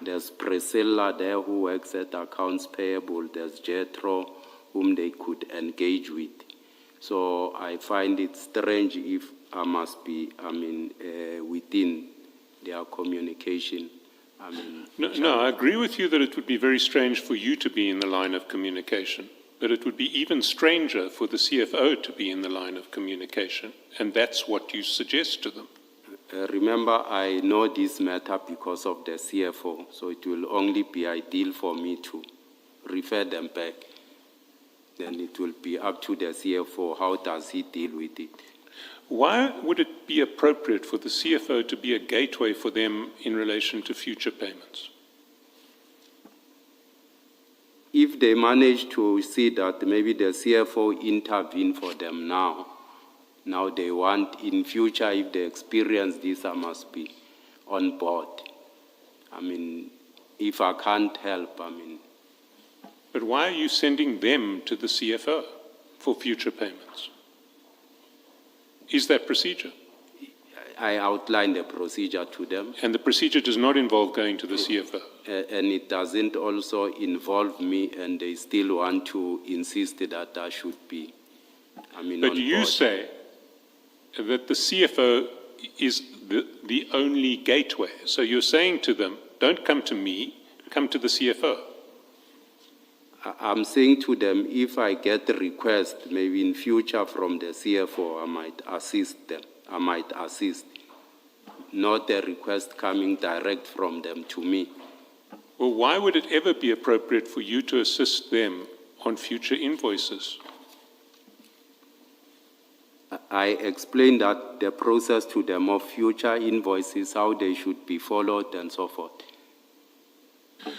There's Priscilla there who works at accounts payable. There's Jethro whom they could engage with. So I find it strange if I must be, within their communication. No, I agree with you that it would be very strange for you to be in the line of communication, but it would be even stranger for the CFO to be in the line of communication, and that's what you suggest to them. Remember, I know this matter because of the CFO, so it will only be ideal for me to refer them back. Then it will be up to the CFO, how does he deal with it? Why would it be appropriate for the CFO to be a gateway for them in relation to future payments? If they manage to see that maybe the CFO intervene for them now they want in future, if they experience this, I must be on board. If I can't help, But why are you sending them to the CFO for future payments? Is that procedure? I outlined the procedure to them. And the procedure does not involve going to the CFO? And it doesn't also involve me, and they still want to insist that I should be, But you say that the CFO is the only gateway. So you're saying to them, don't come to me, come to the CFO. I'm saying to them, if I get a request, maybe in future from the CFO, I might assist them. I might assist. Not a request coming direct from them to me. Well, why would it ever be appropriate for you to assist them on future invoices? I explained that the process to them of future invoices, how they should be followed and so forth.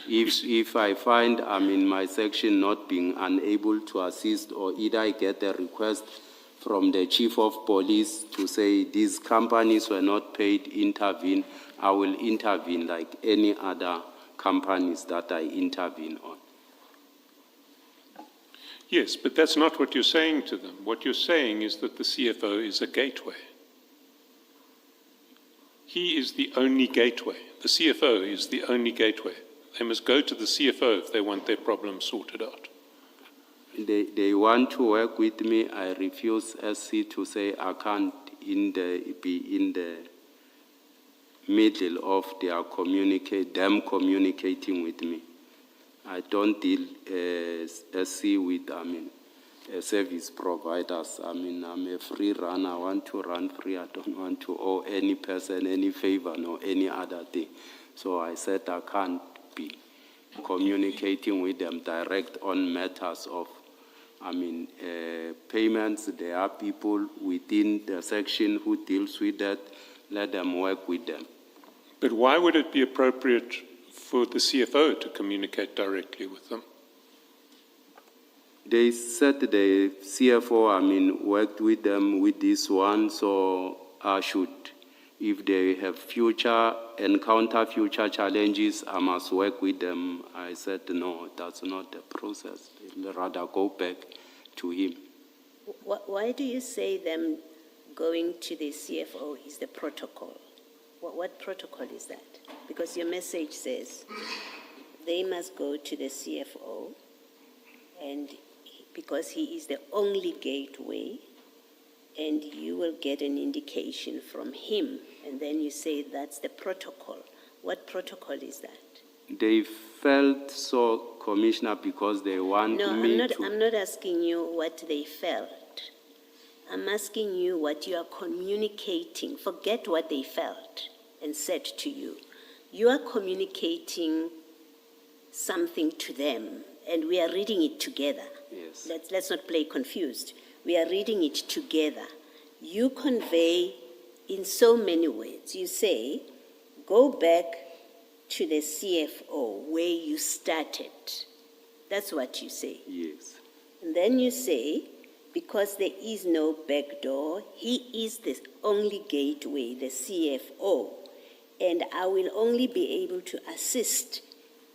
If I find I'm in my section not being unable to assist, or either I get a request from the chief of police to say these companies were not paid, intervene, I will intervene like any other companies that I intervene on. Yes, but that's not what you're saying to them. What you're saying is that the CFO is a gateway. He is the only gateway. The CFO is the only gateway. They must go to the CFO if they want their problem sorted out. They want to work with me. I refuse SC to say I can't be in the middle of them communicating with me. I don't deal SC with service providers. I'm a free runner. I want to run free. I don't want to owe any person any favor nor any other thing. So I said I can't be communicating with them direct on matters of payments. There are people within the section who deals with that. Let them work with them. But why would it be appropriate for the CFO to communicate directly with them? They said the CFO, worked with them with this one, so I should, if they have encounter future challenges, I must work with them. I said, no, that's not the process. I'd rather go back to him. Why do you say them going to the CFO is the protocol? What protocol is that? Because your message says they must go to the CFO, and because he is the only gateway, and you will get an indication from him, and then you say that's the protocol. What protocol is that? They felt so, Commissioner, because they want me to... I'm not asking you what they felt. I'm asking you what you are communicating. Forget what they felt and said to you. You are communicating something to them, and we are reading it together. Yes. Let's not play confused. We are reading it together. You convey in so many words. You say, go back to the CFO where you started. That's what you say. Yes. And then you say, because there is no back door, he is the only gateway, the CFO, and I will only be able to assist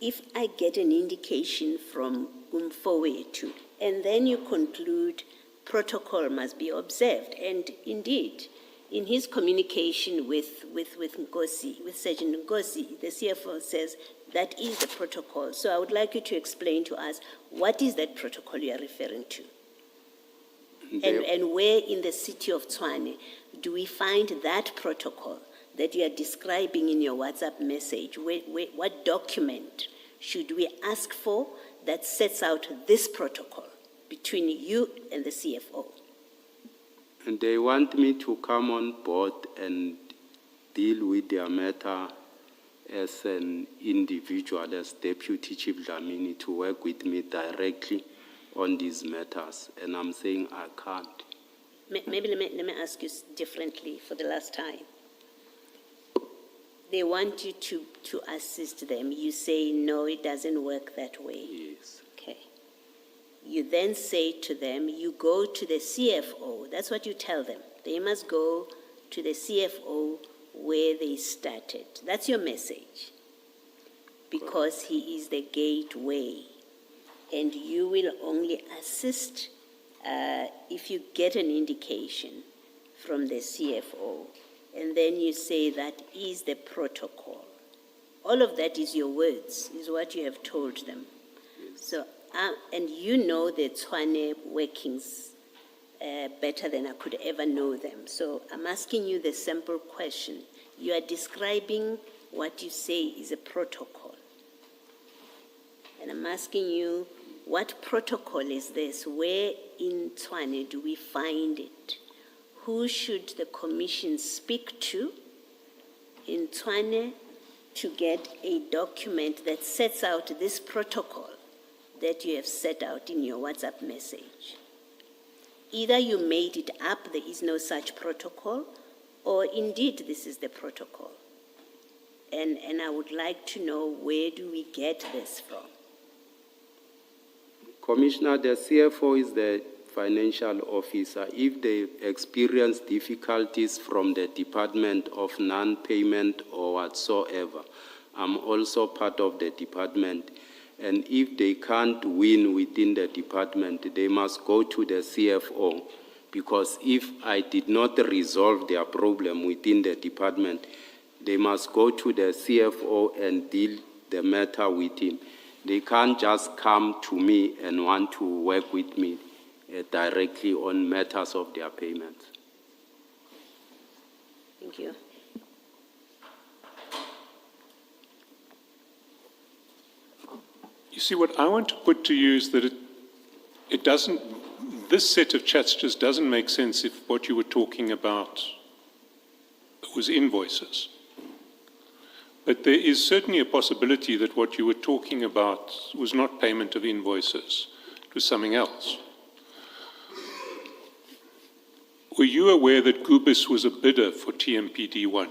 if I get an indication from Umfowethu. And then you conclude protocol must be observed. And indeed, in his communication with Nkosi, with Sergeant Nkosi, the CFO says that is the protocol. So I would like you to explain to us, what is that protocol you are referring to? And where in the city of Tshwane do we find that protocol that you are describing in your WhatsApp message? What document should we ask for that sets out this protocol between you and the CFO? And they want me to come on board and deal with their matter as an individual, as Deputy Chief Dlamini, to work with me directly on these matters. And I'm saying I can't. Maybe let me ask you differently for the last time. They want you to assist them. You say, no, it doesn't work that way. Yes. Okay. You then say to them, you go to the CFO. That's what you tell them. They must go to the CFO where they started. That's your message. Because he is the gateway. And you will only assist if you get an indication from the CFO. And then you say that is the protocol. All of that is your words, is what you have told them. Yes. So, and you know the Tshwane workings better than I could ever know them. So I'm asking you the simple question. You are describing what you say is a protocol. And I'm asking you, what protocol is this? Where in Tshwane do we find it? Who should the commission speak to in Tshwane to get a document that sets out this protocol that you have set out in your WhatsApp message? Either you made it up, there is no such protocol, or indeed this is the protocol. And I would like to know, where do we get this from? Commissioner, the CFO is the financial officer. If they experience difficulties from the Department of Non-Payment or whatsoever, I'm also part of the department. And if they can't win within the department, they must go to the CFO. Because if I did not resolve their problem within the department, they must go to the CFO and deal the matter with him. They can't just come to me and want to work with me directly on matters of their payments. Thank you. You see, what I want to put to you is that it doesn't, this set of chats just doesn't make sense if what you were talking about was invoices. But there is certainly a possibility that what you were talking about was not payment of invoices, it was something else. Were you aware that Gubis was a bidder for TMPD1?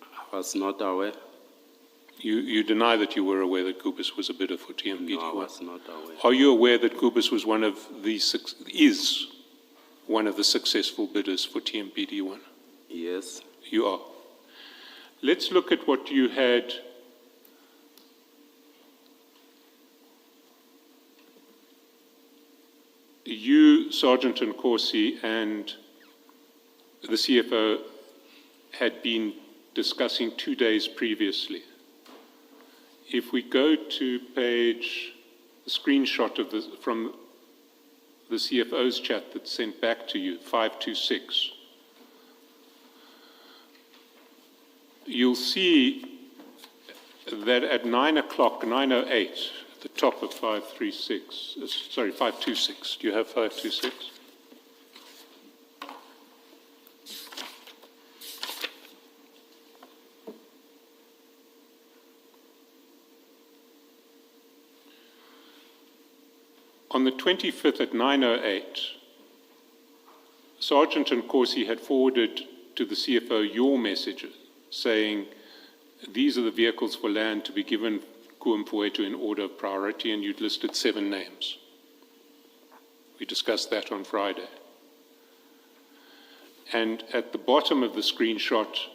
I was not aware. You deny that you were aware that Gubis was a bidder for TMPD1? No, I was not aware. Are you aware that Gubis was is one of the successful bidders for TMPD1? Yes. You are. Let's look at what you had. You, Sergeant Nkosi, and the CFO had been discussing 2 days previously. If we go to page, the screenshot of from the CFO's chat that's sent back to you, 526, you'll see that at 9 o'clock, 9:08, at the top of 536, sorry, 526. Do you have 526? On the 25th at 9:08, Sergeant Nkosi had forwarded to the CFO your messages saying, these are the vehicles for land to be given Kuampuetu in order of priority, and you'd listed 7 names. We discussed that on Friday. And at the bottom of the screenshot,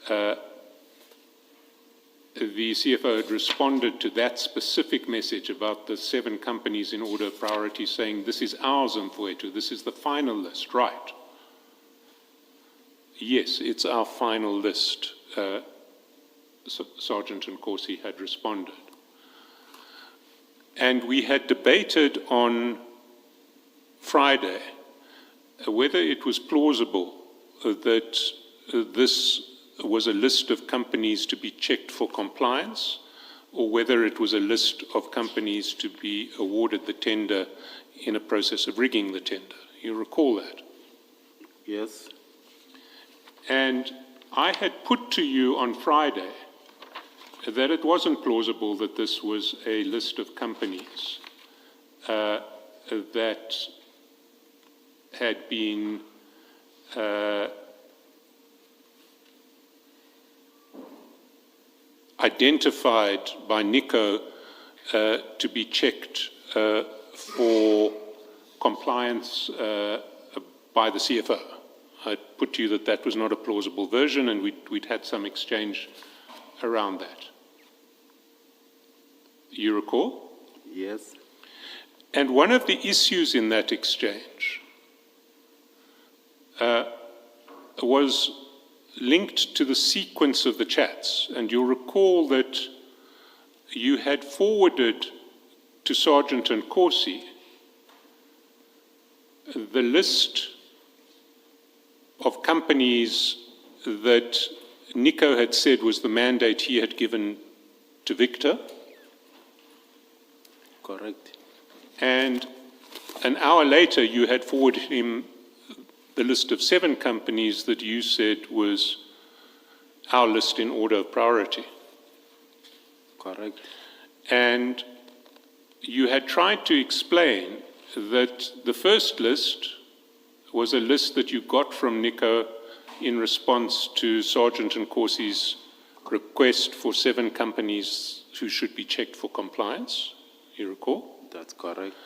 the CFO had responded to that specific message about the 7 companies in order of priority, saying, this is ours, Mpuetu, this is the final list, right? Yes, it's our final list. Sergeant Nkosi had responded. And we had debated on Friday whether it was plausible that this was a list of companies to be checked for compliance, or whether it was a list of companies to be awarded the tender in a process of rigging the tender. You recall that? Yes. And I had put to you on Friday that it wasn't plausible that this was a list of companies that had been identified by NICO to be checked for compliance by the CFO. I put to you that that was not a plausible version, and we'd had some exchange around that. You recall? Yes. And one of the issues in that exchange was linked to the sequence of the chats. And you'll recall that you had forwarded to Sergeant Nkosi the list of companies that Nico had said was the mandate he had given to Victor. Correct. And an hour later, you had forwarded him the list of 7 companies that you said was our list in order of priority. Correct. And you had tried to explain that the first list was a list that you got from Nico in response to Sergeant Nkosi's request for 7 companies who should be checked for compliance. You recall? That's correct.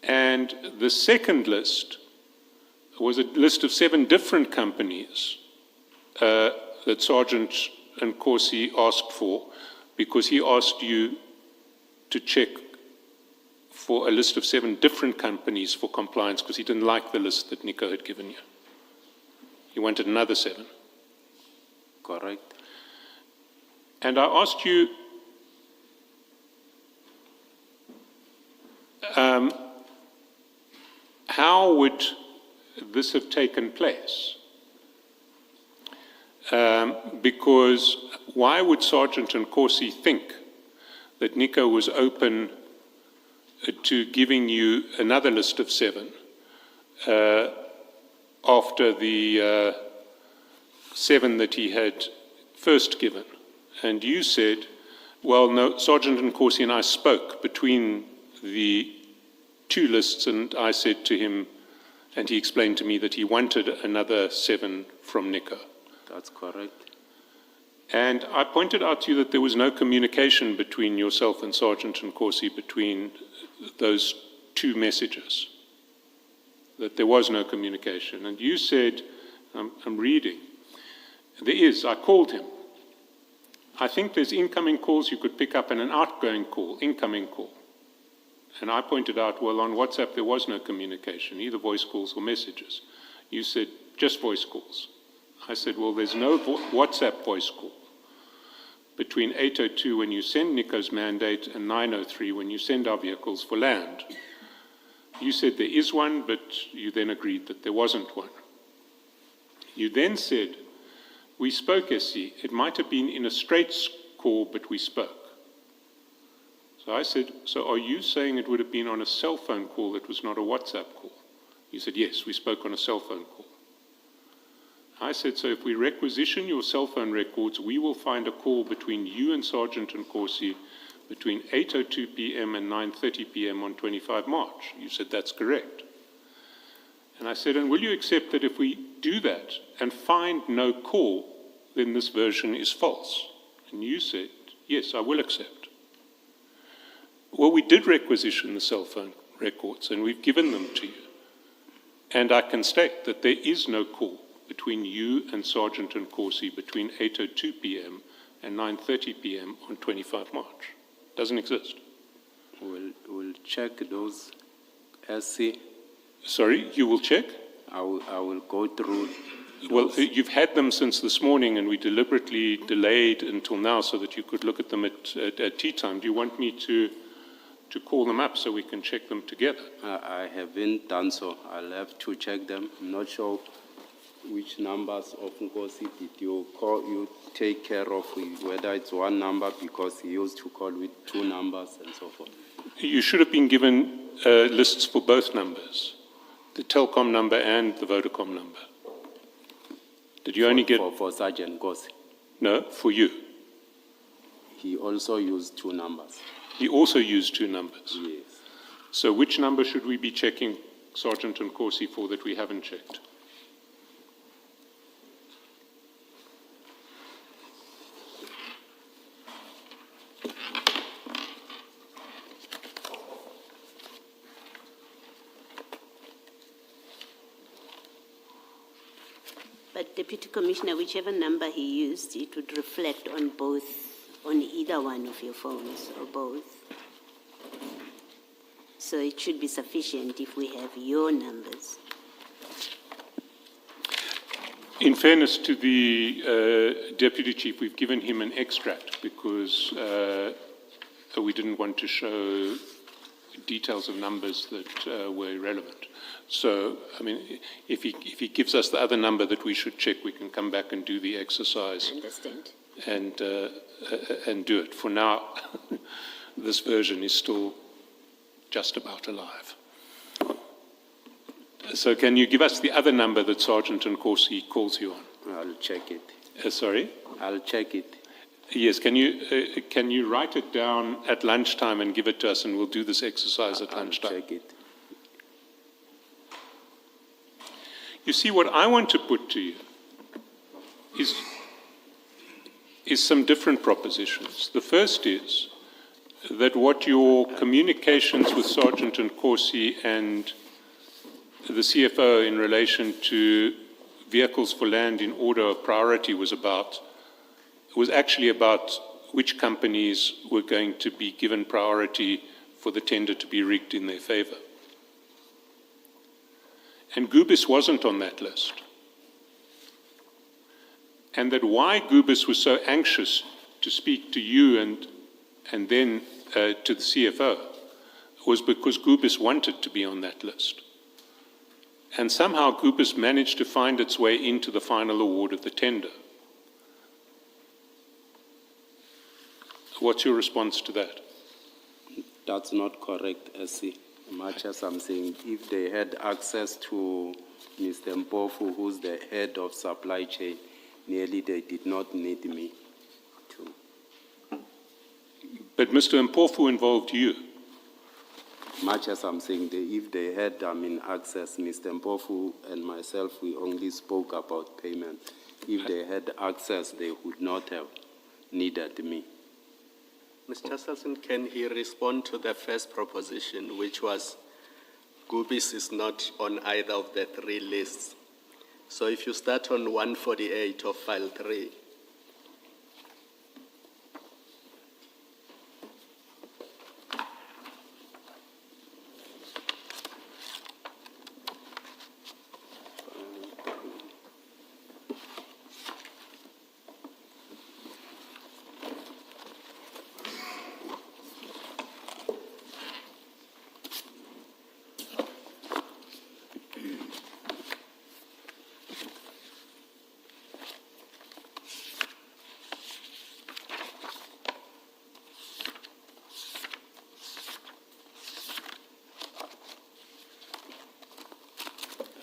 And the second list was a list of 7 different companies that Sergeant Nkosi asked for, because he asked you to check for a list of 7 different companies for compliance, because he didn't like the list that Nico had given you. He wanted another 7. Correct. And I asked you, how would this have taken place? Because why would Sergeant Nkosi think that Nico was open to giving you another list of 7 after the 7 that he had first given? And you said, well, no, Sergeant Nkosi and I spoke between the 2 lists, and I said to him, and he explained to me that he wanted another 7 from Nico. That's correct. And I pointed out to you that there was no communication between yourself and Sergeant Nkosi between those 2 messages, that there was no communication. And you said, I'm reading, there is, I called him. I think there's incoming calls you could pick up and an outgoing call, incoming call. And I pointed out, well, on WhatsApp there was no communication, either voice calls or messages. You said, just voice calls. I said, well, there's no WhatsApp voice call between 8:02 when you send Nico's mandate and 9:03 when you send our vehicles for land. You said there is one, but you then agreed that there wasn't one. You then said, we spoke, SC. It might have been in a straight call, but we spoke. So I said, so are you saying it would have been on a cell phone call that was not a WhatsApp call? You said, yes, we spoke on a cell phone call. I said, so if we requisition your cell phone records, we will find a call between you and Sergeant Nkosi between 8:02 p.m. and 9:30 p.m. on 25 March. You said, that's correct. And I said, and will you accept that if we do that and find no call, then this version is false? And you said, yes, I will accept. Well, we did requisition the cell phone records, and we've given them to you. And I can state that there is no call between you and Sergeant Nkosi between 8:02 p.m. and 9:30 p.m. on 25 March. Doesn't exist. We'll check those, SC. Sorry, you will check? I will go through Well, you've had them since this morning, and we deliberately delayed until now so that you could look at them at tea time. Do you want me to call them up so we can check them together? I haven't done so. I'll have to check them. I'm not sure which numbers of Nkosi did you take care of, whether it's one number, because he used to call with two numbers and so forth. You should have been given lists for both numbers, the Telkom number and the Vodacom number. Did you only get... For Sergeant Nkosi? No, for you. He also used two numbers. He also used two numbers. Yes. So which number should we be checking Sergeant Nkosi for that we haven't checked? But Deputy Commissioner, whichever number he used, it would reflect on both, on either one of your phones, or both. So it should be sufficient if we have your numbers. In fairness to the Deputy Chief, we've given him an extract because we didn't want to show details of numbers that were irrelevant. So, I mean, if he gives us the other number that we should check, we can come back and do the exercise. I understand. And do it. For now, this version is still just about alive. So can you give us the other number that Sergeant Nkosi calls you on? I'll check it. Sorry? I'll check it. Yes, can you write it down at lunchtime and give it to us, and we'll do this exercise at lunchtime? I'll check it. You see, what I want to put to you is some different propositions. The first is that what your communications with Sergeant Nkosi and the CFO in relation to vehicles for land in order of priority was actually about which companies were going to be given priority for the tender to be rigged in their favor. And Gubis wasn't on that list. And that why Gubis was so anxious to speak to you and then to the CFO was because Gubis wanted to be on that list. And somehow Gubis managed to find its way into the final award of the tender. What's your response to that? That's not correct, SC. Much as I'm saying, if they had access to Mr. Mpofu, who's the head of supply chain, nearly they did not need me to. But Mr. Mpofu involved you. Much as I'm saying, if they had access, Mr. Mpofu and myself, we only spoke about payment. If they had access, they would not have needed me. Mr. Selson, can he respond to the first proposition, which was Gubis is not on either of the three lists? So if you start on 148 of file 3,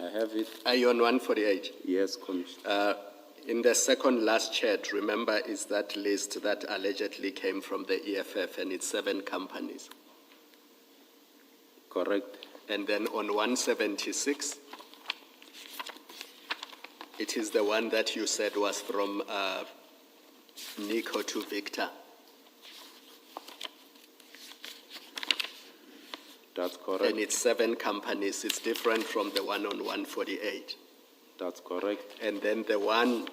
I have it. are you on 148? Yes, Commissioner. In the second last chat, remember, is that list that allegedly came from the EFF, and it's 7 companies. Correct. And then on 176, it is the one that you said was from Nico to Victor. That's correct. And it's 7 companies. It's different from the one on 148. That's correct. And then the one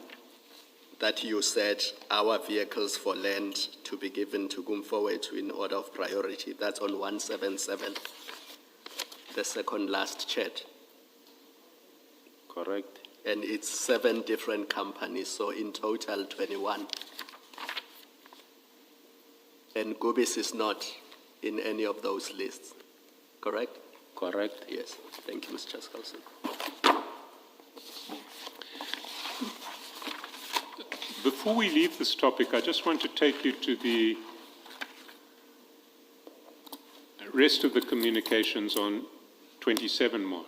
that you said, our vehicles for land to be given to Gumfowethu in order of priority, that's on 177, the second last chat. Correct. and it's 7 different companies, so in total 21. And Gubis is not in any of those lists, correct? Correct? Yes. Thank you, Mr. Chaskalson. Before we leave this topic, I just want to take you to the rest of the communications on 27 March.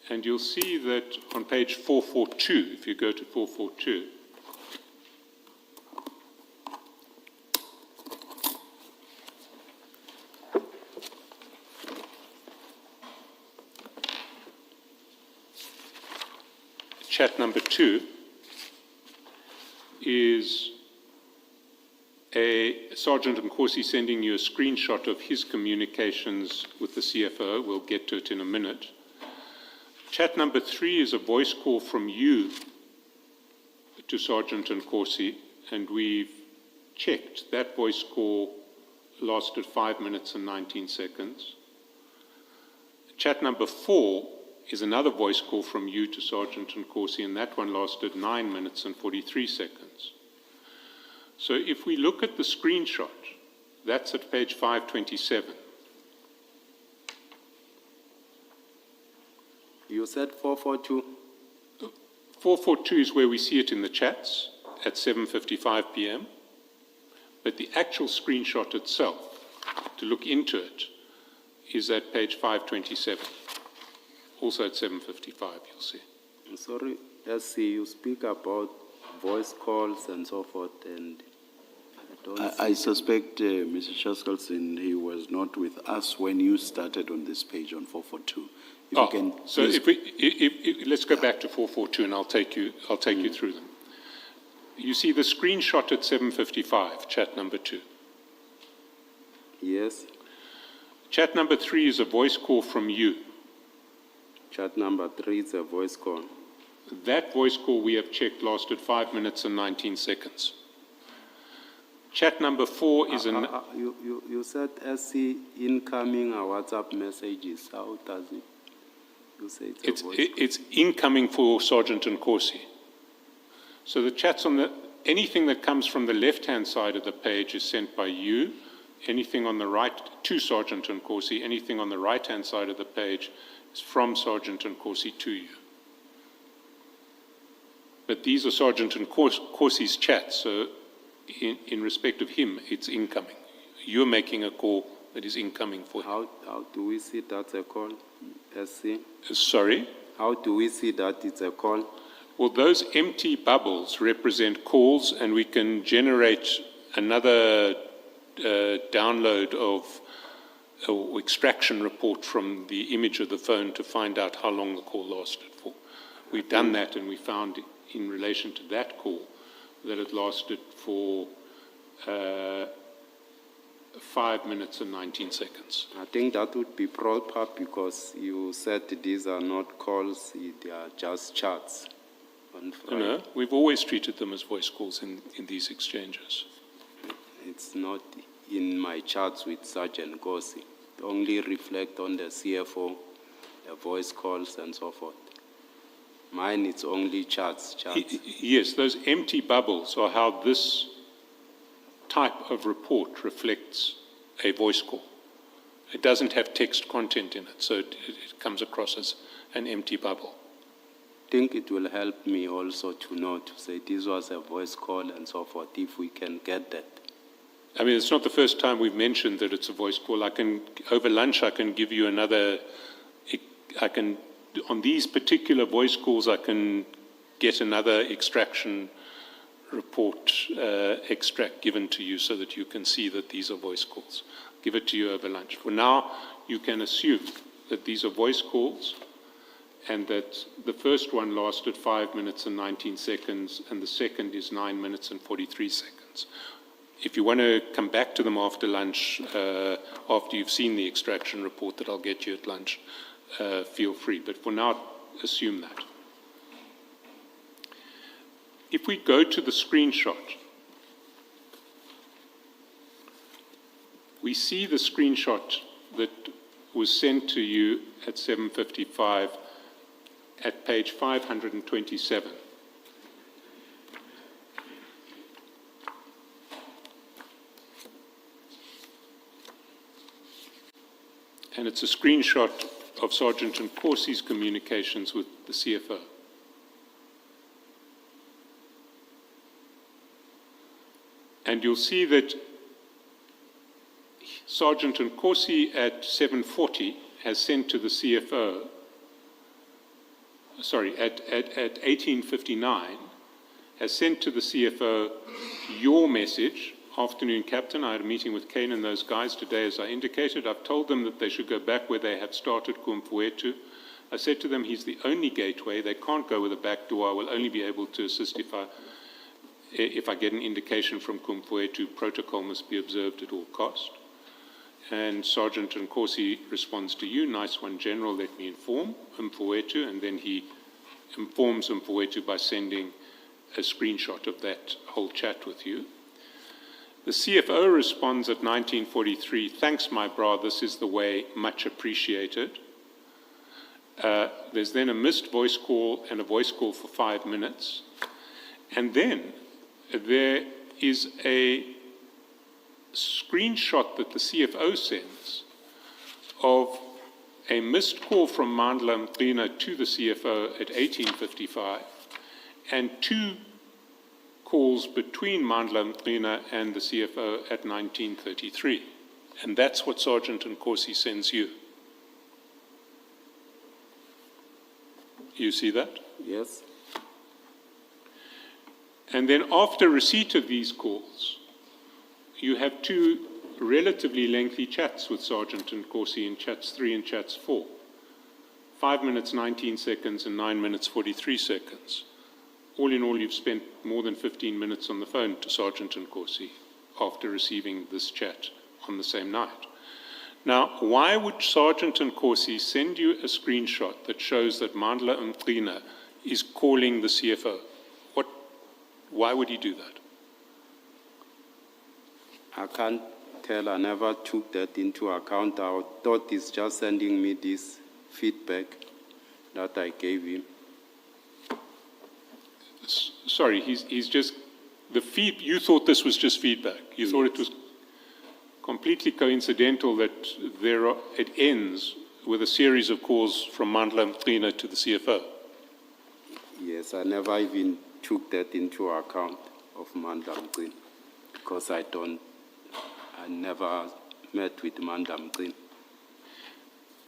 And you'll see that on page 442, if you go to 442, chat number 2 is a Sergeant Nkosi sending you a screenshot of his communications with the CFO. We'll get to it in a minute. Chat number 3 is a voice call from you to Sergeant Nkosi, and we've checked. That voice call lasted 5 minutes and 19 seconds. Chat number 4 is another voice call from you to Sergeant Nkosi, and that one lasted 9 minutes and 43 seconds. So if we look at the screenshot, that's at page 527. You said 442? 442 is where we see it in the chats at 7:55 p.m. But the actual screenshot itself, to look into it, is at page 527. Also at 7:55, you'll see. I'm sorry, SC, you speak about voice calls and so forth, and I suspect, Mr. Chaskalson, he was not with us when you started on this page on 442. If you can, so please. let's go back to 442, and I'll take you through them. You see the screenshot at 7:55, chat number 2. Yes, Chat number 3 is a voice call from you. chat number 3 is a voice call. That voice call we have checked lasted 5 minutes and 19 seconds. Chat number 4 is an... You said SC incoming WhatsApp messages. How does it? You say it's a voice call. It's incoming for Sergeant Nkosi. So the chats on the... Anything that comes from the left-hand side of the page is sent by you. Anything on the right to Sergeant Nkosi. Anything on the right-hand side of the page is from Sergeant Nkosi to you. But these are Sergeant Nkosi's chats, so in respect of him, it's incoming. You're making a call that is incoming for him. How do we see that's a call, SC? Sorry? How do we see that it's a call? Well, those empty bubbles represent calls, and we can generate another download of or extraction report from the image of the phone to find out how long the call lasted for. We've done that, and we found in relation to that call that it lasted for 5 minutes and 19 seconds. I think that would be proper because you said these are not calls, they are just chats. On Friday. No, we've always treated them as voice calls in these exchanges. It's not in my chats with Sergeant Nkosi. Only reflect on the CFO, the voice calls and so forth. Mine, it's only chats. Yes, those empty bubbles are how this type of report reflects a voice call. It doesn't have text content in it, so it comes across as an empty bubble. I think it will help me also to know, to say this was a voice call and so forth, if we can get that. I mean, it's not the first time we've mentioned that it's a voice call. Over lunch, I can give you another, on these particular voice calls, I can get another extraction report extract given to you so that you can see that these are voice calls. Give it to you over lunch. For now, you can assume that these are voice calls and that the first one lasted 5 minutes and 19 seconds and the second is 9 minutes and 43 seconds. If you want to come back to them after lunch, after you've seen the extraction report that I'll get you at lunch, feel free. But for now, assume that. If we go to the screenshot, we see the screenshot that was sent to you at 7:55 at page 527. And it's a screenshot of Sergeant Nkosi's communications with the CFO. And you'll see that Sergeant Nkosi at 7:40 has sent to the CFO, at 18:59, has sent to the CFO your message. Afternoon, Captain, I had a meeting with Kane and those guys today, as I indicated. I've told them that they should go back where they had started, Kumfuetu. I said to them, he's the only gateway. They can't go with a back door. I will only be able to assist if I get an indication from Kumfuetu. Protocol must be observed at all cost. And Sergeant Nkosi responds to you, nice one, General, let me inform Mfuetu, and then he informs Mfuetu by sending a screenshot of that whole chat with you. The CFO responds at 19:43, thanks, my bra, this is the way, much appreciated. There's then a missed voice call and a voice call for 5 minutes. And then there is a screenshot that the CFO sends of a missed call from Mandla Mqina to the CFO at 18:55 and 2 calls between Mandla Mqina and the CFO at 19:33. And that's what Sergeant Nkosi sends you. You see that? Yes. And then after receipt of these calls, you have 2 relatively lengthy chats with Sergeant Nkosi in chats 3 and chats 4. 5 minutes, 19 seconds, and 9 minutes, 43 seconds. All in all, you've spent more than 15 minutes on the phone to Sergeant Nkosi after receiving this chat on the same night. Now, why would Sergeant Nkosi send you a screenshot that shows that Mandla Mqina is calling the CFO? Why would he do that? I can't tell. I never took that into account. I thought he's just sending me this feedback that I gave him. Sorry, he's just, you thought this was just feedback. You thought it was completely coincidental that it ends with a series of calls from Mandla Mqina to the CFO. Yes, I never even took that into account of Mandla Mqina because I never met with Mandla Mqina.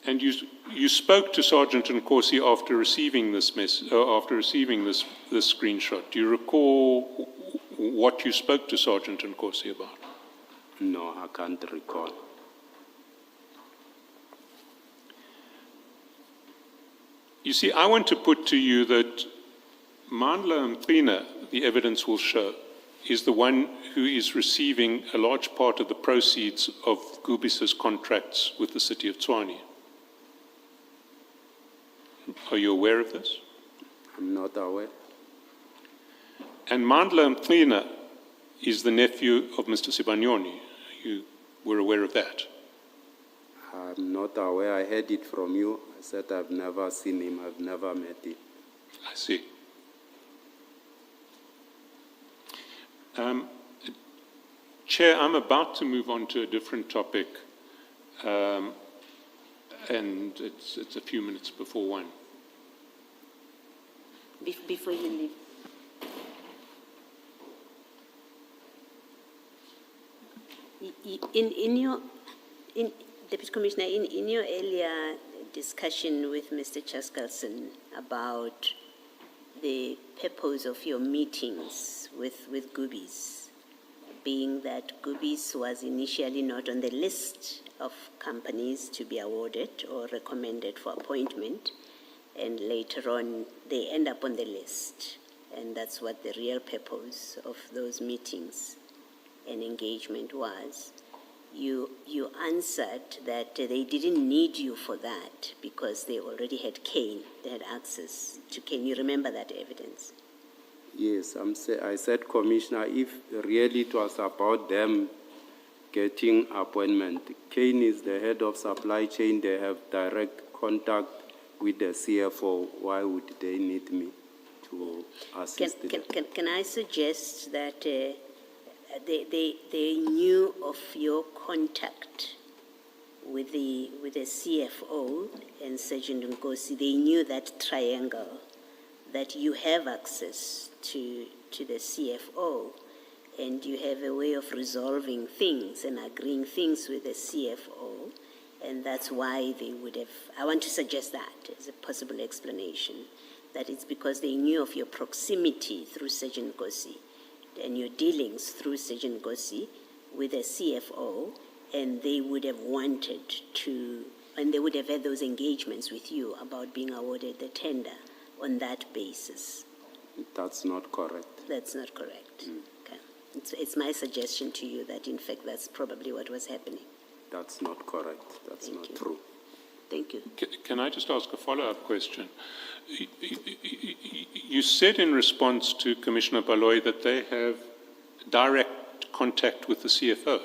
And you spoke to Sergeant Nkosi after receiving this screenshot. Do you recall what you spoke to Sergeant Nkosi about? No, I can't recall. You see, I want to put to you that Mandla Mqina, the evidence will show, is the one who is receiving a large part of the proceeds of Gubisa's contracts with the city of Tshwane. Are you aware of this? I'm not aware. And Mandla Mqina is the nephew of Mr. Sibanyoni. You were aware of that? I'm not aware. I heard it from you. I said I've never seen him. I've never met him. I see. Chair, I'm about to move on to a different topic, and it's a few minutes before 1. Before you leave. Deputy Commissioner, in your earlier discussion with Mr. Chaskalson about the purpose of your meetings with Gubis, being that Gubis was initially not on the list of companies to be awarded or recommended for appointment, and later on they end up on the list. And that's what the real purpose of those meetings and engagement was. You answered that they didn't need you for that because they already had Kane, they had access to Kane. You remember that evidence? Yes, I said, Commissioner, if really it was about them getting appointment, Kane is the head of supply chain. They have direct with the CFO, why would they need me to assist them? Can I suggest that they knew of your contact with the CFO and Sergeant Nkosi? They knew that triangle, that you have access to the CFO, and you have a way of resolving things and agreeing things with the CFO, and that's why they would have. I want to suggest that as a possible explanation, that it's because they knew of your proximity through Sergeant Nkosi and your dealings through Sergeant Nkosi with the CFO, and they would have wanted to, and they would have had those engagements with you about being awarded the tender on that basis. That's not correct. That's not correct. Okay. It's my suggestion to you that, in fact, that's probably what was happening. That's not correct. That's Thank not you. true. Thank you. Can I just ask a follow-up question? You said in response to Commissioner Baloy that they have direct contact with the CFO.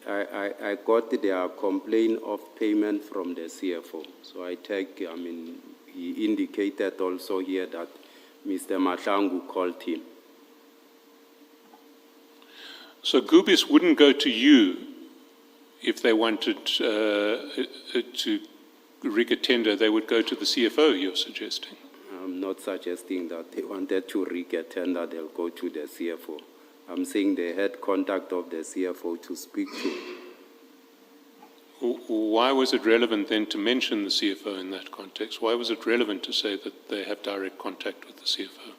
I got their complaint of payment from the CFO. So he indicated also here that Mr. Madlanga called him. So Gubis wouldn't go to you if they wanted to rig a tender, they would go to the CFO, you're suggesting? I'm not suggesting that they wanted to rig a tender, they'll go to the CFO. I'm saying they had contact of the CFO to speak to. Why was it relevant then to mention the CFO in that context? Why was it relevant to say that they have direct contact with the CFO?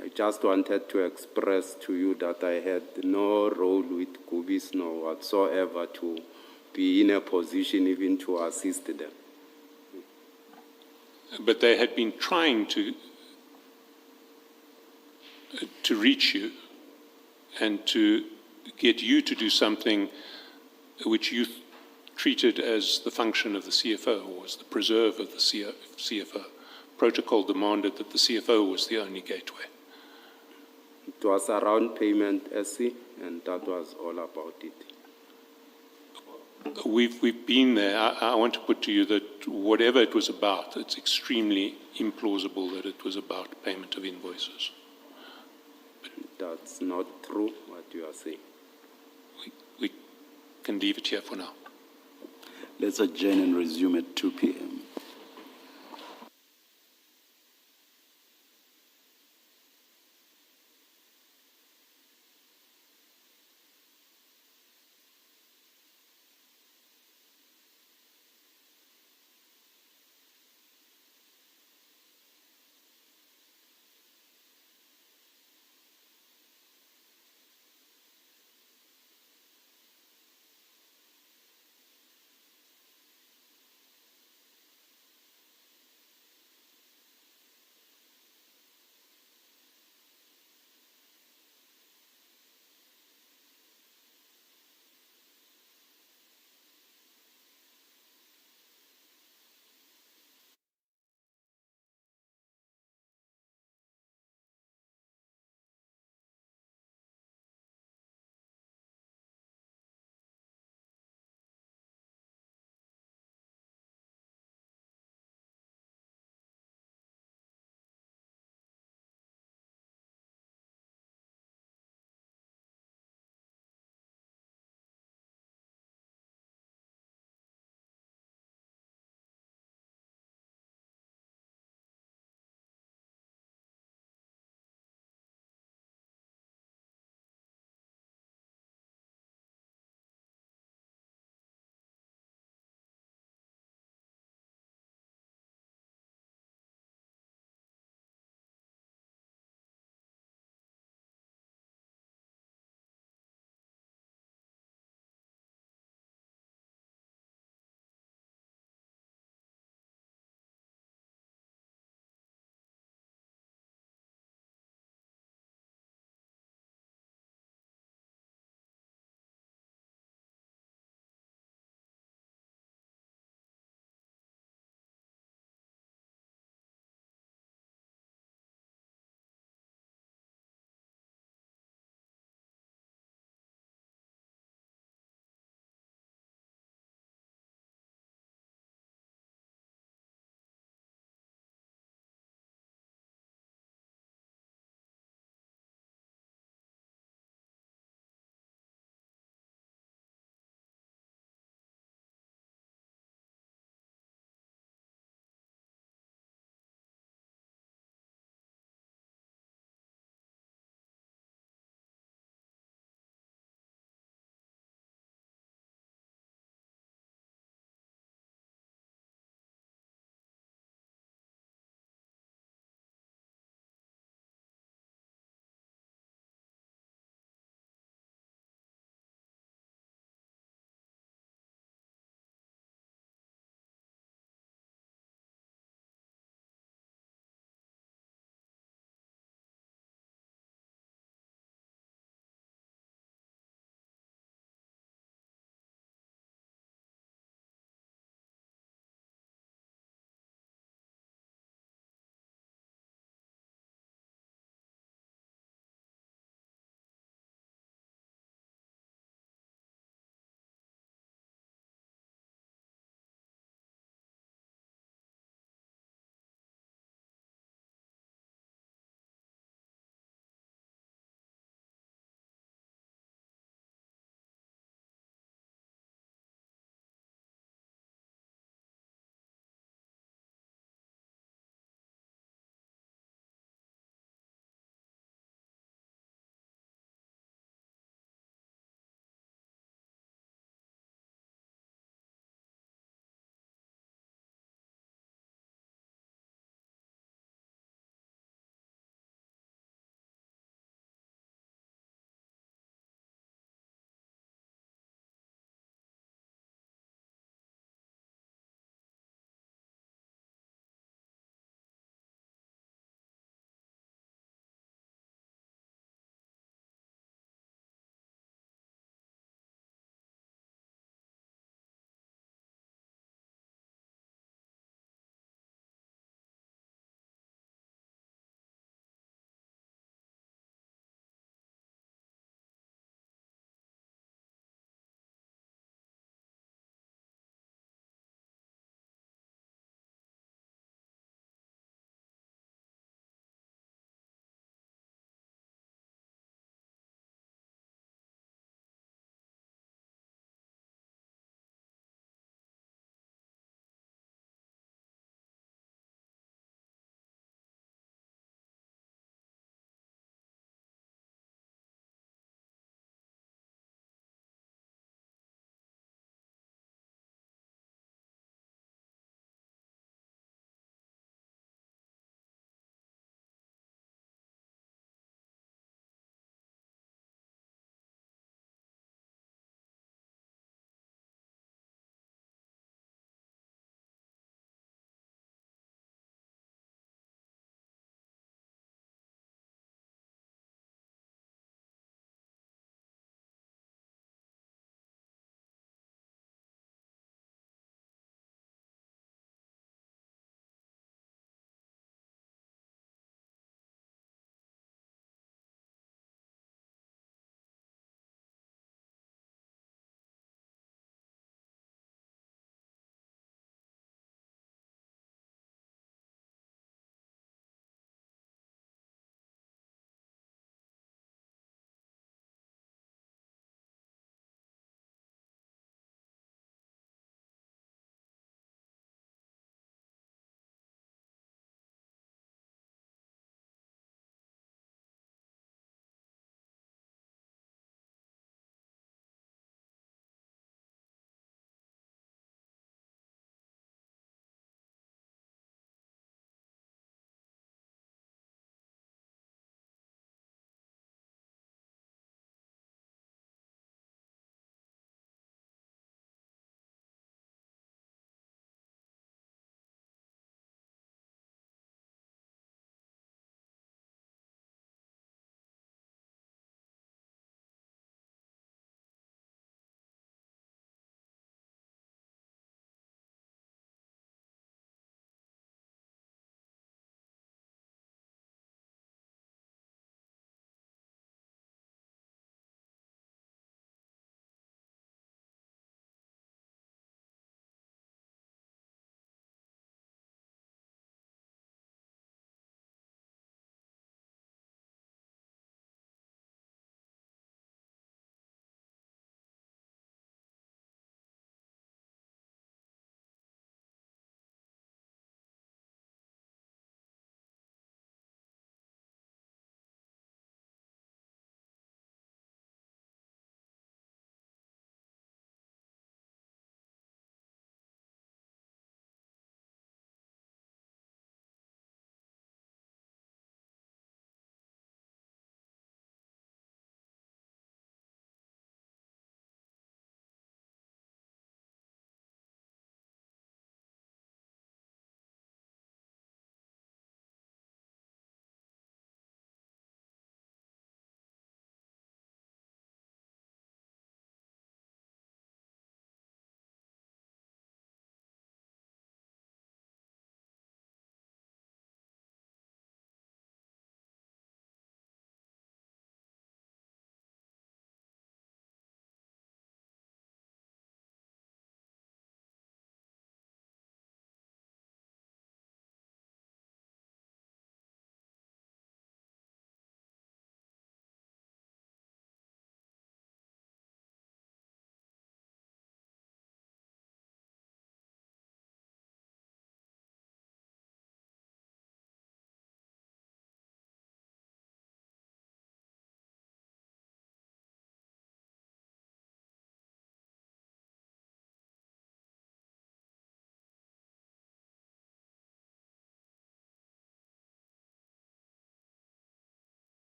I just wanted to express to you that I had no role with Gubis, no whatsoever, to be in a position even to assist them. But they had been trying to reach you and to get you to do something which you treated as the function of the CFO, or as the preserve of the CFO. Protocol demanded that the CFO was the only gateway. It was around payment, SC, and that was all about it. We've been there. I want to put to you that whatever it was about, it's extremely implausible that it was about payment of invoices. That's not true, what you are saying. We can leave it here for now. Let's adjourn and resume at 2 p.m.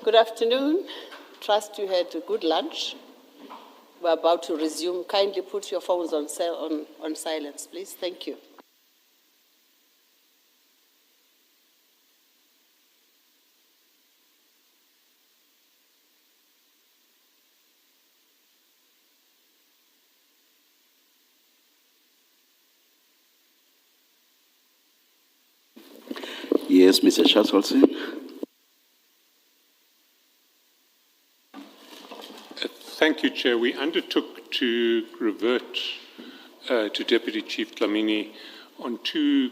Good afternoon. Trust you had a good lunch. We're about to resume. Kindly put your phones on silence, please. Thank you. Yes, Mr. Chancellor. Thank you, Chair. We undertook to revert to Deputy Chief Dlamini on two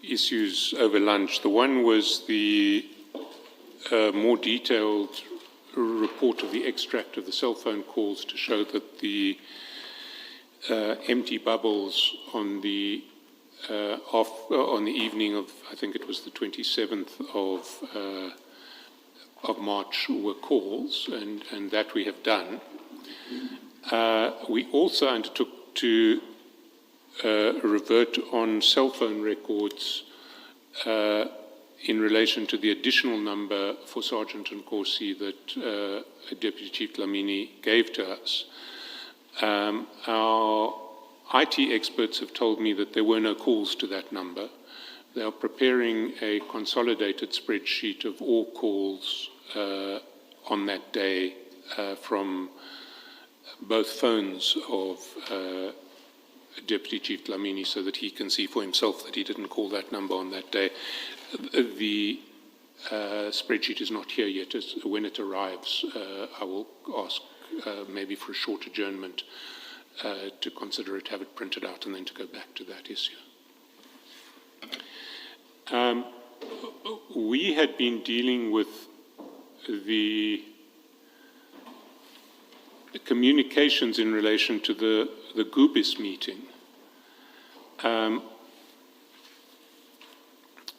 issues over lunch. The one was the more detailed report of the extract of the cell phone calls to show that the empty bubbles on the evening of, I think it was the 27th of March, were calls, and that we have done. We also undertook to revert on cell phone records in relation to the additional number for Sergeant Nkosi that Deputy Chief Dlamini gave to us. Our IT experts have told me that there were no calls to that number. They are preparing a consolidated spreadsheet of all calls on that day from both phones of Deputy Chief Dlamini so that he can see for himself that he didn't call that number on that day. The spreadsheet is not here yet. When it arrives, I will ask maybe for a short adjournment to consider it, have it printed out, and then to go back to that issue. We had been dealing with the communications in relation to the GUBIS meeting.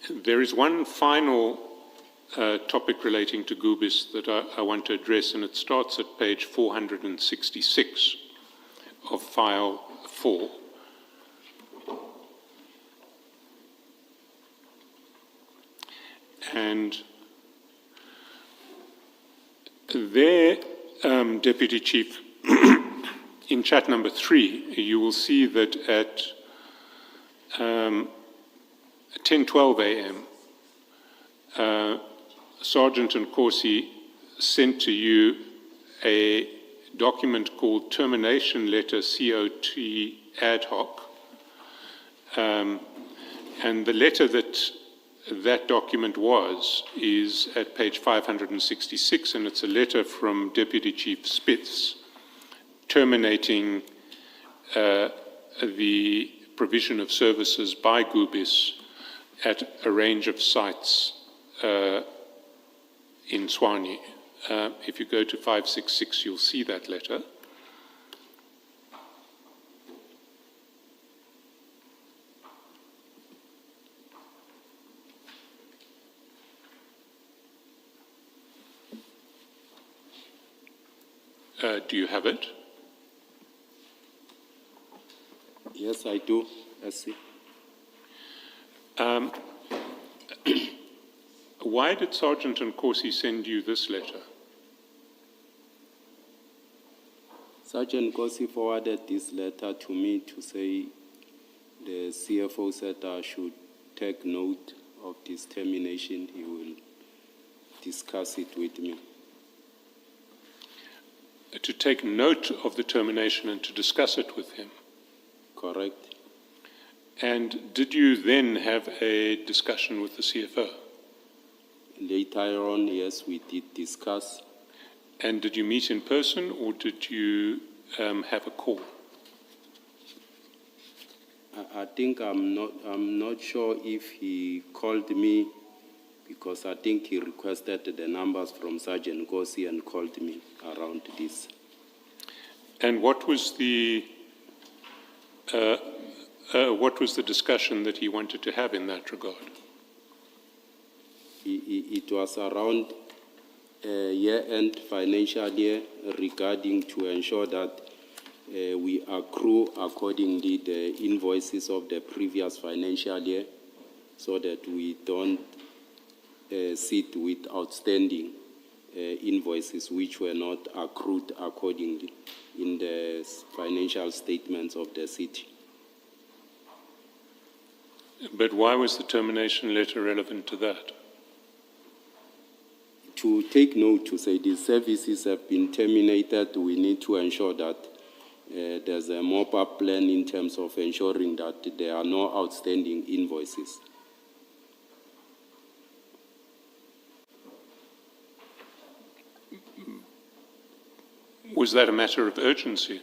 There is one final topic relating to GUBIS that I want to address, and it starts at page 466 of file 4. And there, Deputy Chief, in chat number 3, you will see that at 10:12 a.m., Sergeant Nkosi sent to you a document called Termination Letter COT Ad Hoc. And the letter that document is at page 566, and it's a letter from Deputy Chief Spitz terminating the provision of services by GUBIS at a range of sites in Tshwane. If you go to 566, you'll see that letter. Do you have it? Yes, I do. I see. Why did Sergeant Nkosi send you this letter? Sergeant Nkosi forwarded this letter to me to say the CFO said I should take note of this termination. He will discuss it with me. To take note of the termination and to discuss it with him? Correct. And did you then have a discussion with the CFO? Later on, yes, we did discuss. And did you meet in person or did you have a call? I think I'm not sure if he called me, because I think he requested the numbers from Sergeant Nkosi and called me around this. And what was the discussion that he wanted to have in that regard? It was around year-end financial year, regarding to ensure that we accrue accordingly the invoices of the previous financial year, so that we don't sit with outstanding invoices which were not accrued accordingly in the financial statements of the city. But why was the termination letter relevant to that? To take note to say these services have been terminated, we need to ensure that there's a mop-up plan in terms of ensuring that there are no outstanding invoices. Was that a matter of urgency?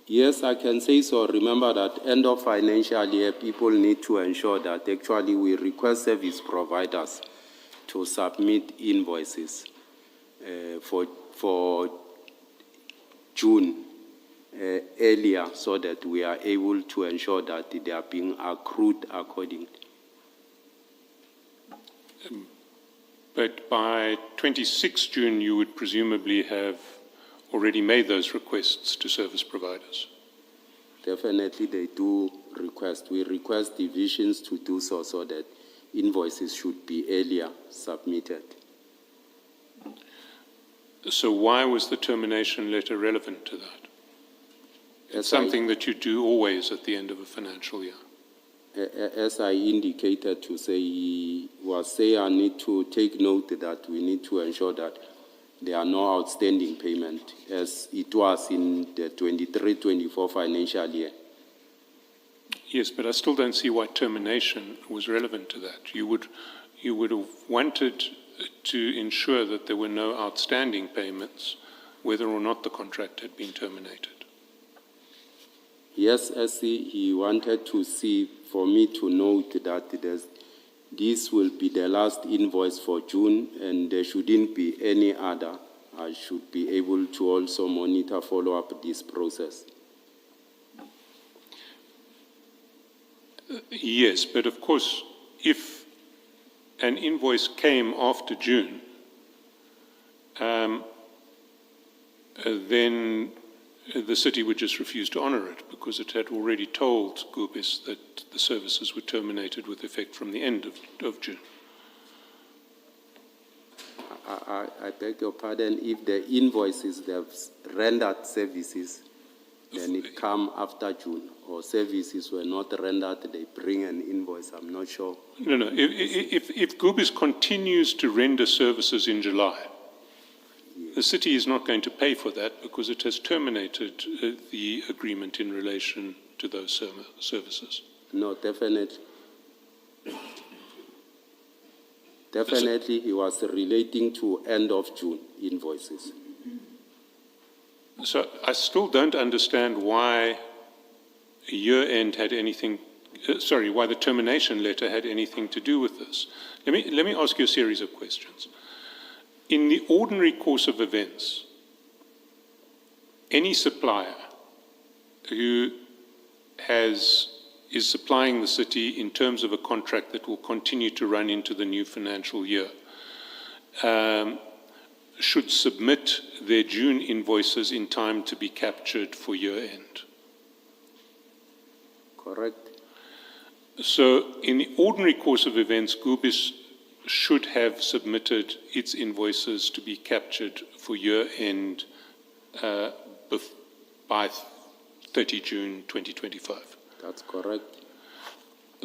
Yes, I can say so. Remember that end of financial year, people need to ensure that actually we request service providers to submit invoices for June earlier so that we are able to ensure that they are being accrued accordingly. But by 26 June, you would presumably have already made those requests to service providers. Definitely they do request. We request divisions to do so that invoices should be earlier submitted. So why was the termination letter relevant to that? It's something that you do always at the end of a financial year. As I indicated to say, he was saying I need to take note that we need to ensure that there are no outstanding payment as it was in the 23-24 financial year. Yes, but I still don't see why termination was relevant to that. You would have wanted to ensure that there were no outstanding payments, whether or not the contract had been terminated. Yes, as he wanted to see, for me to note that this will be the last invoice for June and there shouldn't be any other. I should be able to also monitor, follow up this process. Yes, but of course, if an invoice came after June, then the city would just refuse to honour it because it had already told Gubis that the services were terminated with effect from the end of June. I beg your pardon, if the invoices they've rendered services, then it come after June, or services were not rendered, they bring an invoice, I'm not sure. No. If Gubis continues to render services in July, the city is not going to pay for that because it has terminated the agreement in relation to those services. No, definitely. Definitely, he was relating to end of June invoices. So I still don't understand why year-end had anything, why the termination letter had anything to do with this. Let me ask you a series of questions. In the ordinary course of events, any supplier who is supplying the city in terms of a contract that will continue to run into the new financial year should submit their June invoices in time to be captured for year-end. Correct. So in the ordinary course of events, Gubis should have submitted its invoices to be captured for year-end by 30 June 2025. That's correct.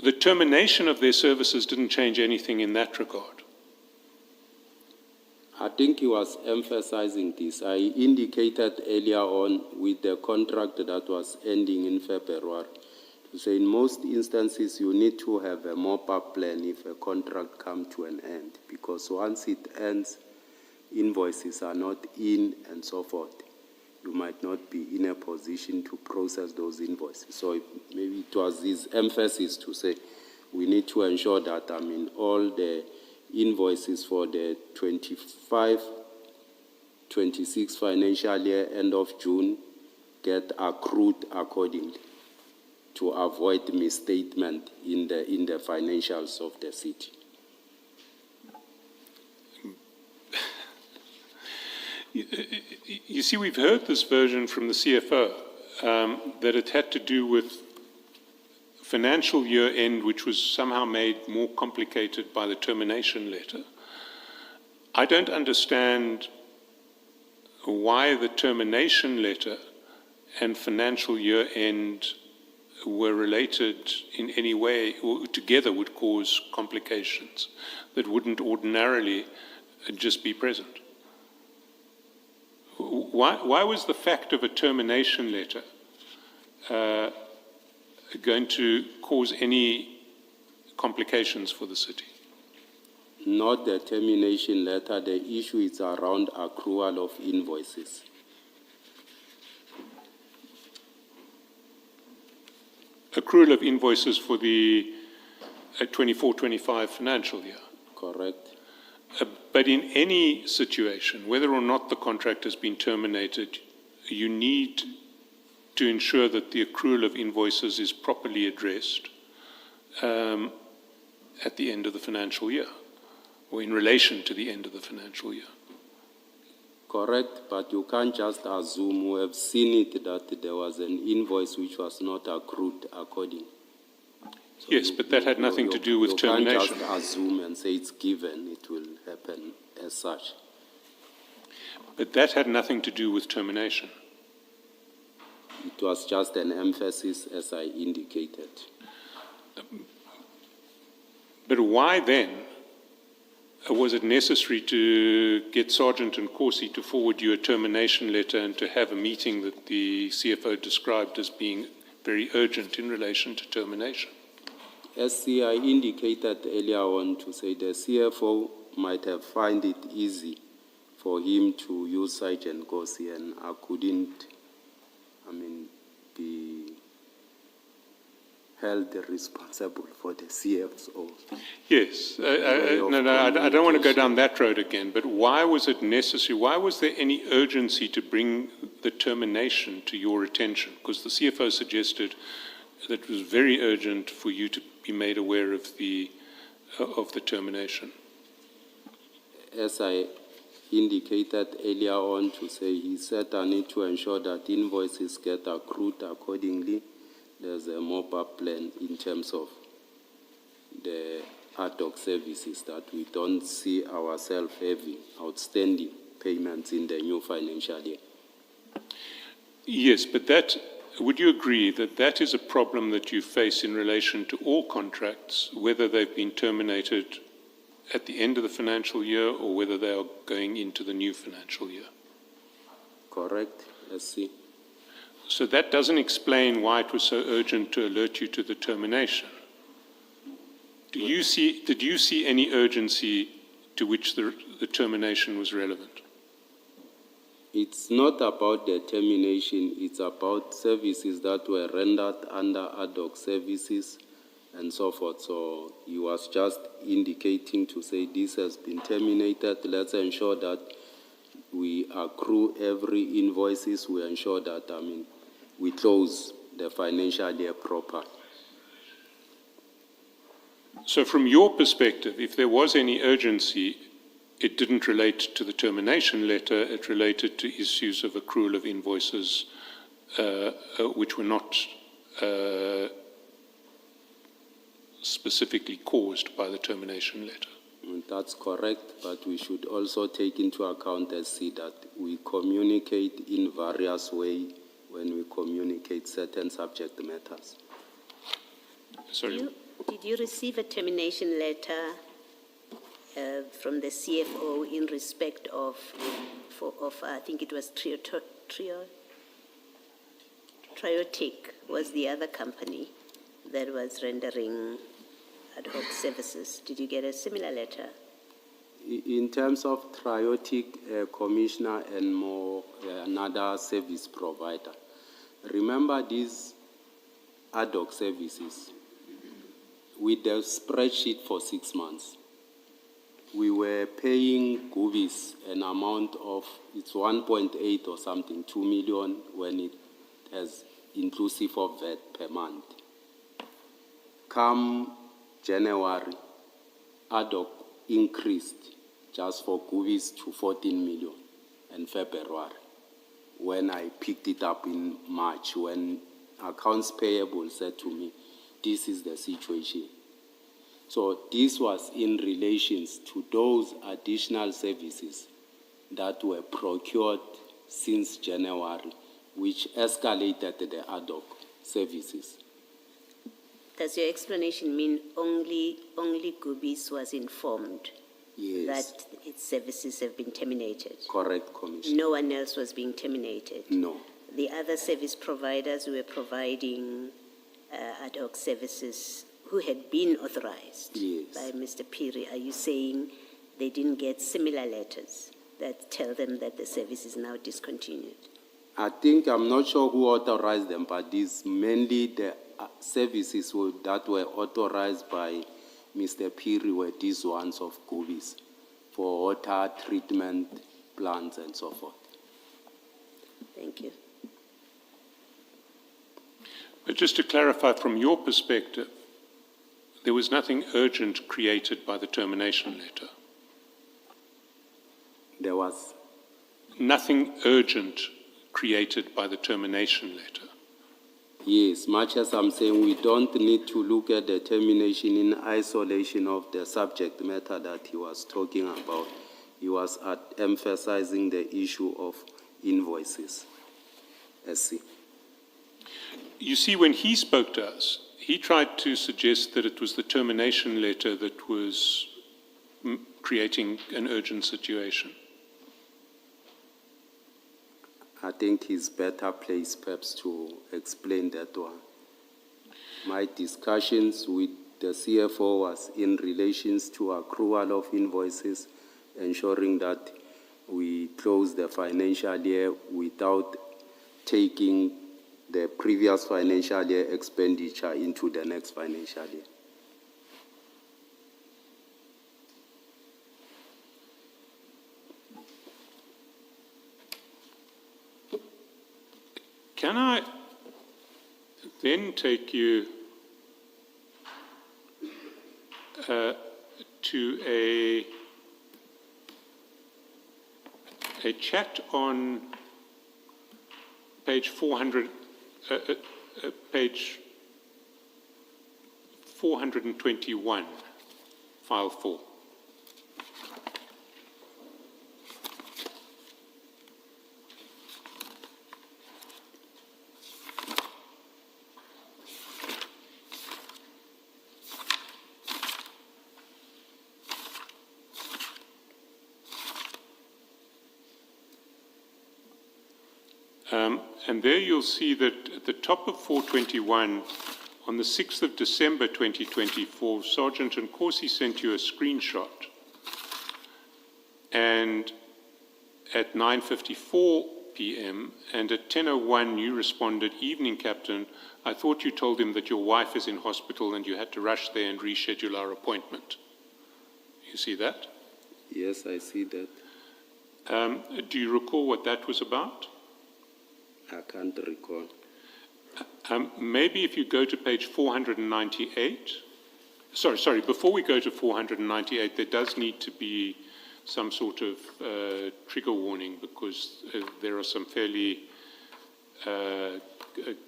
The termination of their services didn't change anything in that regard. I think he was emphasizing this. I indicated earlier on with the contract that was ending in February, to say in most instances you need to have a mop-up plan if a contract comes to an end, because once it ends, invoices are not in and so forth. You might not be in a position to process those invoices. So maybe it was this emphasis to say we need to ensure that all the invoices for the 25-26 financial year end of June get accrued accordingly to avoid misstatement in the financials of the city. You see, we've heard this version from the CFO, that it had to do with financial year end, which was somehow made more complicated by the termination letter. I don't understand why the termination letter and financial year end were related in any way, or together would cause complications that wouldn't ordinarily just be present. Why was the fact of a termination letter going to cause any complications for the city? Not the termination letter, the issue is around accrual of invoices. Accrual of invoices for the 24-25 financial year. Correct. But in any situation, whether or not the contract has been terminated, you need to ensure that the accrual of invoices is properly addressed at the end of the financial year, or in relation to the end of the financial year. Correct, but you can't just assume. We have seen it that there was an invoice which was not accrued according. So Yes, but that had nothing to do with termination. You can't just assume and say it's given, it will happen as such. But that had nothing to do with termination. It was just an emphasis, as I indicated. But why then was it necessary to get Sergeant and Corsi to forward you a termination letter and to have a meeting that the CFO described as being very urgent in relation to termination? As I indicated earlier on, to say the CFO might have found it easy for him to use Sergeant Corsi, and I couldn't, be held responsible for the CFO. Yes, I don't want to go down that road again, but why was it necessary? Why was there any urgency to bring the termination to your attention? Because the CFO suggested that it was very urgent for you to be made aware of the termination. As I indicated earlier on, to say he said I need to ensure that invoices get accrued accordingly. There's a mop-up plan in terms of the ad hoc services that we don't see ourselves having outstanding payments in the new financial year. Yes, but would you agree that that is a problem that you face in relation to all contracts, whether they've been terminated at the end of the financial year or whether they are going into the new financial year? Correct, SC. So that doesn't explain why it was so urgent to alert you to the termination. Did you see any urgency to which the termination was relevant? It's not about the termination, it's about services that were rendered under ad hoc services and so forth. So he was just indicating to say this has been terminated. Let's ensure that we accrue every invoices. We ensure that we close the financial year proper. So from your perspective, if there was any urgency, it didn't relate to the termination letter, it related to issues of accrual of invoices which were not specifically caused by the termination letter. That's correct, but we should also take into account and see that we communicate in various ways when we communicate certain subject matters. Sorry. Did you receive a termination letter from the CFO in respect of I think it was Triotic was the other company that was rendering ad hoc services? Did you get a similar letter? In terms of Triotic, Commissioner and more another service provider, remember these ad hoc services, with the spreadsheet for 6 months, we were paying Gubis an amount of, it's 1.8 or something, 2 million when it has inclusive of VAT per month. Come January, ad hoc increased just for Gubis to 14 million in February, when I picked it up in March, when accounts payable said to me, this is the situation. So this was in relations to those additional services that were procured since January, which escalated the ad hoc services. Does your explanation mean only Gubis was informed Yes, that its services have been terminated? correct, Commissioner. No one else was being terminated? No. The other service providers who were providing ad hoc services who had been authorized Yes. by Mr. Piri, are you saying they didn't get similar letters that tell them that the service is now discontinued? I'm not sure who authorized them, but these mainly the services that were authorized by Mr. Piri were these ones of Gubis for water treatment plants and so forth. Thank you. But just to clarify from your perspective, there was nothing urgent created by the termination letter. There was, Nothing urgent created by the termination letter. yes, much as I'm saying we don't need to look at the termination in isolation of the subject matter that he was talking about. He was emphasizing the issue of invoices. SC. You see, when he spoke to us, he tried to suggest that it was the termination letter that was creating an urgent situation. I think he's better placed perhaps to explain that one. My discussions with the CFO was in relations to accrual of invoices, ensuring that we close the financial year without taking the previous financial year expenditure into the next financial year. Can I then take you to a chat on page 400, page 421, file 4. And there you'll see that at the top of 421, on the 6th of December 2024, Sergeant Nkosi sent you a screenshot. And at 9:54 p.m. and at 10:01 you responded, "Evening, Captain. I thought you told him that your wife is in hospital and you had to rush there and reschedule our appointment." You see that? Yes, I see that. Do you recall what that was about? I can't recall. Maybe if you go to page 498, sorry, before we go to 498, there does need to be some sort of trigger warning because there are some fairly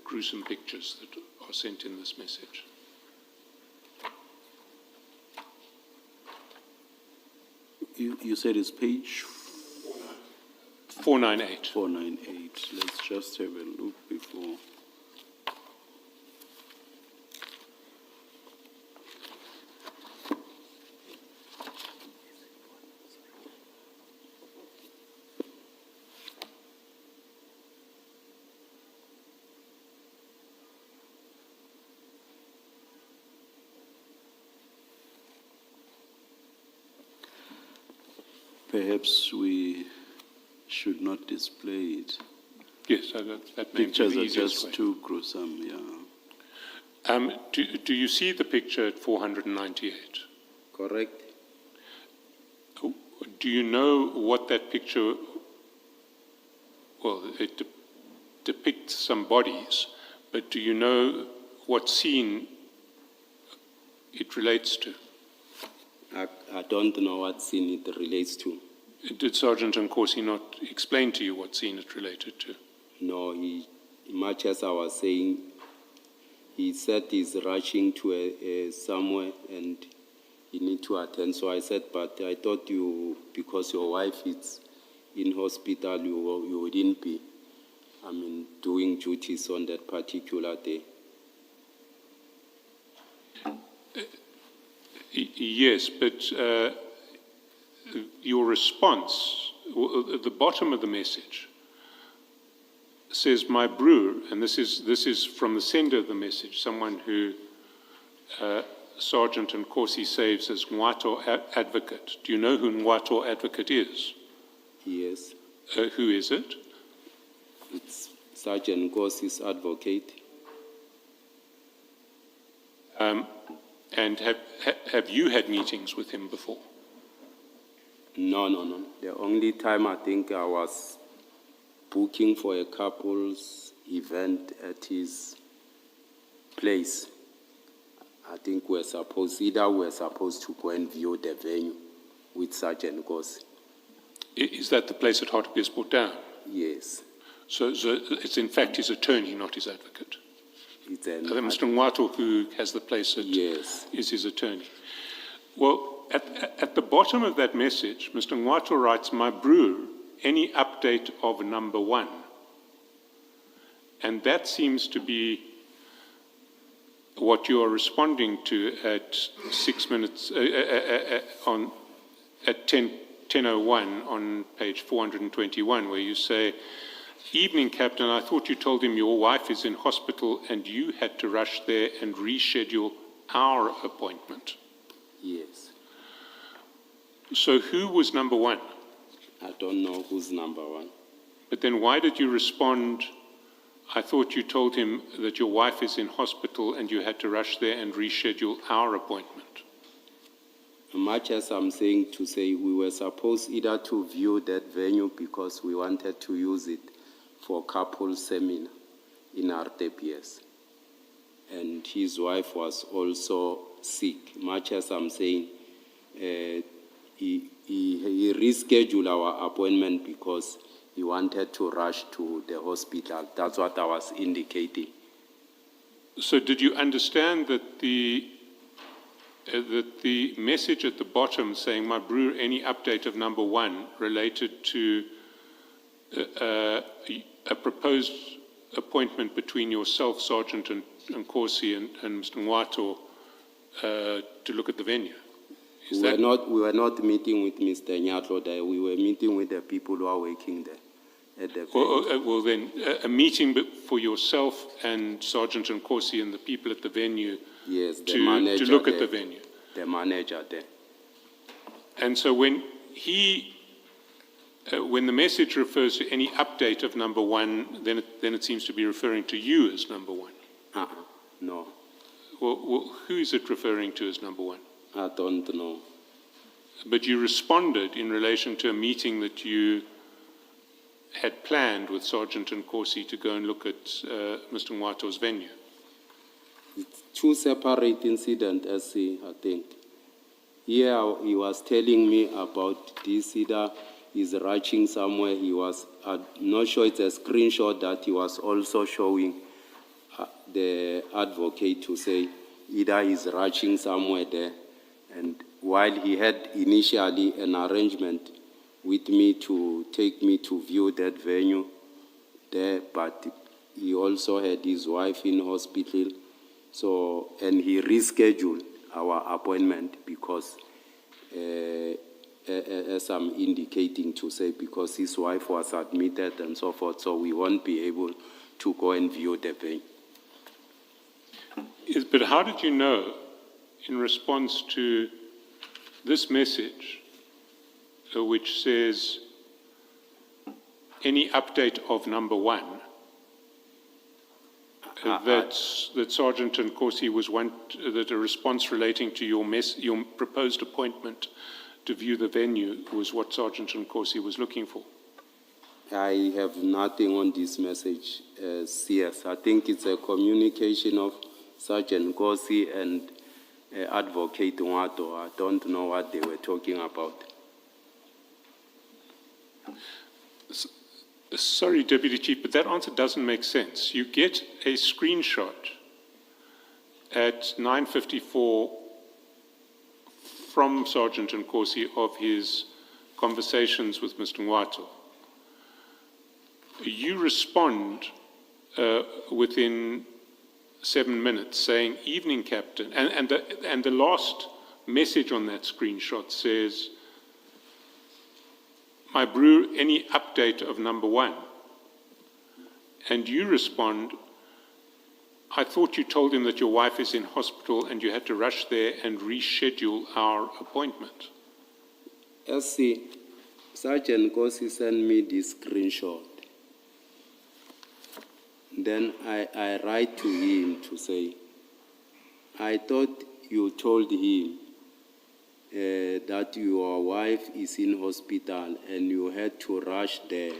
gruesome pictures that are sent in this message. You said it's page 498. 498. Let's just have a look before. Perhaps we should not display it. Yes, that may be Pictures the are easiest just way. too gruesome, yeah. Do you see the picture at 498? Correct? Do you know what that picture, well, it depicts some bodies, but do you know what scene it relates to? I don't know what scene it relates to. Did Sergeant Nkosi not explain to you what scene it related to? No, much as I was saying, he said he's rushing to somewhere and need to attend. So I said, but I thought you, because your wife is in hospital, you wouldn't be, doing duties on that particular day. Yes, but your response, at the bottom of the message, says, my brewer, and this is from the sender of the message, someone who Sergeant Nkosi saves as Ngwato Advocate. Do you know who Ngwato Advocate is? Yes, Who is it? it's Sergeant Nkosi's advocate. And have you had meetings with him before? No. The only time I think I was booking for a couple's event at his place. I think we're supposed to go and view the venue with Sergeant Nkosi. Is that the place at Hartbeespoort Down? Yes. So it's in fact his attorney, not his advocate. It's an Mr. Ngwato, who has the place Yes. is his attorney. Well, at the bottom of that message, Mr. Ngwato writes, my brewer, any update of number 1. And that seems to be what you are responding to at 6 minutes, at 10:01 on page 421, where you say, evening, Captain, I thought you told him your wife is in hospital and you had to rush there and reschedule our appointment. Yes. So who was number 1? I don't know who's number 1. But then why did you respond, I thought you told him that your wife is in hospital and you had to rush there and reschedule our appointment? Much as I'm saying to say we were supposed either to view that venue because we wanted to use it for couple seminar in RTPS. And his wife was also sick. Much as I'm saying, he rescheduled our appointment because he wanted to rush to the hospital. That's what I was indicating. So did you understand that the message at the bottom saying, my brewer, any update of number 1 related to a proposed appointment between yourself, Sergeant Nkosi, and Mr. Ngwato to look at the venue? We were not meeting with Mr. Nyatlo there. We were meeting with the people who are working there at the venue. Well, then, a meeting for yourself and Sergeant Nkosi and the people at the venue. Yes, the to manager look there, at the venue. The manager there. And so when when the message refers to any update of number 1, then it seems to be referring to you as number 1. No, Well, who is it referring to as number 1? I don't know. But you responded in relation to a meeting that you had planned with Sergeant Nkosi to go and look at Mr. Nwato's venue. It's 2 separate incidents, I think. Here he was telling me about this, either he's rushing somewhere. He was, I'm not sure it's a screenshot that he was also showing the advocate to say either he's rushing somewhere there. And while he had initially an arrangement with me to take me to view that venue there, but he also had his wife in hospital. So, and he rescheduled our appointment because, as I'm indicating to say, because his wife was admitted and so forth, so we won't be able to go and view the venue. But how did you know, in response to this message, which says, any update of number 1, that Sergeant Nkosi was that a response relating to your proposed appointment to view the venue was what Sergeant Nkosi was looking for? I have nothing on this message, CS. I think it's a communication of Sergeant Nkosi and Advocate Ngwato. I don't know what they were talking about. Sorry, Deputy Chief, but that answer doesn't make sense. You get a screenshot at 9:54 from Sergeant Nkosi of his conversations with Mr. Ngwato. You respond within 7 minutes saying, "Evening, Captain," and the last message on that screenshot says, "My brew, any update of number one?" And you respond, "I thought you told him that your wife is in hospital and you had to rush there and reschedule our appointment." SC, Sergeant Kosi sent me this screenshot. Then I write to him to say, "I thought you told him that your wife is in hospital and you had to rush there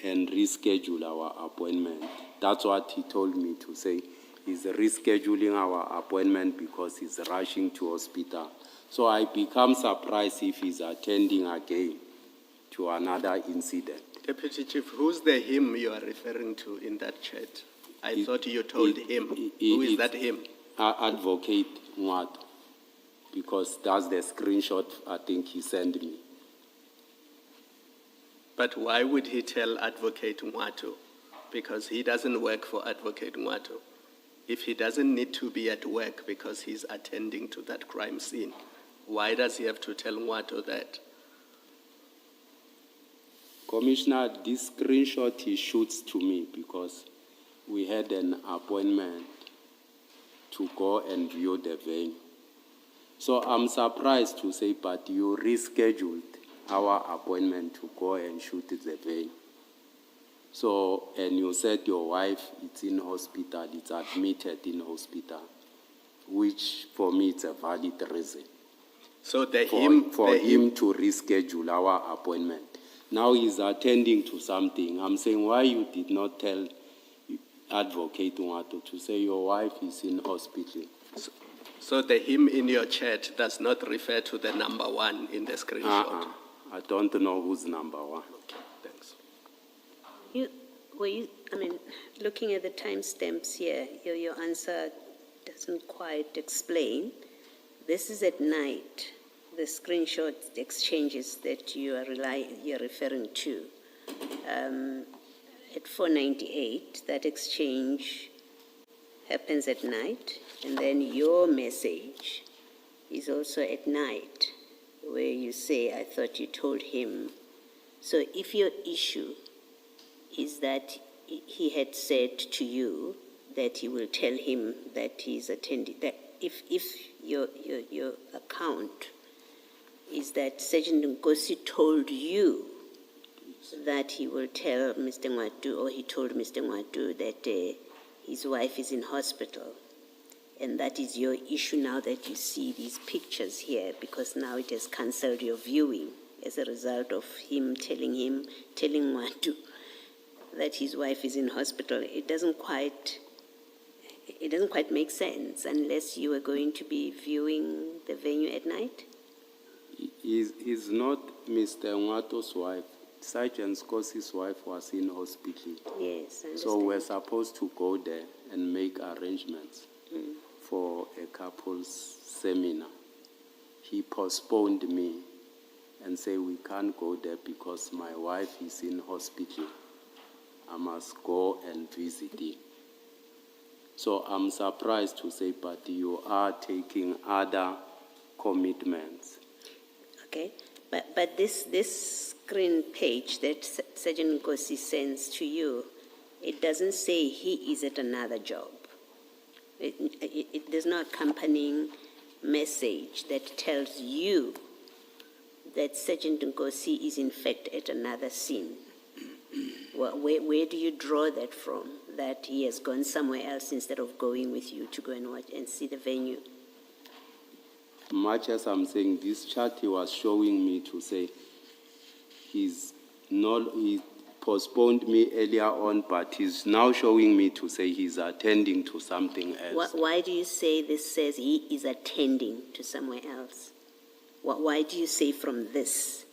and reschedule our appointment." That's what he told me to say. He's rescheduling our appointment because he's rushing to hospital. So I become surprised if he's attending again to another incident. Deputy Chief, who's the him you are referring to in that chat? I thought you told him. Who is that him? Advocate Ngwato, because that's the screenshot I think he sent me. But why would he tell Advocate Ngwato? Because he doesn't work for Advocate Ngwato. If he doesn't need to be at work because he's attending to that crime scene, why does he have to tell Ngwato that? Commissioner, this screenshot he shoots to me because we had an appointment to go and view the venue. So I'm surprised to say, but you rescheduled our appointment to go and shoot the venue. So, and you said your wife is in hospital, it's admitted in hospital, which for me it's a valid reason. So the For him him to reschedule our appointment. Now he's attending to something. I'm saying, why you did not tell Advocate Ngwato to say your wife is in hospital? So the him in your chat does not refer to the number one in the screenshot. I don't know who's number one. Okay, thanks. Looking at the timestamps here, your answer doesn't quite explain. This is at night, the screenshot exchanges that you're referring to. At 4:98, that exchange happens at night, and then your message is also at night, where you say, "I thought you told him." So if your issue is that he had said to you that he will tell him that he's attending, that if your account is that Sergeant Nkosi told you that he will tell Mr. Ngwato, or he told Mr. Ngwato that his wife is in hospital, and that is your issue now that you see these pictures here, because now it has cancelled your viewing as a result of him telling Ngwato that his wife is in hospital. It doesn't quite make sense unless you are going to be viewing the venue at night. Is not Mr. Ngwato's wife. Sergeant Nkosi's wife was in hospital. Yes, I understand. So we're supposed to go there and make arrangements for a couple's seminar. He postponed me and said, "We can't go there because my wife is in hospital. I must go and visit him." So I'm surprised to say, but you are taking other commitments. Okay, but this screen page that Sergeant Nkosi sends to you, it doesn't say he is at another job. There's no accompanying message that tells you that Sergeant Nkosi is in fact at another scene. Where do you draw that from, that he has gone somewhere else instead of going with you to go and watch and see the venue? Much as I'm saying, this chart he was showing me to say he postponed me earlier on, but he's now showing me to say he's attending to something else. Why do you say this says he is attending to somewhere else? Why do you say from this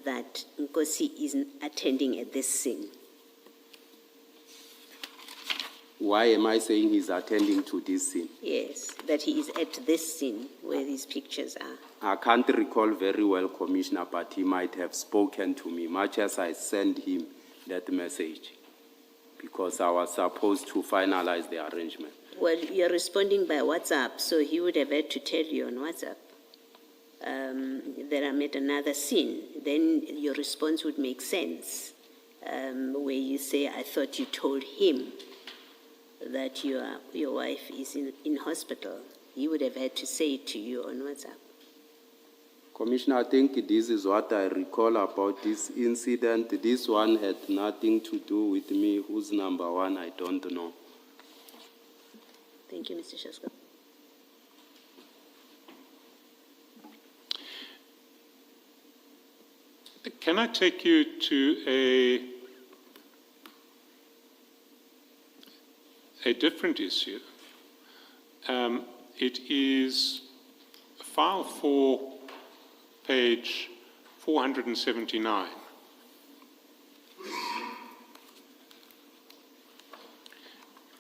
that Nkosi isn't attending at this scene? Why am I saying he's attending to this scene? Yes, that he is at this scene where these pictures are. I can't recall very well, Commissioner, but he might have spoken to me, much as I sent him that message, because I was supposed to finalize the arrangement. Well, you're responding by WhatsApp, so he would have had to tell you on WhatsApp that I'm at another scene. Then your response would make sense, where you say, I thought you told him that your wife is in hospital. He would have had to say it to you on WhatsApp. Commissioner, I think this is what I recall about this incident. This one had nothing to do with me. Who's number one, I don't know. Thank you, Mr. Shaska. Can I take you to a different issue? It is file 4, page 479.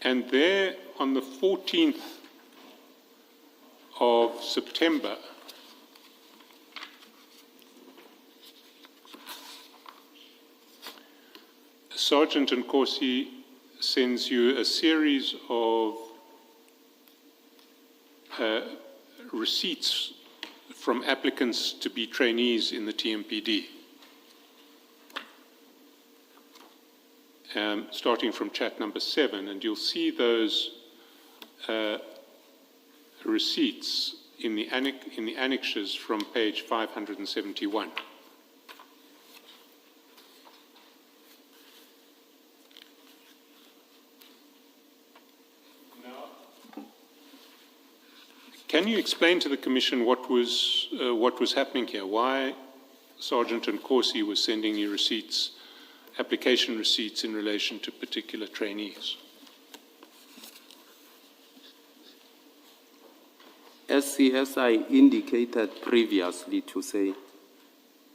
And there, on the 14th of September, Sergeant Nkosi sends you a series of receipts from applicants to be trainees in the TMPD, starting from chat number 7, and you'll see those receipts in the annexures from page 571. Can you explain to the Commission what was happening here? Why Sergeant Nkosi was sending you receipts, application receipts in relation to particular trainees? As I indicated previously to say,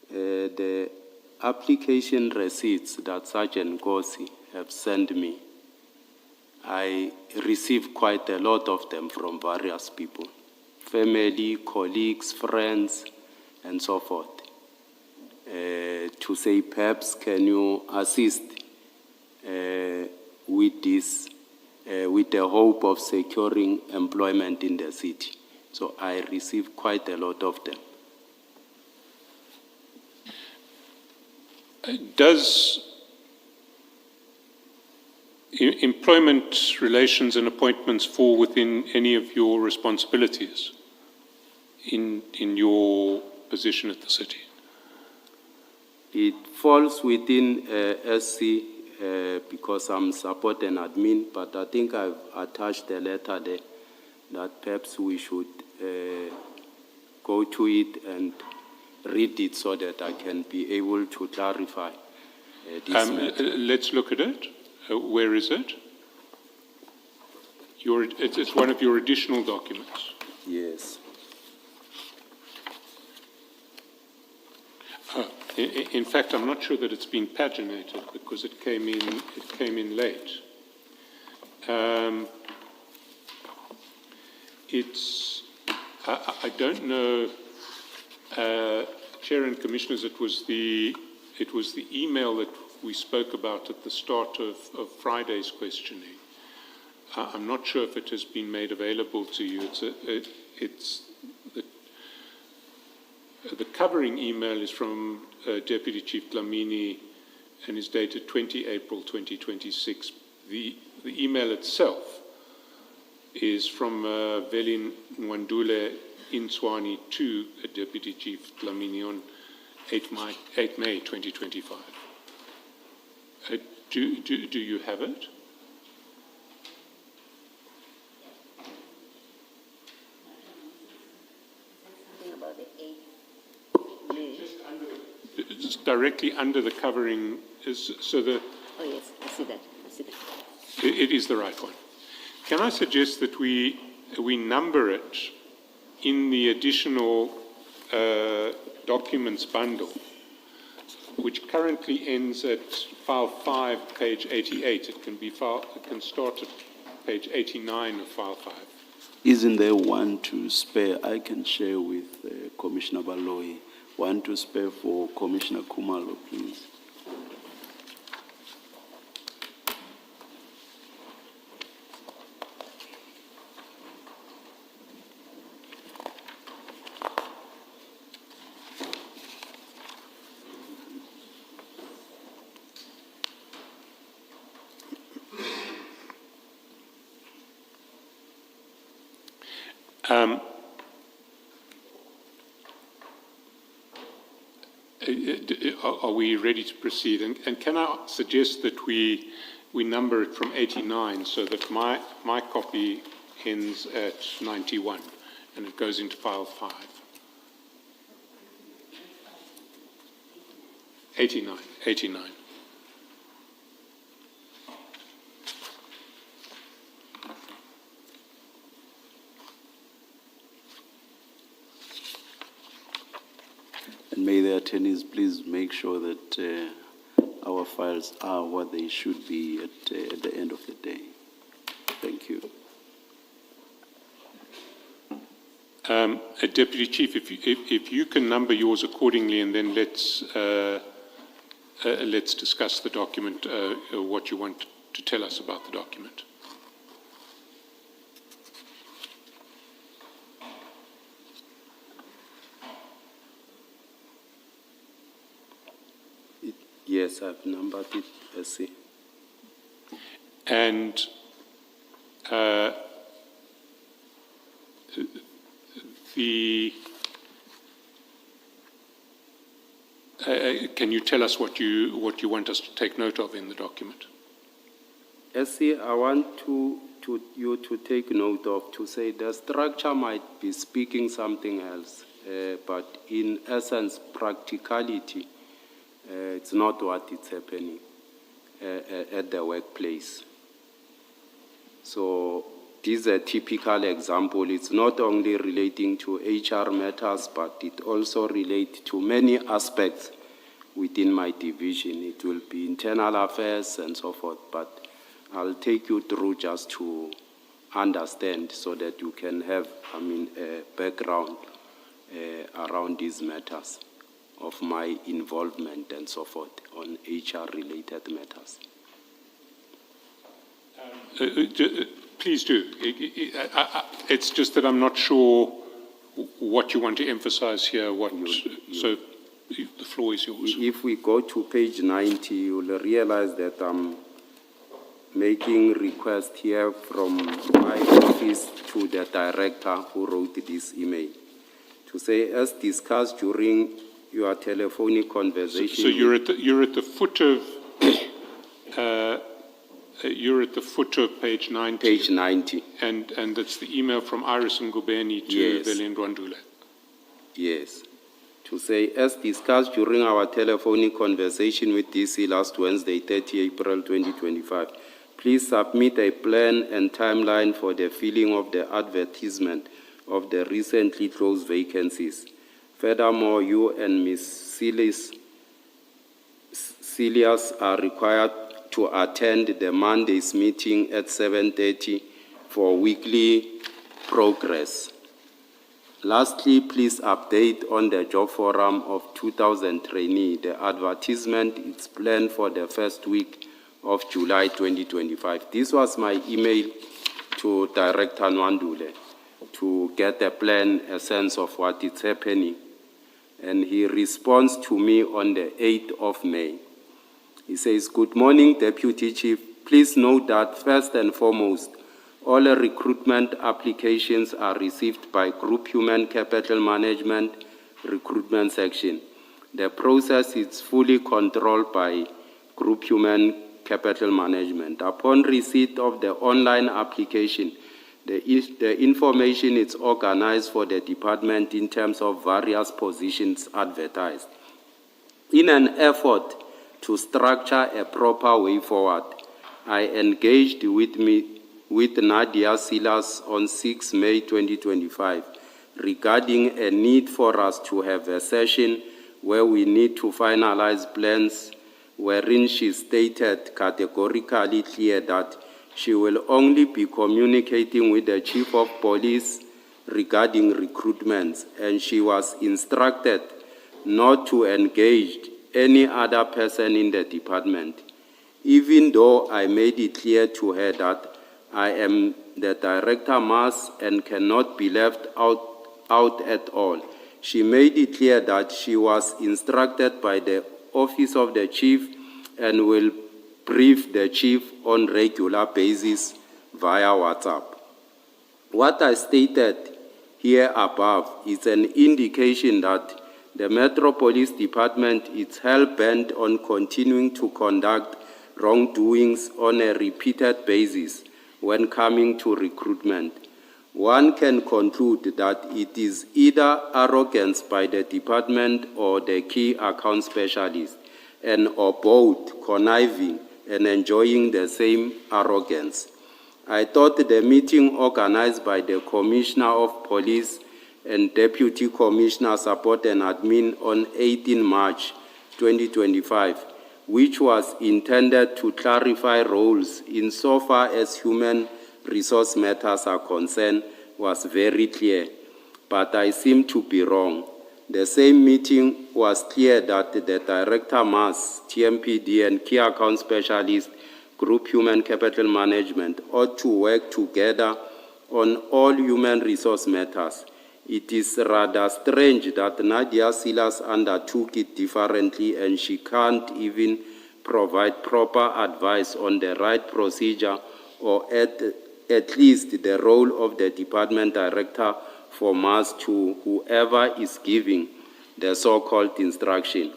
the application receipts that Sergeant Nkosi have sent me, I received quite a lot of them from various people. Family, colleagues, friends, and so forth, to say, perhaps can you assist with this, with the hope of securing employment in the city. So I received quite a lot of them. Does employment relations and appointments fall within any of your responsibilities in your position at the city? It falls within SC because I'm support and admin, but I think I've attached a letter there that perhaps we should go to it and read it so that I can be able to clarify this matter. Let's look at it. Where is it? It's one of your additional documents. Yes. In fact, I'm not sure that it's been paginated because it came in late. I don't know, Chair and Commissioners. It was the email that we spoke about at the start of Friday's questioning. I'm not sure if it has been made available to you. The covering email is from Deputy Chief Dlamini and is dated 20 April 2026. The email itself is from Velin Nwandule Inswani to Deputy Chief Dlamini on 8 May 2025. Do you have it? It's directly under the covering. Oh yes, I see that. It is the right one. Can I suggest that we number it in the additional documents bundle, which currently ends at file 5, page 88. It can start at page 89 of file 5. Isn't there one to spare? I can share with Commissioner Baloyi. One to spare for Commissioner Kumalo, please. Are we ready to proceed? And can I suggest that we number it from 89 so that my copy ends at 91 and it goes into file 5? 89. And may the attorneys please make sure that our files are what they should be at the end of the day. Thank you. Deputy Chief, if you can number yours accordingly, and then let's discuss the document, what you want to tell us about the document. Yes, I've numbered it, SC. And can you tell us what you want us to take note of in the document? SC, I want you to take note of, to say the structure might be speaking something else, but in essence, practicality, it's not what is happening at the workplace. So this is a typical example. It's not only relating to HR matters, but it also relates to many aspects within my division. It will be internal affairs and so forth, but I'll take you through just to understand so that you can have, a background around these matters of my involvement and so forth on HR-related matters. Please do. It's just that I'm not sure what you want to emphasize here. So the floor is yours. If we go to page 90, you'll realize that I'm making request here from my office to the director who wrote this email to say, as discussed during your telephonic conversation. So you're at the foot of you're at the foot of page 90. Page 90. And it's the email from Iris Ngubeni to Yes. Veli Ndwandule. Yes. To say, as discussed during our telephonic conversation with DC last Wednesday, 30 April 2025, please submit a plan and timeline for the filling of the advertisement of the recently closed vacancies. Furthermore, you and Ms. Celias are required to attend the Monday's meeting at 7:30 for weekly progress. Lastly, please update on the job forum of 2,000 trainees. The advertisement is planned for the first week of July 2025. This was my email to Director Nwandule to get a plan, a sense of what is happening. And he responds to me on the 8th of May. He says, good morning, Deputy Chief. Please note that first and foremost, all recruitment applications are received by Group Human Capital Management Recruitment Section. The process is fully controlled by Group Human Capital Management. Upon receipt of the online application, the information is organized for the department in terms of various positions advertised. In an effort to structure a proper way forward, I engaged with Nadia Silas on 6 May 2025 regarding a need for us to have a session where we need to finalize plans wherein she stated categorically clear that She will only be communicating with the Chief of Police regarding recruitments, and she was instructed not to engage any other person in the department, even though I made it clear to her that I am the Director Mass and cannot be left out at all. She made it clear that she was instructed by the Office of the Chief and will brief the Chief on regular basis via WhatsApp. What I stated here above is an indication that the Metro Police Department is hell-bent on continuing to conduct wrongdoings on a repeated basis when coming to recruitment. One can conclude that it is either arrogance by the department or the key account specialist, and or both conniving and enjoying the same arrogance. I thought the meeting organized by the Commissioner of Police and Deputy Commissioner Support and Admin on 18 March 2025, which was intended to clarify roles insofar as human resource matters are concerned, was very clear, but I seem to be wrong. The same meeting was clear that the Director Mass, TMPD, and Key Account Specialist, Group Human Capital Management ought to work together on all human resource matters. It is rather strange that Nadia Silas undertook it differently and she can't even provide proper advice on the right procedure or at least the role of the department director for mass to whoever is giving the so-called instruction.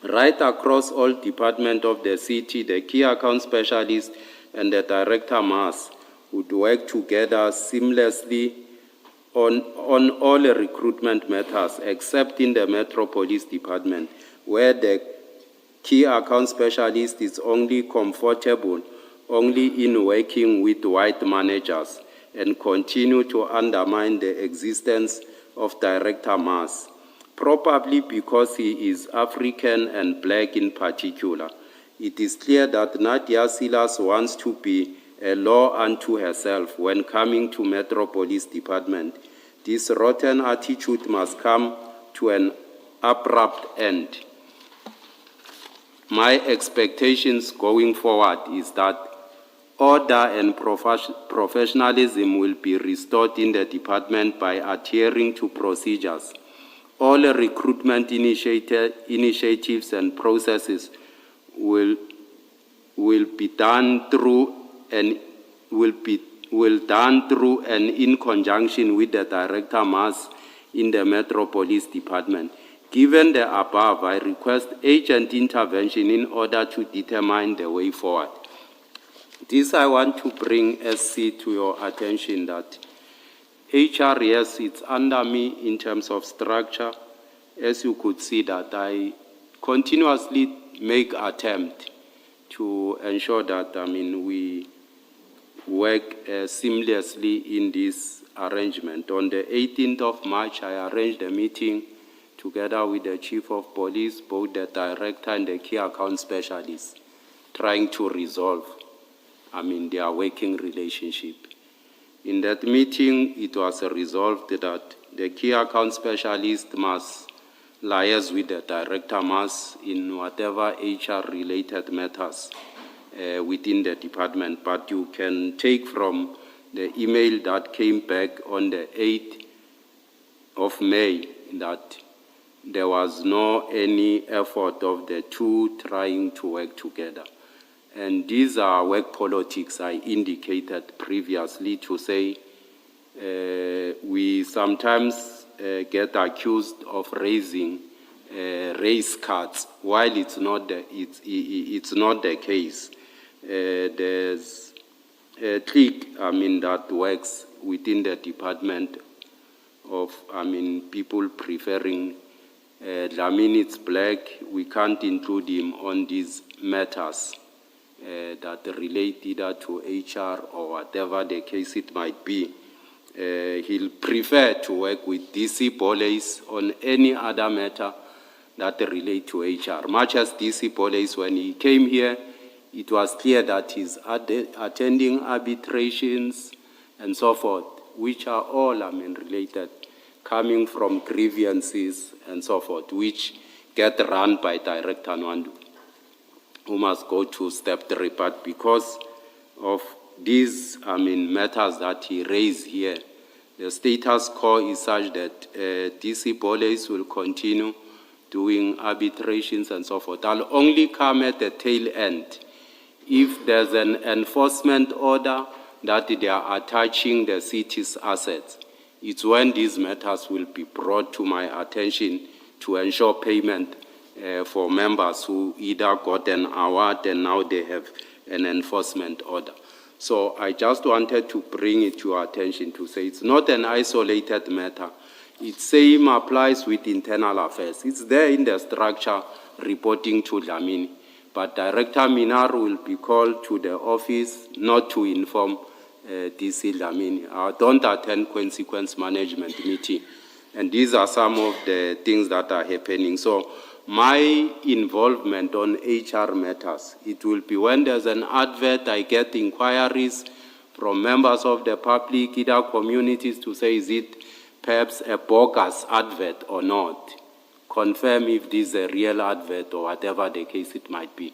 Right across all departments of the city, the key account specialist and the director mass would work together seamlessly on all the recruitment matters, except in the Metro Police Department, where the key account specialist is only comfortable only in working with white managers and continue to undermine the existence of Director Mass, probably because he is African and black in particular. It is clear that Nadia Silas wants to be a law unto herself when coming to Metro Police Department. This rotten attitude must come to an abrupt end. My expectations going forward is that order and professionalism will be restored in the department by adhering to procedures. All recruitment initiatives and processes will be done through and in conjunction with the Director Mass in the Metro Police Department. Given the above, I request agent intervention in order to determine the way forward. This I want to bring SC to your attention that HR, yes, it's under me in terms of structure. As you could see that I continuously make attempt to ensure that, we work seamlessly in this arrangement. On the 18th of March, I arranged a meeting together with the Chief of Police, both the Director and the Key Account Specialist, trying to resolve their working relationship. In that meeting, it was resolved that the Key Account Specialist must liaise with the Director Mass in whatever HR-related matters within the department. But you can take from the email that came back on the 8th of May that there was no any effort of the two trying to work together. And these are work politics I indicated previously to say we sometimes get accused of raising race cards, while it's not the case. There's a clique, that works within the department of, people preferring it's black. We can't include him on these matters that relate either to HR or whatever the case it might be. He'll prefer to work with DC Police on any other matter that relate to HR. Much as DC Police, when he came here, it was clear that he's attending arbitrations and so forth, which are all, related, coming from grievances and so forth, which get run by Director Nwandu, who must go to step 3. But because of these, matters that he raised here, the status quo is such that DC police will continue doing arbitrations and so forth. I'll only come at the tail end if there's an enforcement order that they are attaching the city's assets. It's when these matters will be brought to my attention to ensure payment for members who either got an award and now they have an enforcement order. So I just wanted to bring it to your attention to say it's not an isolated matter. It same applies with internal affairs. It's there in the structure reporting to Dlamini. But Director Minar will be called to the office not to inform DC Dlamini. I don't attend consequence management meeting. And these are some of the things that are happening. So my involvement on HR matters, it will be when there's an advert, I get inquiries from members of the public, either communities, to say, is it perhaps a bogus advert or not? Confirm if this is a real advert or whatever the case it might be.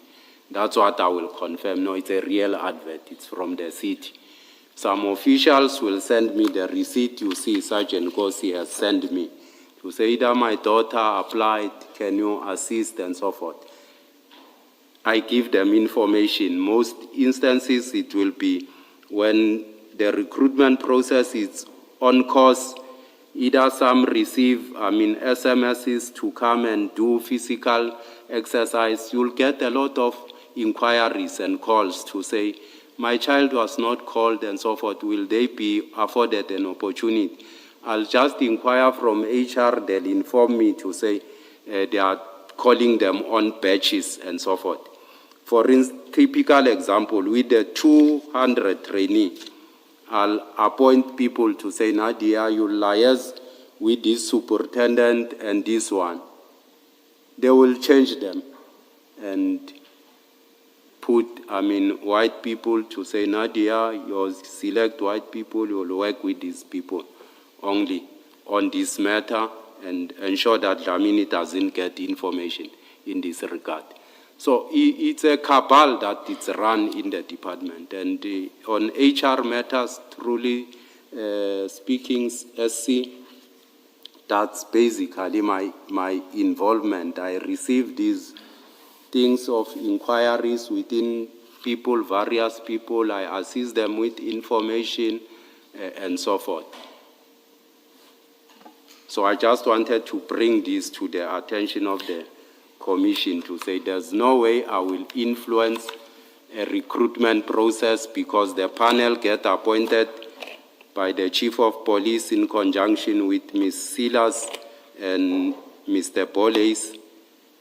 That's what I will confirm. No, it's a real advert. It's from the city. Some officials will send me the receipt. You see, Sergeant Gosi has sent me to say either my daughter applied, can you assist, and so forth. I give them information. Most instances, it will be when the recruitment process is on course. Either some receive, SMSs to come and do physical exercise. You'll get a lot of inquiries and calls to say, my child was not called and so forth. Will they be afforded an opportunity? I'll just inquire from HR. They'll inform me to say they are calling them on batches and so forth. For instance, typical example, with the 200 trainee, I'll appoint people to say, Nadia, you liaise with this superintendent and this one. They will change them and put, white people to say, Nadia, you select white people, you'll work with these people only on this matter and ensure that Dlamini doesn't get information in this regard. So it's a cabal that it's run in the department. And on HR matters, truly speaking, SC, that's basically my involvement. I receive these things of inquiries within people, various people. I assist them with information and so forth. So I just wanted to bring this to the attention of the Commission to say there's no way I will influence a recruitment process because the panel get appointed by the Chief of Police in conjunction with Ms. Silas and Mr. Boles,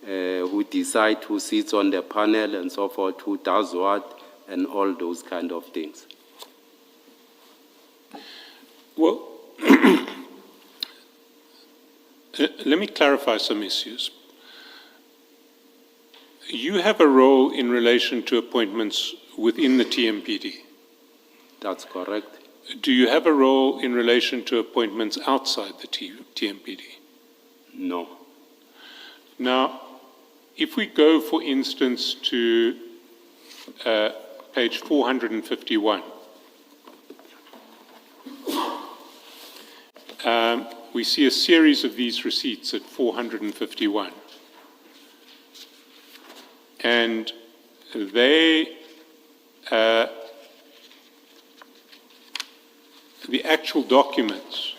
who decide who sits on the panel and so forth, who does what, and all those kind of things. Well, let me clarify some issues. You have a role in relation to appointments within the TMPD. That's correct. Do you have a role in relation to appointments outside the TMPD? No. Now, if we go, for instance, to page 451, we see a series of these receipts at 451. And they, the actual documents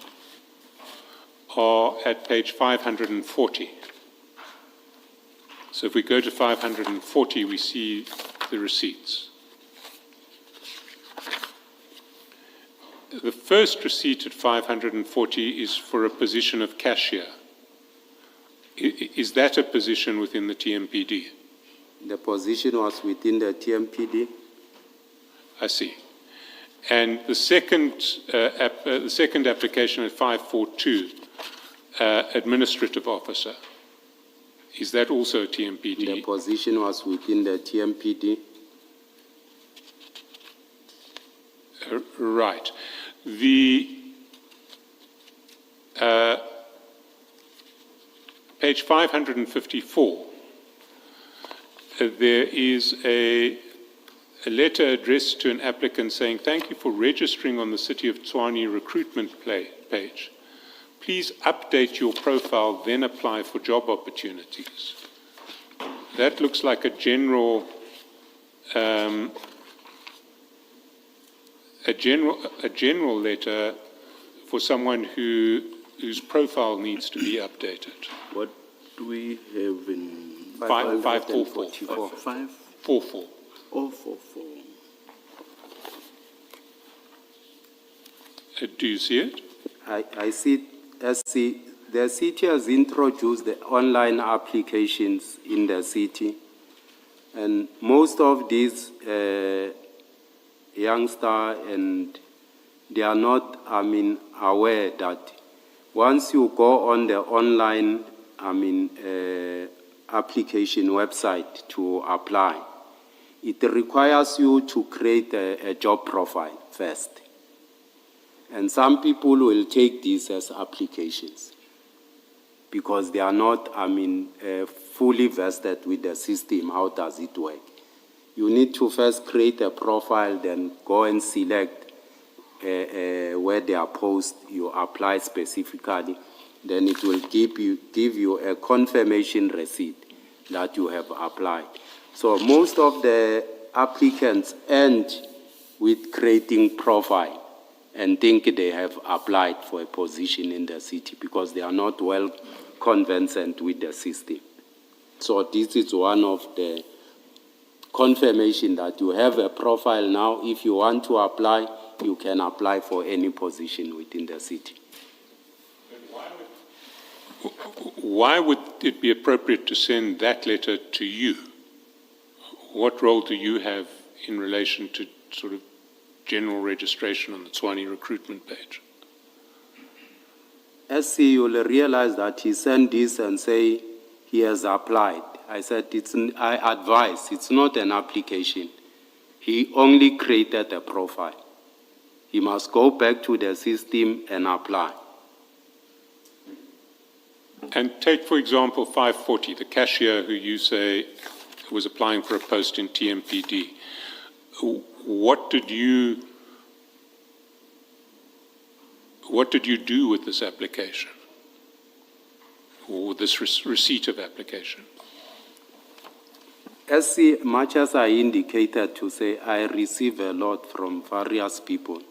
are at page 540. So if we go to 540, we see the receipts. The first receipt at 540 is for a position of cashier. Is that a position within the TMPD? The position was within the TMPD. I see. And the second application at 542, administrative officer, is that also a TMPD? The position was within the TMPD. Right. The page 554, there is a letter addressed to an applicant saying, "Thank you for registering on the City of Tshwane recruitment page. Please update your profile, then apply for job opportunities." That looks like a general letter for someone whose profile needs to be updated. What do we have in 544. 544? 044. Do you see it? I see, the city has introduced the online applications in the city, and most of these youngsters, and they are not, aware that once you go on the online, application website to apply, it requires you to create a job profile first. And some people will take these as applications because they are not, fully vested with the system. How does it work? You need to first create a profile, then go and select where they are posted. You apply specifically, then it will give you a confirmation receipt that you have applied. So most of the applicants end with creating profile and think they have applied for a position in the city because they are not well conversant with the system. So this is one of the confirmation that you have a profile now. If you want to apply, you can apply for any position within the city. Why would it be appropriate to send that letter to you? What role do you have in relation to sort of general registration on the Tshwane recruitment page? SC, you'll realize that he sent this and say he has applied. I said, I advise, it's not an application. He only created a profile. He must go back to the system and apply. And take, for example, 540, the cashier who you say was applying for a post in TMPD. What did you do with this application, or this receipt of application? Much as I indicated to say, I receive a lot from various people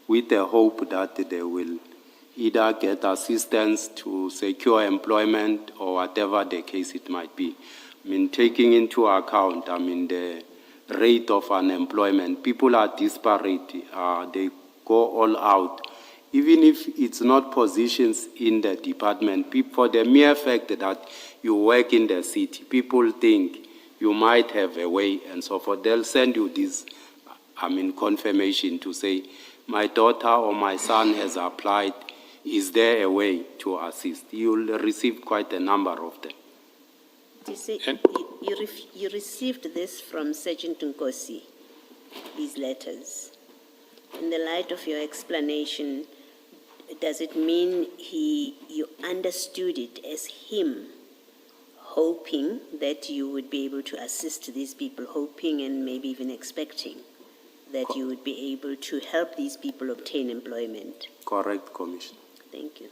with the hope that they will either get assistance to secure employment or whatever the case it might be. Taking into account, the rate of unemployment, people are disparate, they go all out. Even if it's not positions in the department, for the mere fact that you work in the city, people think you might have a way and so forth. They'll send you this, confirmation to say, my daughter or my son has applied. Is there a way to assist? You'll receive quite a number of them. You say you received this from Sergeant Nkosi, these letters. In the light of your explanation, does it mean you understood it as him hoping that you would be able to assist these people, hoping and maybe even expecting that you would be able to help these people obtain employment? Correct, Commissioner. Thank you.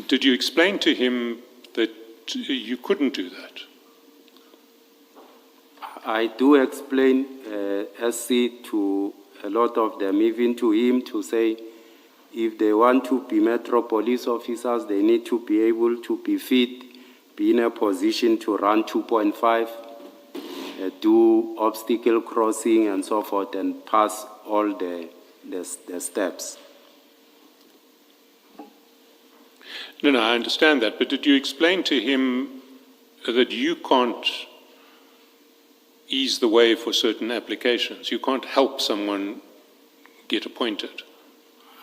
Did you explain to him that you couldn't do that? I do explain SC to a lot of them, even to him, to say if they want to be Metro Police officers, they need to be able to be fit, be in a position to run 2.5, do obstacle crossing and so forth, and pass all the steps. No, I understand that, but did you explain to him that you can't ease the way for certain applications? You can't help someone get appointed?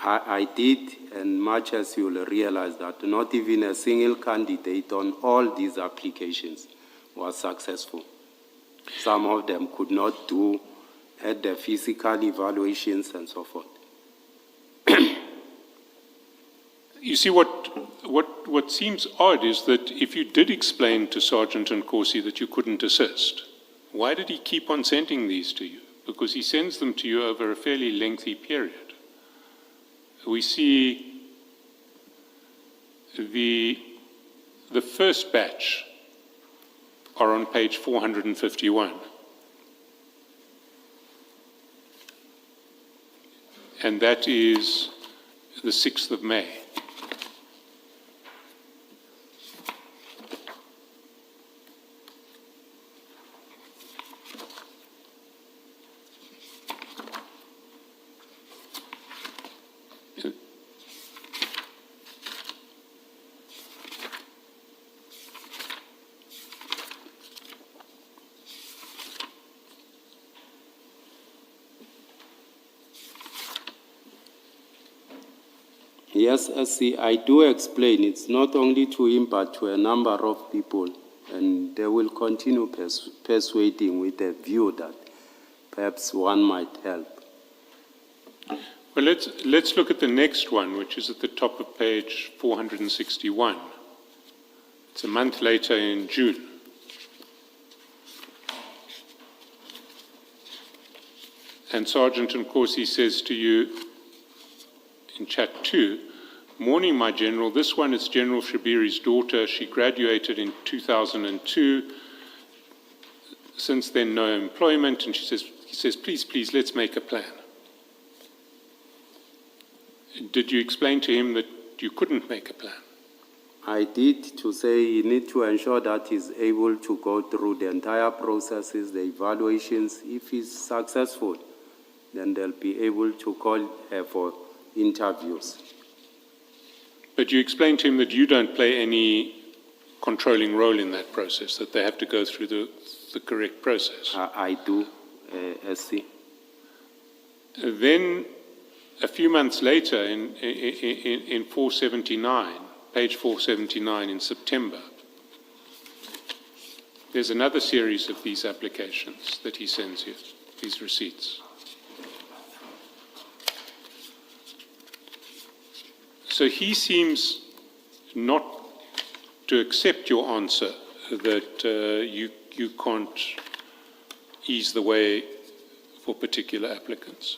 I did, and much as you'll realize that not even a single candidate on all these applications was successful. Some of them could not do at the physical evaluations and so forth. You see, what seems odd is that if you did explain to Sergeant Nkosi that you couldn't assist, why did he keep on sending these to you? Because he sends them to you over a fairly lengthy period. We see the first batch are on page 451. And that is the 6th of May. Yes, SC, I do explain. It's not only to him, but to a number of people. And they will continue persuading with a view that perhaps one might help. Well, let's look at the next one, which is at the top of page 461. It's a month later in June. And Sergeant Nkosi says to you in chat 2, "Morning, my General. This one is General Shabiri's daughter. She graduated in 2002. Since then, no employment." And he says, please, let's make a plan. Did you explain to him that you couldn't make a plan? I did, to say you need to ensure that he's able to go through the entire processes, the evaluations. If he's successful, then they'll be able to call her for interviews. But you explained to him that you don't play any controlling role in that process, that they have to go through the correct process. I do, SC. Then, a few months later, in 479, page 479 in September, there's another series of these applications that he sends you, these receipts. So he seems not to accept your answer that you can't ease the way for particular applicants.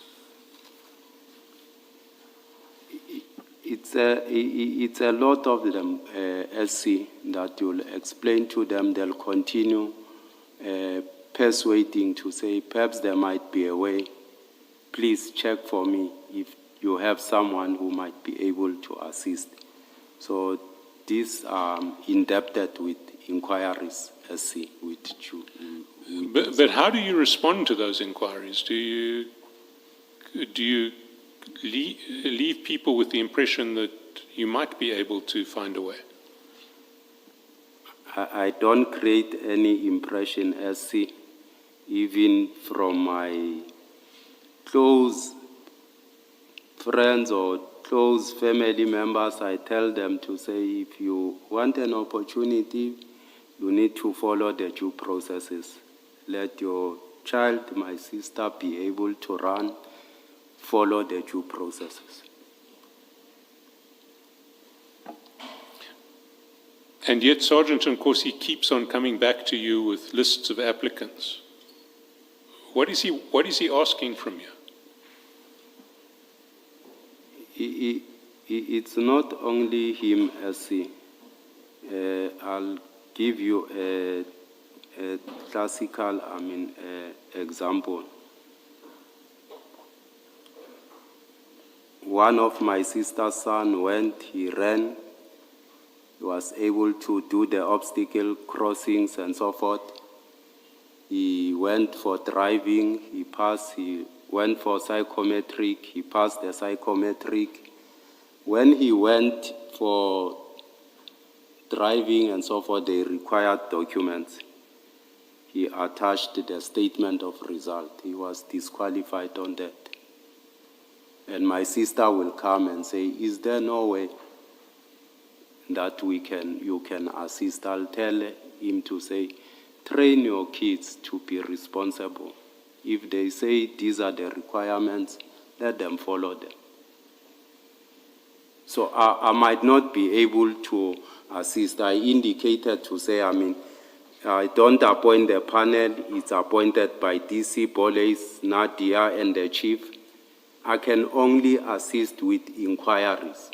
It's a lot of them, SC, that you'll explain to them. They'll continue persuading to say, perhaps there might be a way. Please check for me if you have someone who might be able to assist. So these are indebted with inquiries, SC, with you. But how do you respond to those inquiries? Do you leave people with the impression that you might be able to find a way? I don't create any impression, SC, even from my close friends or close family members. I tell them to say, if you want an opportunity, you need to follow the due processes. Let your child, my sister, be able to run, follow the due processes. And yet Sergeant Nkosi keeps on coming back to you with lists of applicants. What is he asking from you? It's not only him, SC. I'll give you a classical, example. One of my sister's son went, he ran, he was able to do the obstacle crossings and so forth. He went for driving, he passed, he went for psychometric, he passed the psychometric. When he went for driving and so forth, they required documents. He attached the statement of result. He was disqualified on that. And my sister will come and say, is there no way that you can assist? I'll tell him to say, train your kids to be responsible. If they say these are the requirements, let them follow them. So I might not be able to assist. I indicated to say, I don't appoint the panel. It's appointed by DC Police, Nadia, and the chief. I can only assist with inquiries.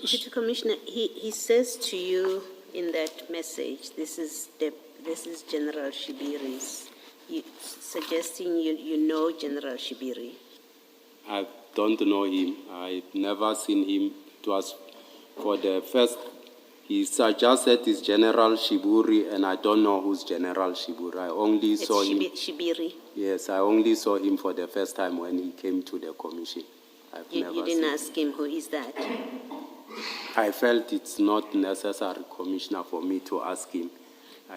Deputy Commissioner, he says to you in that message, this is General Shibiri's, suggesting you know General Shibiri. I don't know him. I've never seen him. It was for the first, he suggested it's General Shiburi, and I don't know who's General Shiburi. I only saw him. Shibiri. Yes, I only saw him for the first time when he came to the commission. You didn't ask him who is that? I felt it's not necessary, Commissioner, for me to ask him.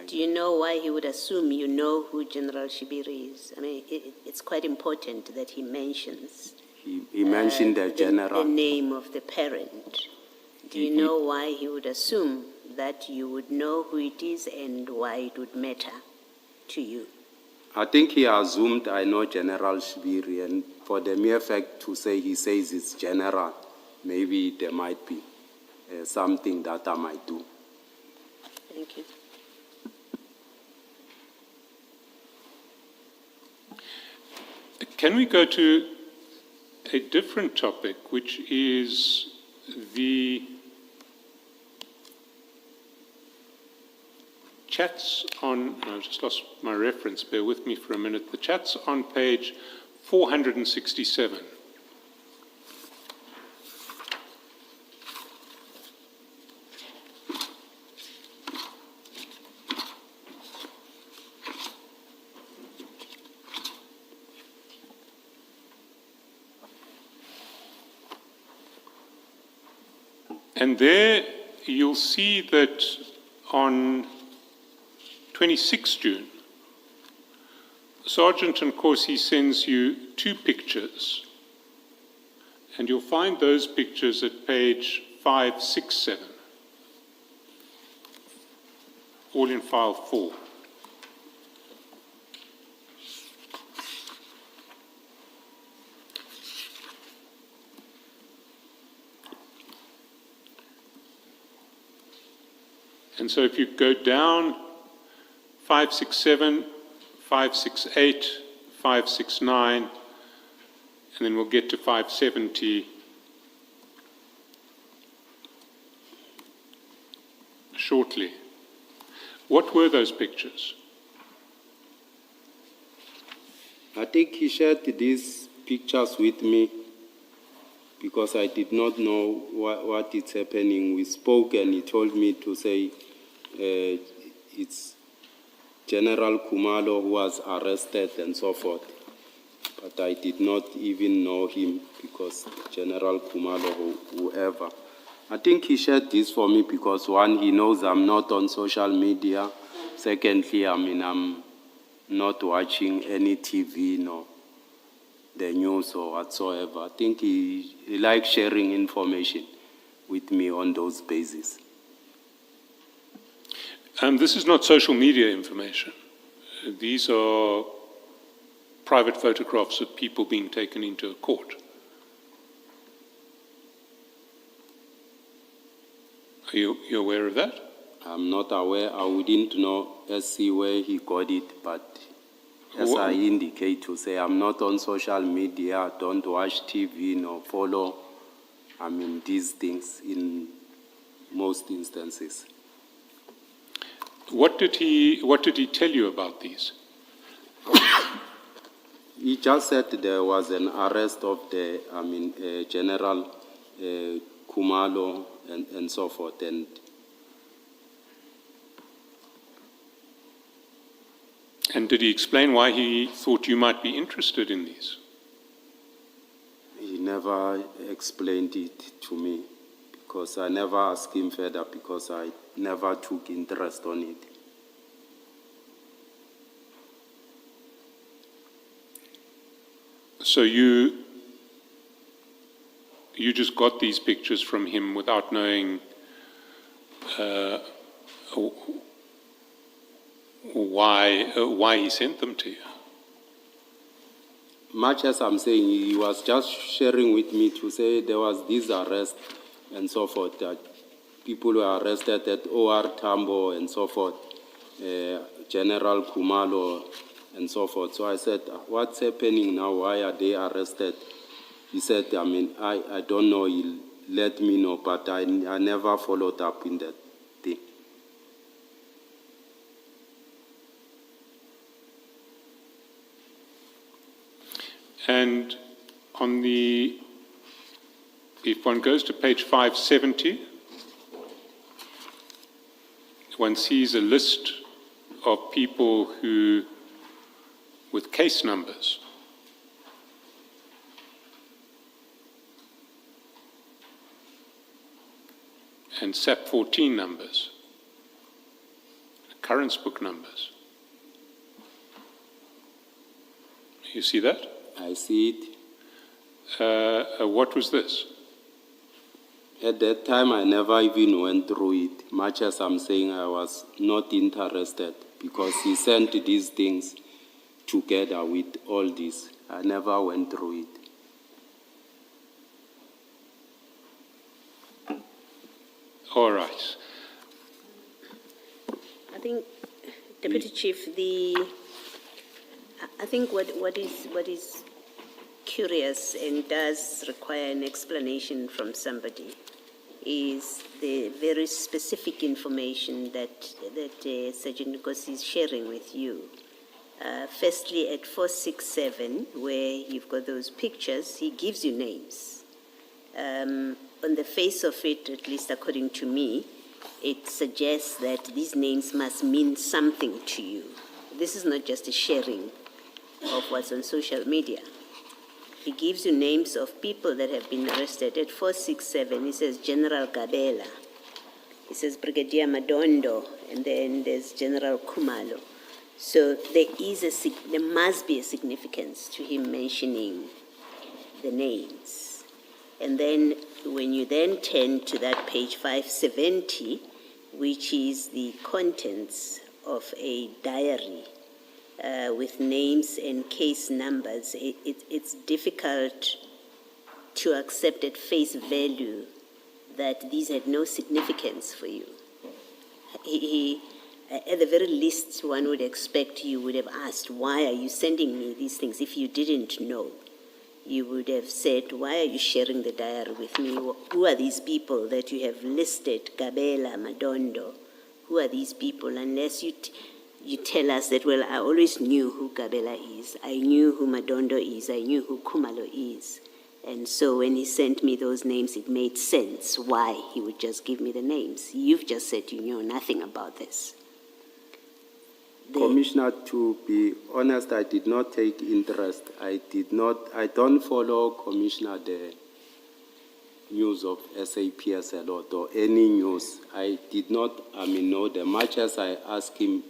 Do you know why he would assume you know who General Shibiri is? I mean, it's quite important that he mentions. He mentioned the general. The name of the parent. Do you know why he would assume that you would know who it is and why it would matter to you? I think he assumed I know General Shibiri, and for the mere fact to say he says it's general, maybe there might be something that I might do. Thank you. Can we go to a different topic, which is the chats on, I've just lost my reference, bear with me for a minute, the chats on page 467. And there you'll see that on 26 June, Sergeant Nkosi sends you 2 pictures, and you'll find those pictures at page 567, all in file 4. And so if you go down 567, 568, 569, and then we'll get to 570 shortly. What were those pictures? I think he shared these pictures with me because I did not know what is happening. We spoke and he told me to say it's General Kumalo who was arrested and so forth. But I did not even know him because General Kumalo, whoever. I think he shared this for me because one, he knows I'm not on social media. Secondly, I'm not watching any TV, no, the news or whatsoever. I think he likes sharing information with me on those bases. This is not social media information. These are private photographs of people being taken into a court. Are you aware of that? I'm not aware. I wouldn't know SC where he got it, but as I indicate to say, I'm not on social media, I don't watch TV, nor follow, these things in most instances. What did he tell you about these? He just said there was an arrest of the, General Kumalo and so forth. And did he explain why he thought you might be interested in these? He never explained it to me because I never asked him further because I never took interest on it. So you just got these pictures from him without knowing why he sent them to you. Much as I'm saying, he was just sharing with me to say there was this arrest and so forth, that people were arrested at OR Tambo and so forth, General Kumalo and so forth. So I said, what's happening now? Why are they arrested? He said, I don't know, he'll let me know, but I never followed up in that thing. And on the, if one goes to page 570, one sees a list of people who, with case numbers. And SAP 14 numbers, occurrence book numbers. You see that? I see it. What was this? At that time, I never even went through it. Much as I'm saying, I was not interested because he sent these things together with all this. I never went through it. All right. I think, Deputy Chief, I think what is curious and does require an explanation from somebody is the very specific information that Sergeant Nkosi is sharing with you. Firstly, at 467, where you've got those pictures, he gives you names. On the face of it, at least according to me, it suggests that these names must mean something to you. This is not just a sharing of what's on social media. He gives you names of people that have been arrested. At 467, he says General Gabela. He says Brigadier Madondo, and then there's General Kumalo. So there must be a significance to him mentioning the names. And then when you then turn to that page 570, which is the contents of a diary with names and case numbers, it's difficult to accept at face value that these had no significance for you. At the very least, one would expect you would have asked, why are you sending me these things? If you didn't know, you would have said, why are you sharing the diary with me? Who are these people that you have listed, Gabela, Madondo? Who are these people? Unless you tell us that, well, I always knew who Gabela is. I knew who Madondo is. I knew who Kumalo is. And so when he sent me those names, it made sense why he would just give me the names. You've just said you knew nothing about this. Commissioner, to be honest, I did not take interest. I don't follow, Commissioner, the news of SAPS a lot or any news. I did not, know them. Much as I asked him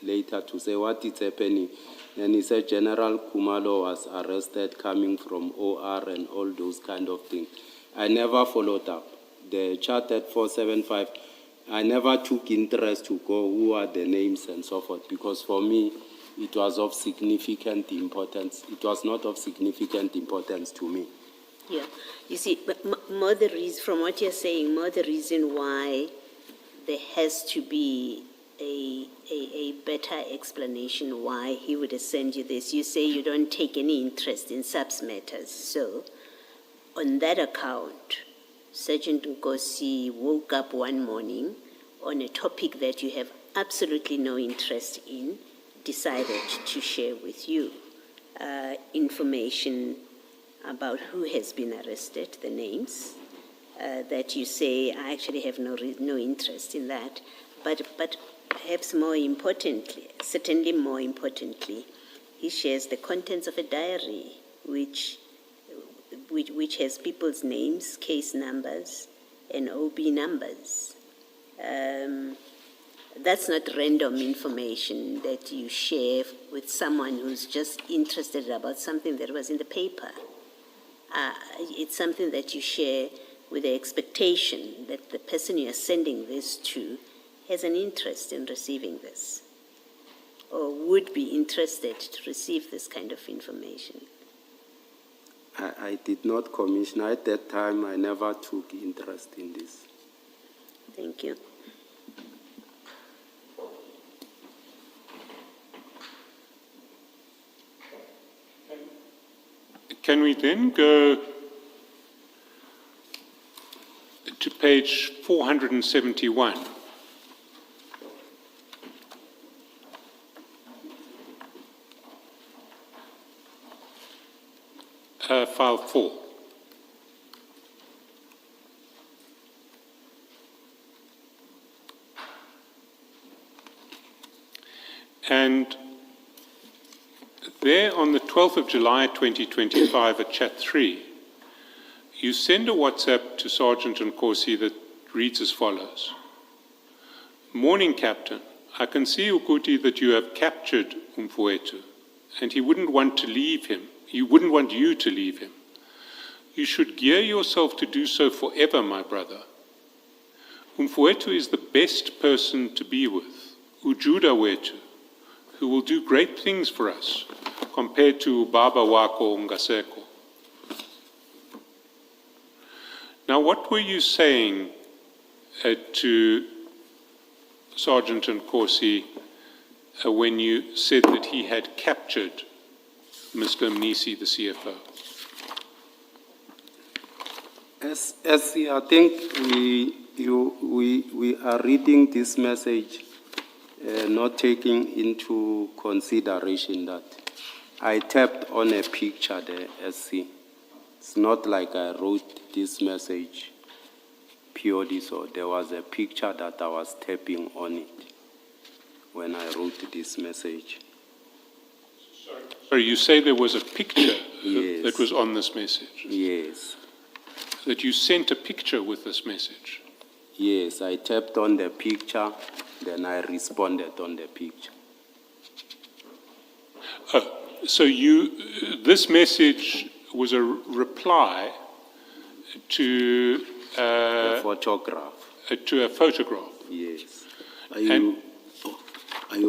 later to say what is happening, and he said General Kumalo was arrested coming from OR and all those kind of things. I never followed up. The chart at 475, I never took interest to go who are the names and so forth, because for me, it was of significant importance. It was not of significant importance to me. Yeah, you see, but more the reason, from what you're saying, more the reason why there has to be a better explanation why he would have sent you this. You say you don't take any interest in subs matters. So, on that account, Sergeant Nkosi woke up one morning on a topic that you have absolutely no interest in, decided to share with you information about who has been arrested, the names, that you say, I actually have no interest in that. But perhaps more importantly, certainly more importantly, he shares the contents of a diary which has people's names, case numbers, and OB numbers. That's not random information that you share with someone who's just interested about something that was in the paper. It's something that you share with the expectation that the person you are sending this to has an interest in receiving this. or would be interested to receive this kind of information? I did not, Commissioner. At that time, I never took interest in this. Thank you. Can we then go to page 471? File 4. And there on the 12th of July 2025 at chat 3, you send a WhatsApp to Sergeant Nkosi that reads as follows. Morning, Captain. I can see, Ukuti, that you have captured Umfuetu, and he wouldn't want to leave him. He wouldn't want you to leave him. You should gear yourself to do so forever, my brother. Umfuetu is the best person to be with, Ujuda Wetu, who will do great things for us, compared to Baba Wako Ngaseko. Now, what were you saying to Sergeant Nkosi when you said that he had captured Mr. Mnisi, the CFO? As I think we are reading this message, not taking into consideration that I tapped on a picture there, SC. It's not like I wrote this message purely, so there was a picture that I was tapping on it when I wrote this message. Sorry, you say there was a picture Yes. that was on this message? Yes. That you sent a picture with this message? Yes, I tapped on the picture, then I responded on the picture. So this message was a reply to The photograph. to a photograph. Yes. Are you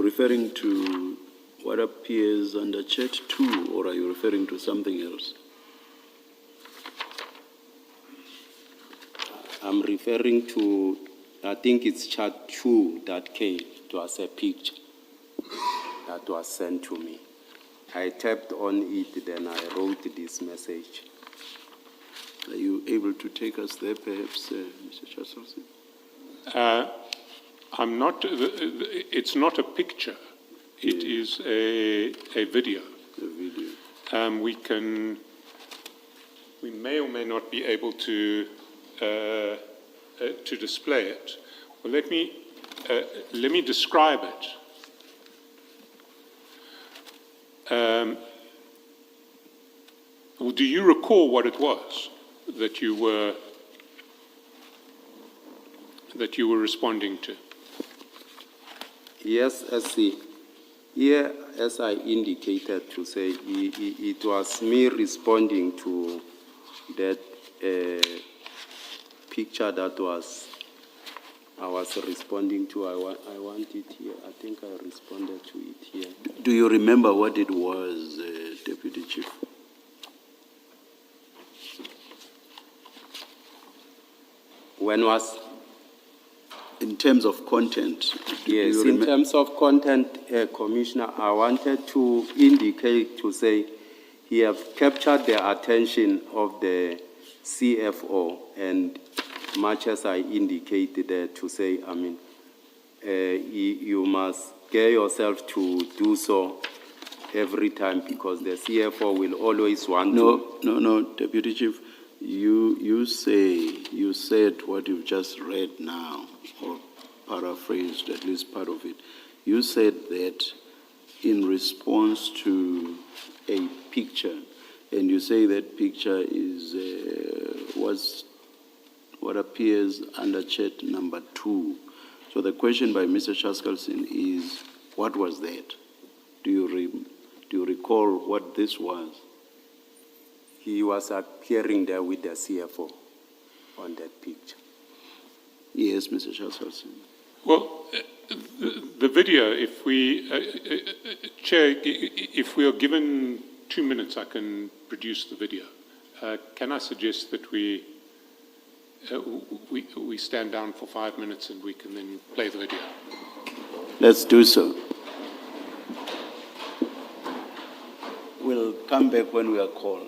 referring to what appears under chat 2, or are you referring to something else? I'm referring to, I think it's chat 2 that came. It was a picture that was sent to me. I tapped on it, then I wrote this message. Are you able to take us there, perhaps, Mr. Chaselson? I'm not. It's not a picture. It is a video. The video. We may or may not be able to display it. Well, let me describe it. Well, do you recall what it was that you were responding to? Yes, here, as I indicated to say, it was me responding to that picture that I was responding to. I want it here. I think I responded to it here. Do you remember what it was, Deputy Chief? When was? In terms of content. Yes, in terms of content, Commissioner, I wanted to indicate to say he have captured the attention of the CFO, and much as I indicated there to say, I mean, you must get yourself to do so every time, because the CFO will always want to. No, Deputy Chief. You said what you've just read now, or paraphrased at least part of it. You said that in response to a picture, and you say that picture is was what appears under chat number 2. So the question by Mr. Chaskalson is, what was that? Do you recall what this was? He was appearing there with the CFO on that picture. Yes, Mr. Chaskalson. Well, The video, if we, Chair, if we are given 2 minutes, I can produce the video. Can I suggest that we stand down for 5 minutes and we can then play the video? Let's do so. We'll come back when we are called.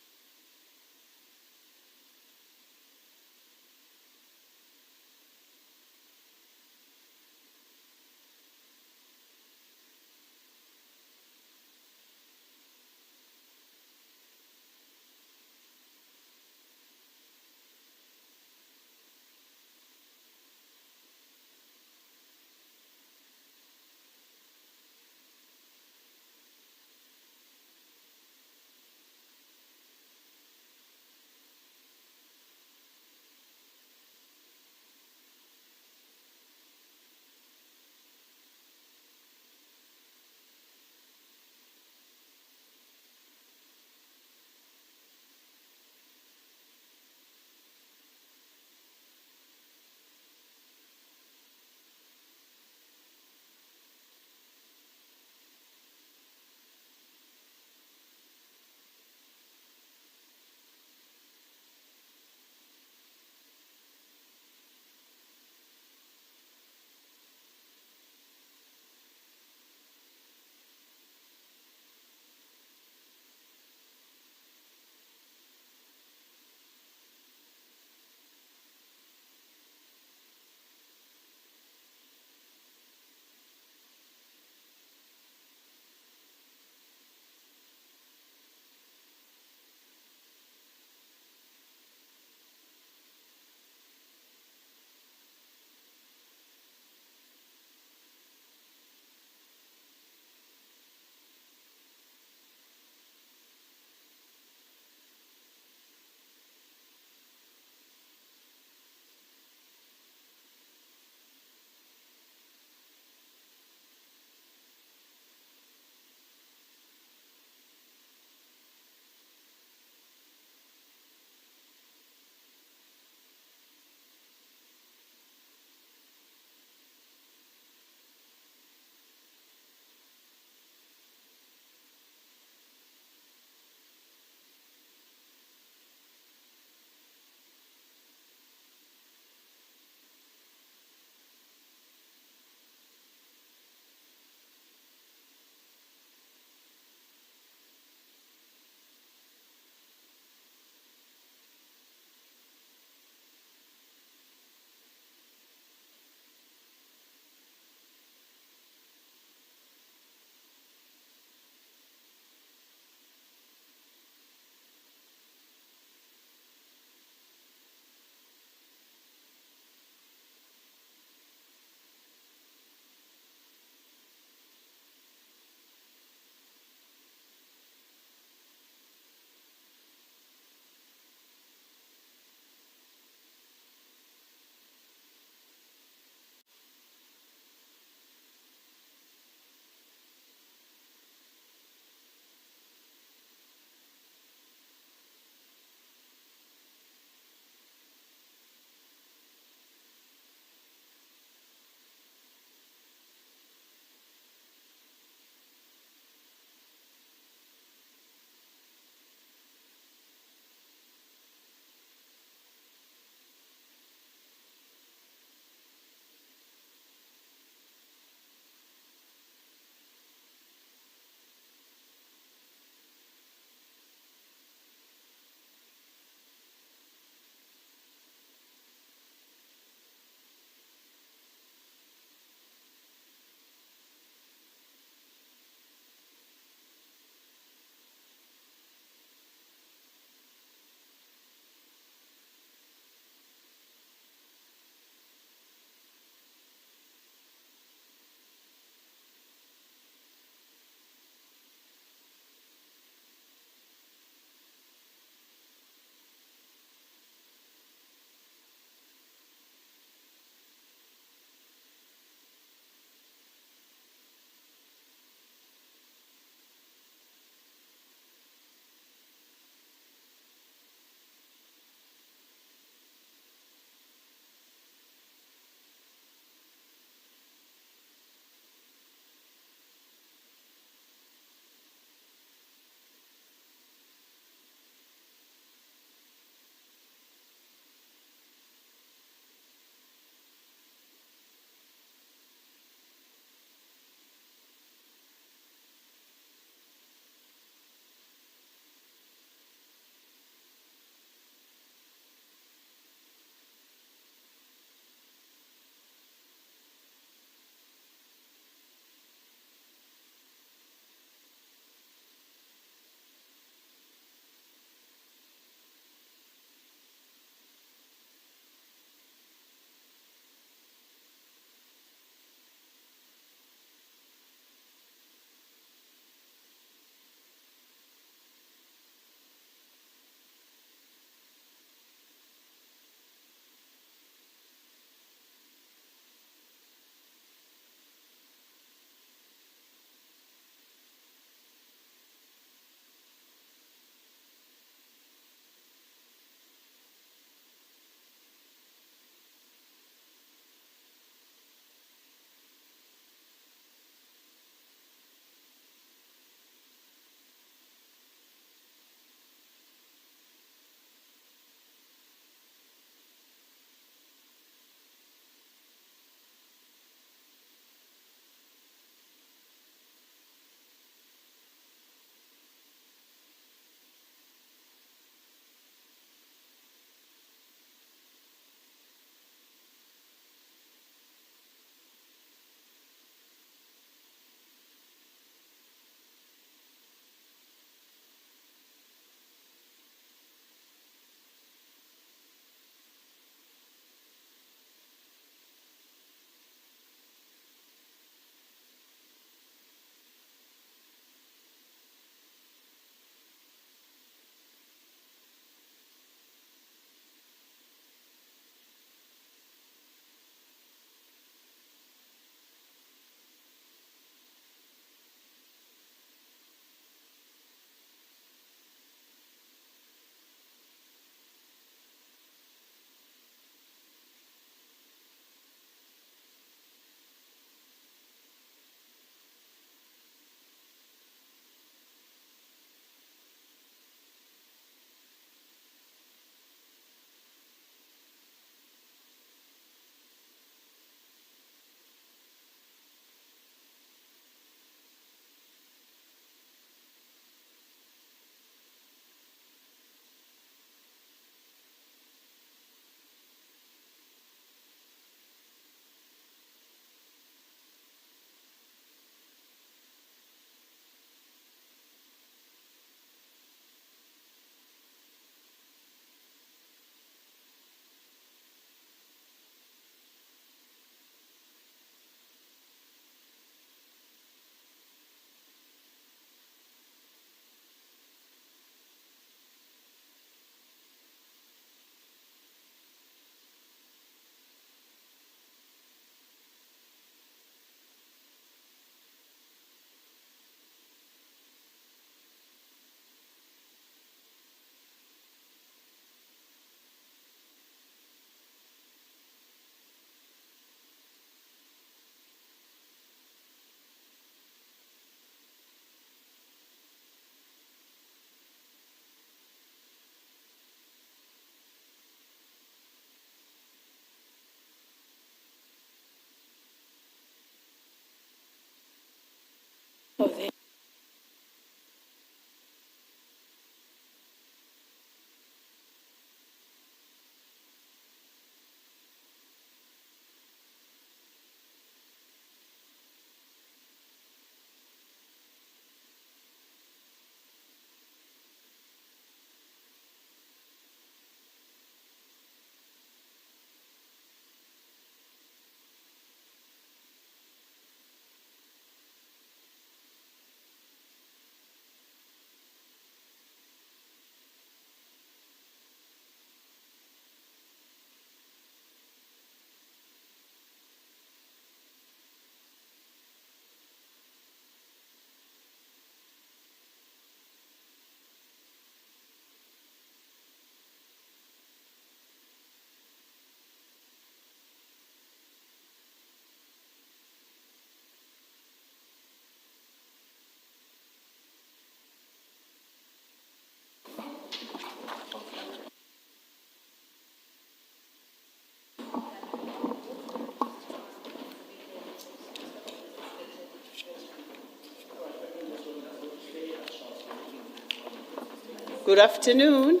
Good afternoon.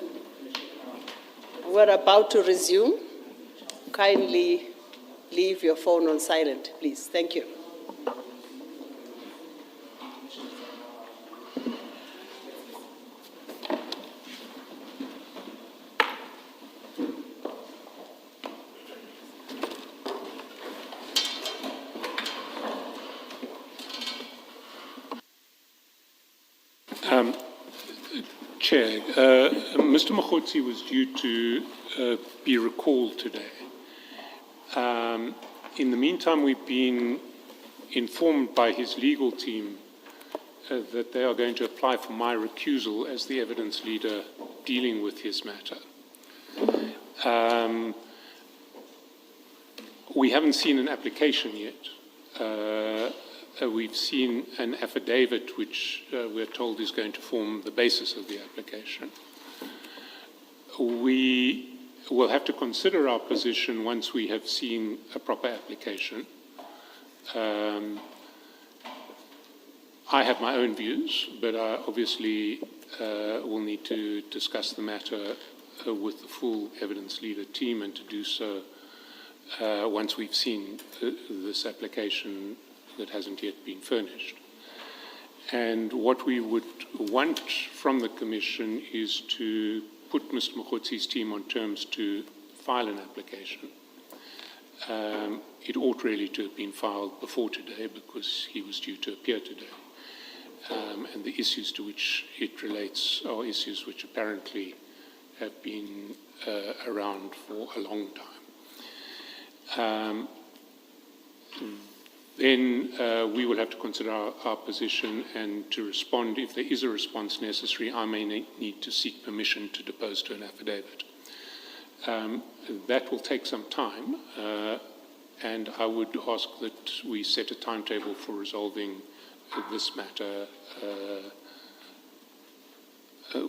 We're about to resume. Kindly leave your phone on silent, please. Thank you. Chair, Mr. Mokgotsi was due to be recalled today. In the meantime, we've been informed by his legal team that they are going to apply for my recusal as the evidence leader dealing with his matter. We haven't seen an application yet. We've seen an affidavit which we're told is going to form the basis of the application. We will have to consider our position once we have seen a proper application. I have my own views, but I obviously will need to discuss the matter with the full evidence leader team, and to do so once we've seen this application that hasn't yet been furnished. And what we would want from the Commission is to put Mr. Mokgotsi's team on terms to file an application. It ought really to have been filed before today because he was due to appear today. And the issues to which it relates are issues which apparently have been around for a long time. Then we will have to consider our position, and to respond, if there is a response necessary, I may need to seek permission to depose to an affidavit. That will take some time, and I would ask that we set a timetable for resolving this matter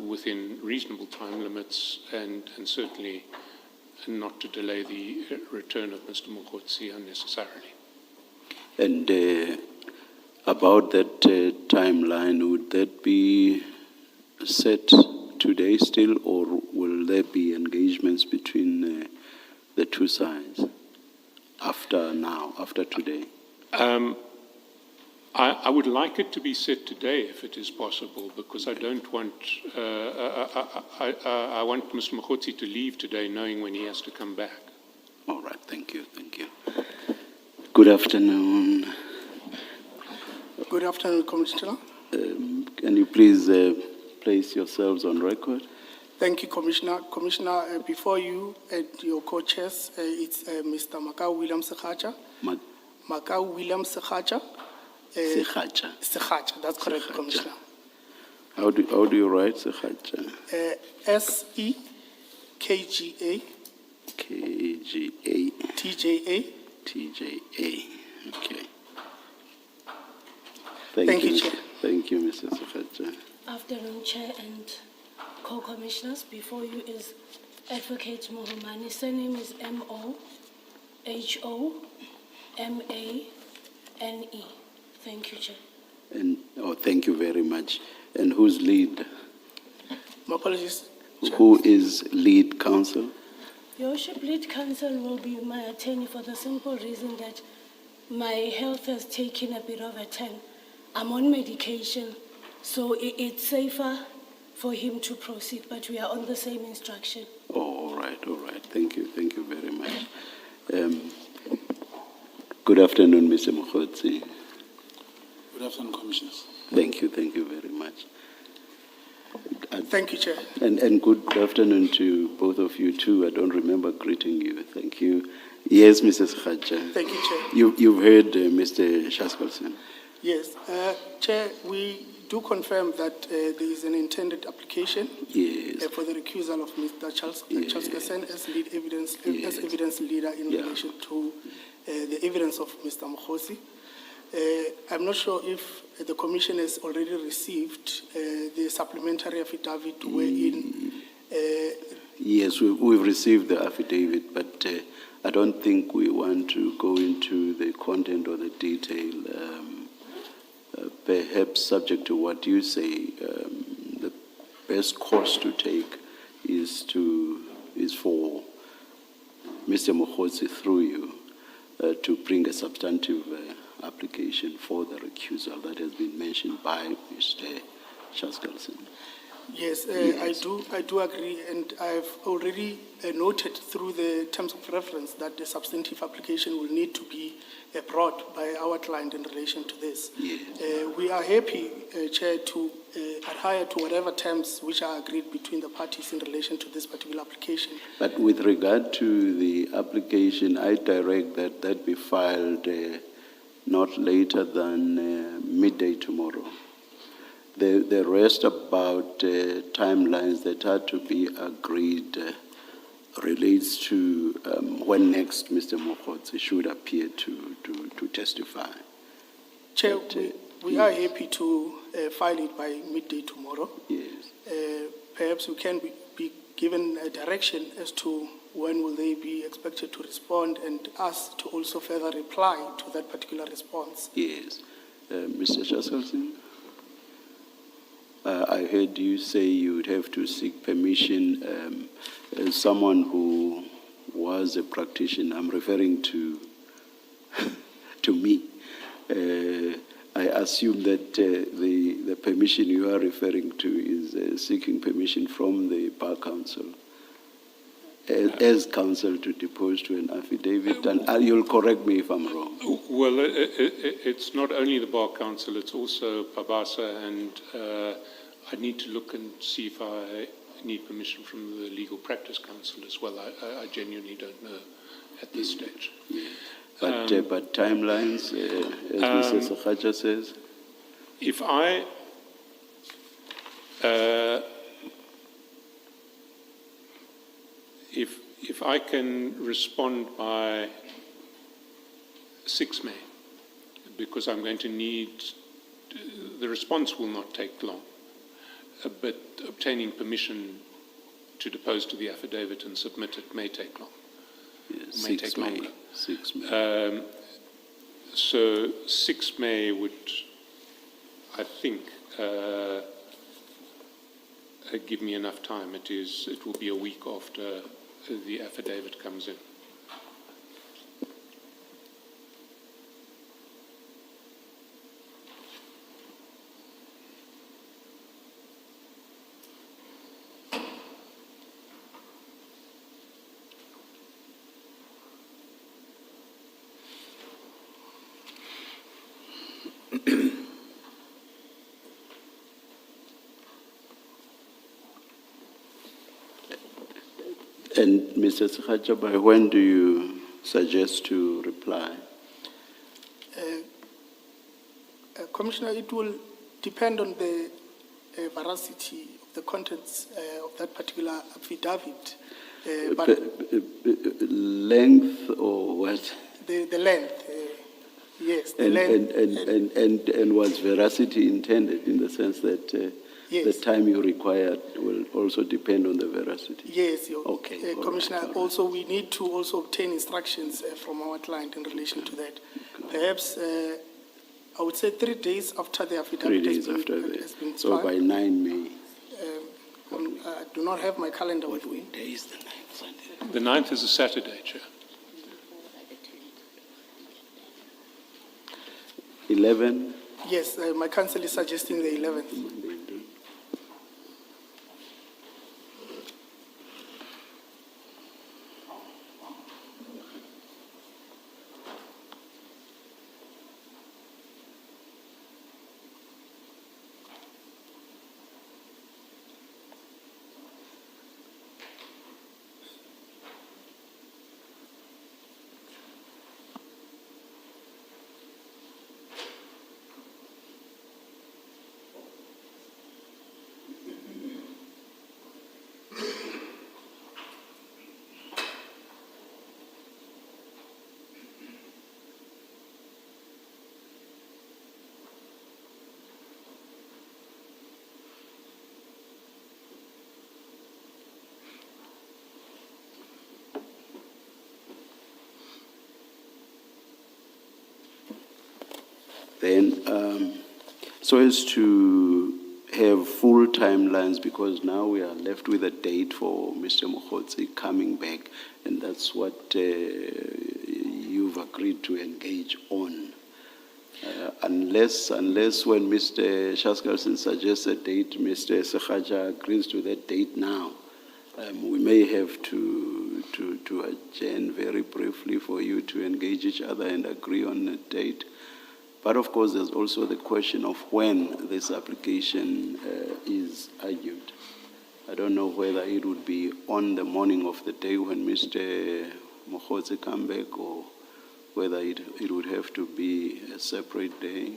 within reasonable time limits, and certainly not to delay the return of Mr. Mokgotsi unnecessarily. And about that timeline, would that be set today still, or will there be engagements between the two sides after today? I would like it to be set today if it is possible, because I don't want, I want Mr. Mokgotsi to leave today knowing when he has to come back. All right, thank you. Good afternoon. Good afternoon, Commissioner. Can you please place yourselves on record? Thank you, Commissioner. Commissioner, before you and your co-chairs, it's Mr. Makau William Sekhacha. Makau William Sekhacha. Sekhacha, that's correct, Sekhacha. Commissioner. How do you write Sekhacha? S-E-K-G-A. K-G-A. T-J-A. T-J-A. Okay. Thank you, Chair. Thank you, Mr. Sekhacha. Afternoon, Chair and co-commissioners. Before you is Advocate Mohomani. Surname is M-O-H-O-M-A-N-E. Thank you, Chair. And, oh, thank you very much. And who's lead? My apologies, Chair. Who is lead counsel? Your Worship, lead counsel will be my attorney for the simple reason that my health has taken a bit of a turn. I'm on medication, so it's safer for him to proceed, but we are on the same instruction. Oh, all right. Thank you very much. Good afternoon, Mr. Mokgotsi. Good afternoon, Commissioners. Thank you very much. Thank you, Chair. And good afternoon to both of you too. I don't remember greeting you. Thank you. Yes, Mrs. Khacha. Thank you, Chair. You've heard Mr. Shaskalson. Yes, Chair, we do confirm that there is an intended application Yes. for the recusal of Mr. Charles Gerson as lead evidence, Yes. as evidence leader in Yeah. relation to the evidence of Mr. Mokgosi. I'm not sure if the Commission has already received the supplementary affidavit wherein Yes, we've received the affidavit, but I don't think we want to go into the content or the detail. Perhaps subject to what you say, the best course to take is for Mr. Mokgotsi through you to bring a substantive application for the recusal that has been mentioned by Mr. Shaskalson. yes, Yes. I do agree, and I've already noted through the terms of reference that the substantive application will need to be brought by our client in relation to this. Yes. We are happy, Chair, to adhere to whatever terms which are agreed between the parties in relation to this particular application. But with regard to the application, I direct that be filed not later than midday tomorrow. The rest about timelines that are to be agreed relates to when next Mr. Mokgotsi should appear to testify. Chair, But, we are happy to file it by midday tomorrow. Yes. Perhaps we can be given a direction as to when will they be expected to respond and us to also further reply to that particular response. Yes. Mr. Shaskalson, I heard you say you would have to seek permission. As someone who was a practitioner, I'm referring to me. I assume that the permission you are referring to is seeking permission from the Bar Council as counsel to depose to an affidavit, and you'll correct me if I'm wrong. Well, it's not only the Bar Council, it's also Pabasa, and I need to look and see if I need permission from the Legal Practice Council as well. I genuinely don't know at this stage. But timelines, as Mr. Sakhaja says? If I can respond by 6 May, because I'm going to need, the response will not take long, but obtaining permission to depose to the affidavit and submit it may take long. Yes, May take longer. 6 May. So 6 May would, I think, give me enough time. It will be a week after the affidavit comes in. And Mr. Sakhaja, by when do you suggest to reply? Commissioner, it will depend on the veracity of the contents of that particular affidavit. But Length or what? the length, yes, the length. And was veracity intended in the sense that the Yes. time you require will also depend on the veracity? Yes, Okay, all Commissioner, right. also we need to also obtain instructions from our client in relation to that. Perhaps I would say 3 days after the 3 affidavit days has after has been that. So by filed. 9 May. I do not have my calendar with me. Day is the 9th, Sunday. The 9th is a Saturday, Chair. 11. Yes, my council is suggesting the 11th. Then, so as to have full timelines, because now we are left with a date for Mr. Mokhotsi coming back, and that's what you've agreed to engage on. Unless when Mr. Shaskalson suggests a date, Mr. Sekhaja agrees to that date now, we may have to adjourn very briefly for you to engage each other and agree on a date. But of course, there's also the question of when this application is argued. I don't know whether it would be on the morning of the day when Mr. Mokhotsi come back, or whether it would have to be a separate day.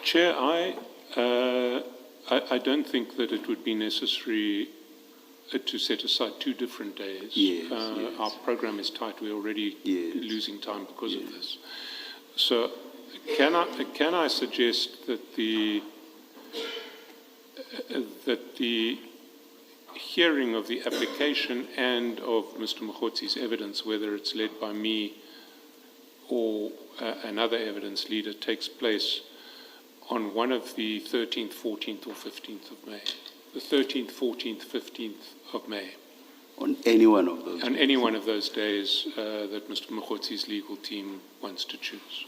Chair, I don't think that it would be necessary to set aside 2 different days. Yes, Our program is tight. We're already losing time because of this. So can I suggest that the hearing of the application and of Mr. Mokhotsi's evidence, whether it's led by me or another evidence leader, takes place on one of the 13th, 14th, or 15th of May? The 13th, 14th, 15th of May. On any one of those? On any one of those days that Mr. Mokhotsi's legal team wants to choose.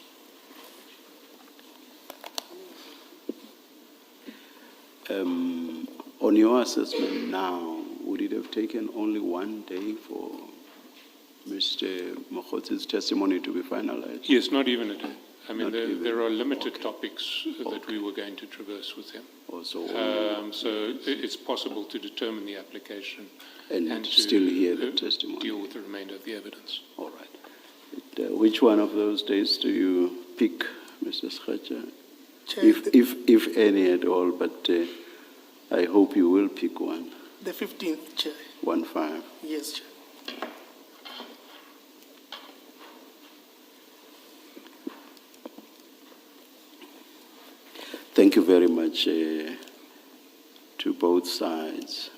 On your assessment now, would it have taken only 1 day for Mr. Mokhotsi's testimony to be finalized? Yes, not even a day. I mean, Not there are limited okay. topics that we were going to traverse with him. Also, So it's possible to determine the application and to still hear the testimony. deal with the remainder of the evidence. All right. Which one of those days do you pick, Mr. Schacha? Chair, If any at all, but I hope you will pick one. the 15th, Chair. 1-5. Yes, Chair. Thank you very much to both sides.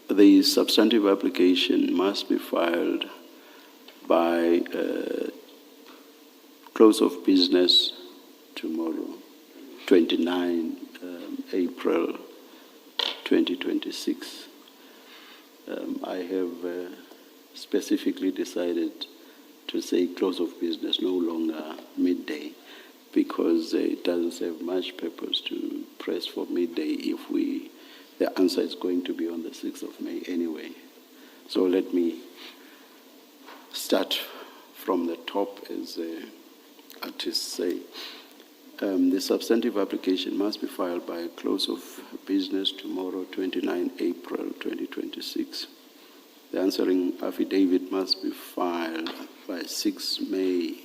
The substantive application must be filed by close of business tomorrow, 29 April 2026. I have specifically decided to say close of business, no longer midday, because it doesn't serve much purpose to press for midday if the answer is going to be on the 6th of May anyway. So let me start from the top, as artists say. The substantive application must be filed by close of business tomorrow, 29 April 2026. The answering affidavit must be filed by 6 May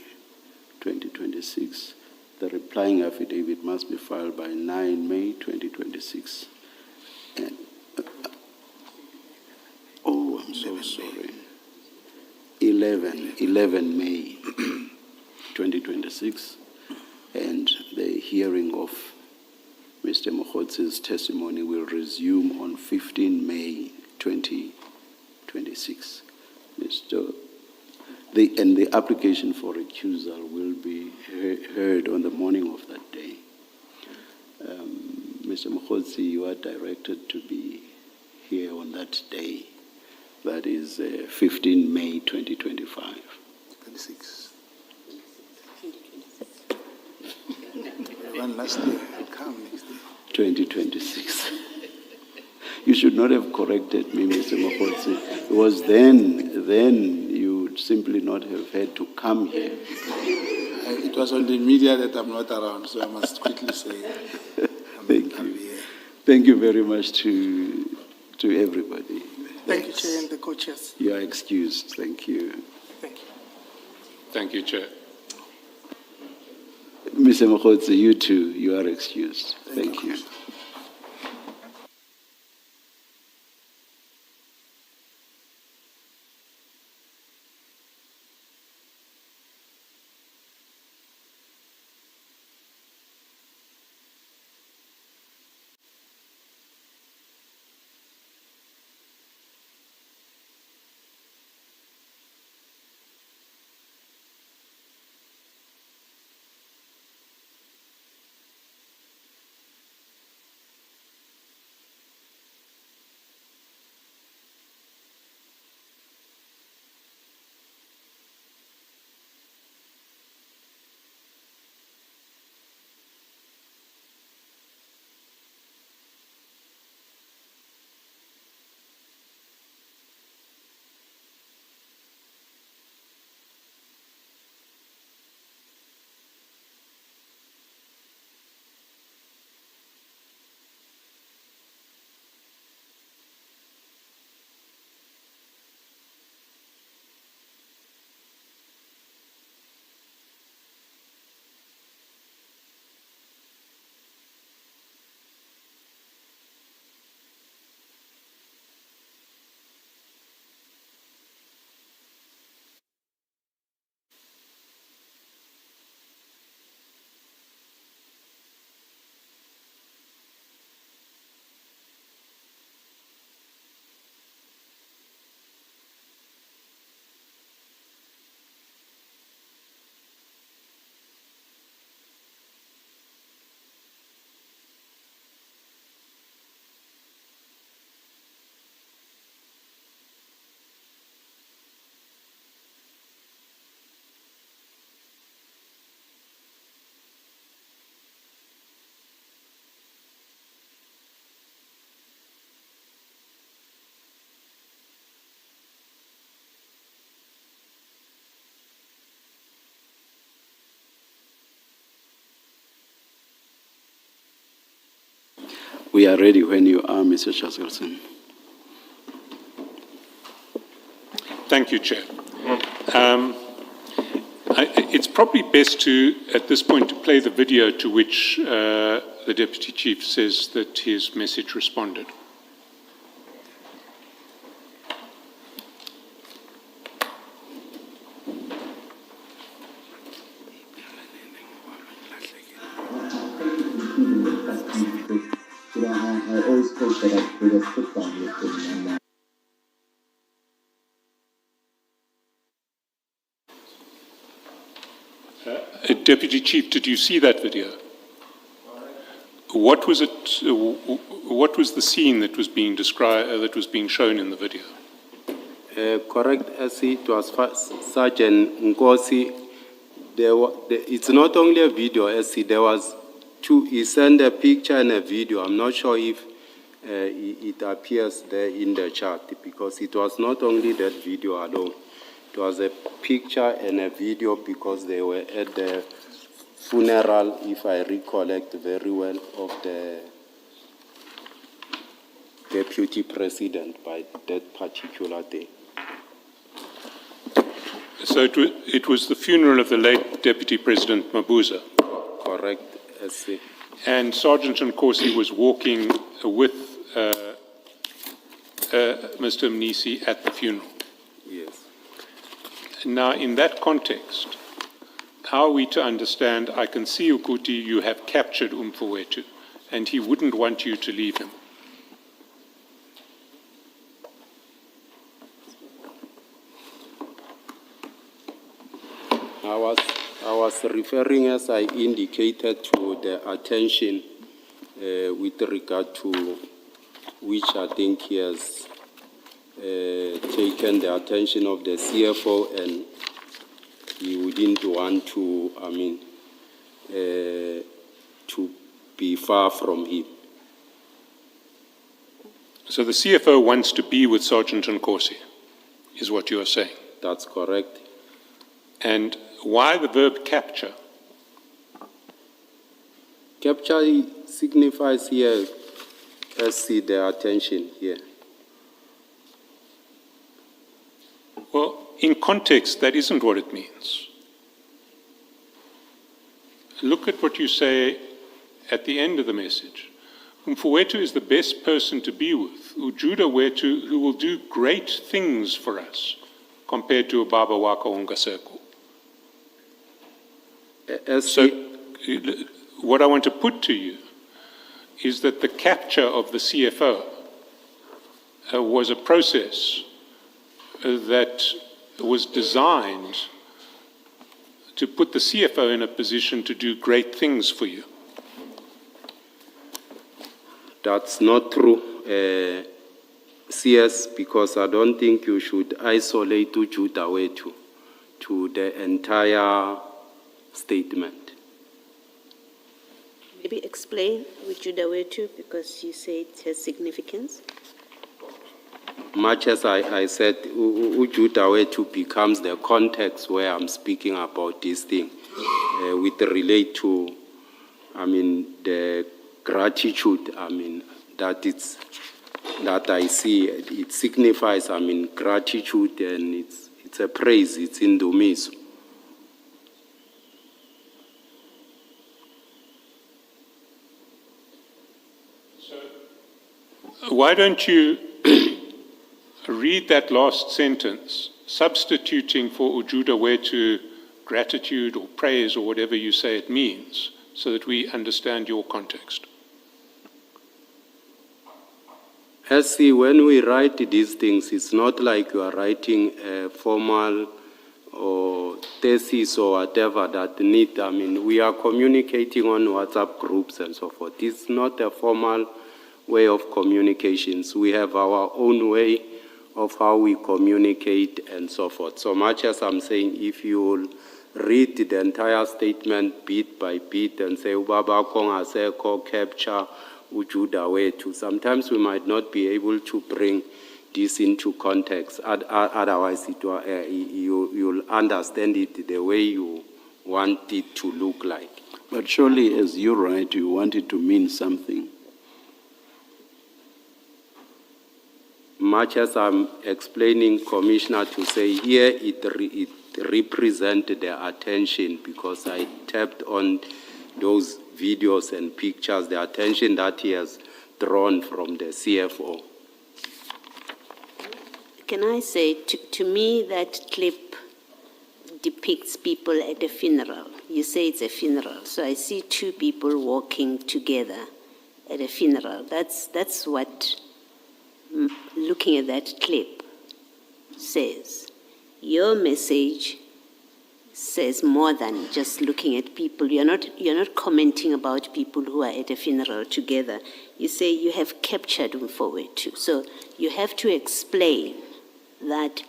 2026. The replying affidavit must be filed by 9 May 2026. And, I'm so sorry. 11 May 2026. And the hearing of Mr. Mokhotsi's testimony will resume on 15 May 2026. And the application for recusal will be heard on the morning of that day. Mr. Mokhodzi, you are directed to be here on that day. That is 15 May 2025. 26. One last day, I'll come next day. 2026. You should not have corrected me, Mr. Mokhodzi, because then you would simply not have had to come here. It was on the media that I'm not around, so I must quickly say Thank you. Thank you very much to everybody. Thank you, Chair, and the co-chairs. You are excused. Thank you. Thank you. Thank you, Chair. Mr. Mokhodzi, you too, you are excused. Thank you. We are ready when you are, Mr. Chaskelson. Thank you, Chair. It's probably best to, at this point, to play the video to which the Deputy Chief says that his message responded. I always hope that I could have put down with him. Deputy Chief, did you see that video? What was it? What was the scene that was being described? That was being shown in the video? Correct, as it was Sergeant Nkosi. It's not only a video, as there was two. He sent a picture and a video. I'm not sure if it appears there in the chart, because it was not only that video alone. It was a picture and a video, because they were at the funeral, if I recollect very well, of the Deputy President by that particular day. So it was the funeral of the late Deputy President Mabuza. Correct, SC. And Sergeant Nkosi was walking with Mr. Mnisi at the funeral. Yes. Now, in that context, how are we to understand, I can see, Ukuthi, you have captured Umfowethu, and he wouldn't want you to leave him. I was referring, as I indicated, to the attention with regard to which I think he has taken the attention of the CFO, and he wouldn't want to, to be far from him. So the CFO wants to be with Sergeant Nkosi, is what you are saying. That's correct. And why the verb capture? Capture signifies here, let's see the attention here. Well, in context, that isn't what it means. Look at what you say at the end of the message. Mfowethu is the best person to be with. Ujuda wetu, who will do great things for us, compared to Baba wako Ungaseku. So, what I want to put to you is that the capture of the CFO was a process that was designed to put the CFO in a position to do great things for you. That's not true, CS, because I don't think you should isolate Ujuda wetu to the entire statement. Maybe explain Ujuda wetu, because you say it has significance. Much as I said, Ujuda wetu becomes the context where I'm speaking about this thing, with relate to, the gratitude, that I see. It signifies, gratitude, and it's a praise, it's in Dumiso. Why don't you read that last sentence, substituting for Ujuda wetu gratitude or praise or whatever you say it means, so that we understand your context? See, when we write these things, it's not like you are writing a formal or thesis or whatever that need, we are communicating on WhatsApp groups and so forth. It's not a formal way of communications. We have our own way of how we communicate and so forth. So much as I'm saying, if you will read the entire statement bit by bit and say, Ubaba Konga Seko, capture, Ujuda wetu, sometimes we might not be able to bring this into context. Otherwise, you'll understand it the way you want it to look like. But surely, as you write, you want it to mean something. Much as I'm explaining, Commissioner, to say here it represents the attention, because I tapped on those videos and pictures, the attention that he has drawn from the CFO. Can I say, to me, that clip depicts people at a funeral. You say it's a funeral, so I see two people walking together at a funeral. That's what looking at that clip says. Your message says more than just looking at people. You're not commenting about people who are at a funeral together. You say you have captured Mfowethu. So you have to explain that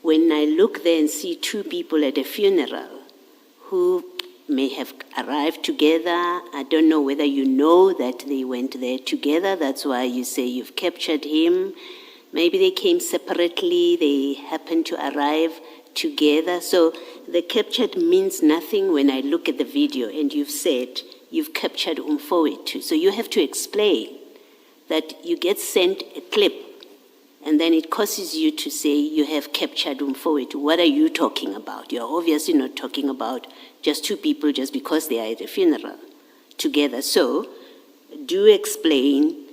when I look there and see two people at a funeral who may have arrived together, I don't know whether you know that they went there together, that's why you say you've captured him. Maybe they came separately, they happened to arrive together. So the captured means nothing when I look at the video and you've said you've captured Mfowethu. So you have to explain that you get sent a clip and then it causes you to say you have captured Mfowethu. What are you talking about? You're obviously not talking about just two people just because they are at a funeral together. So do explain.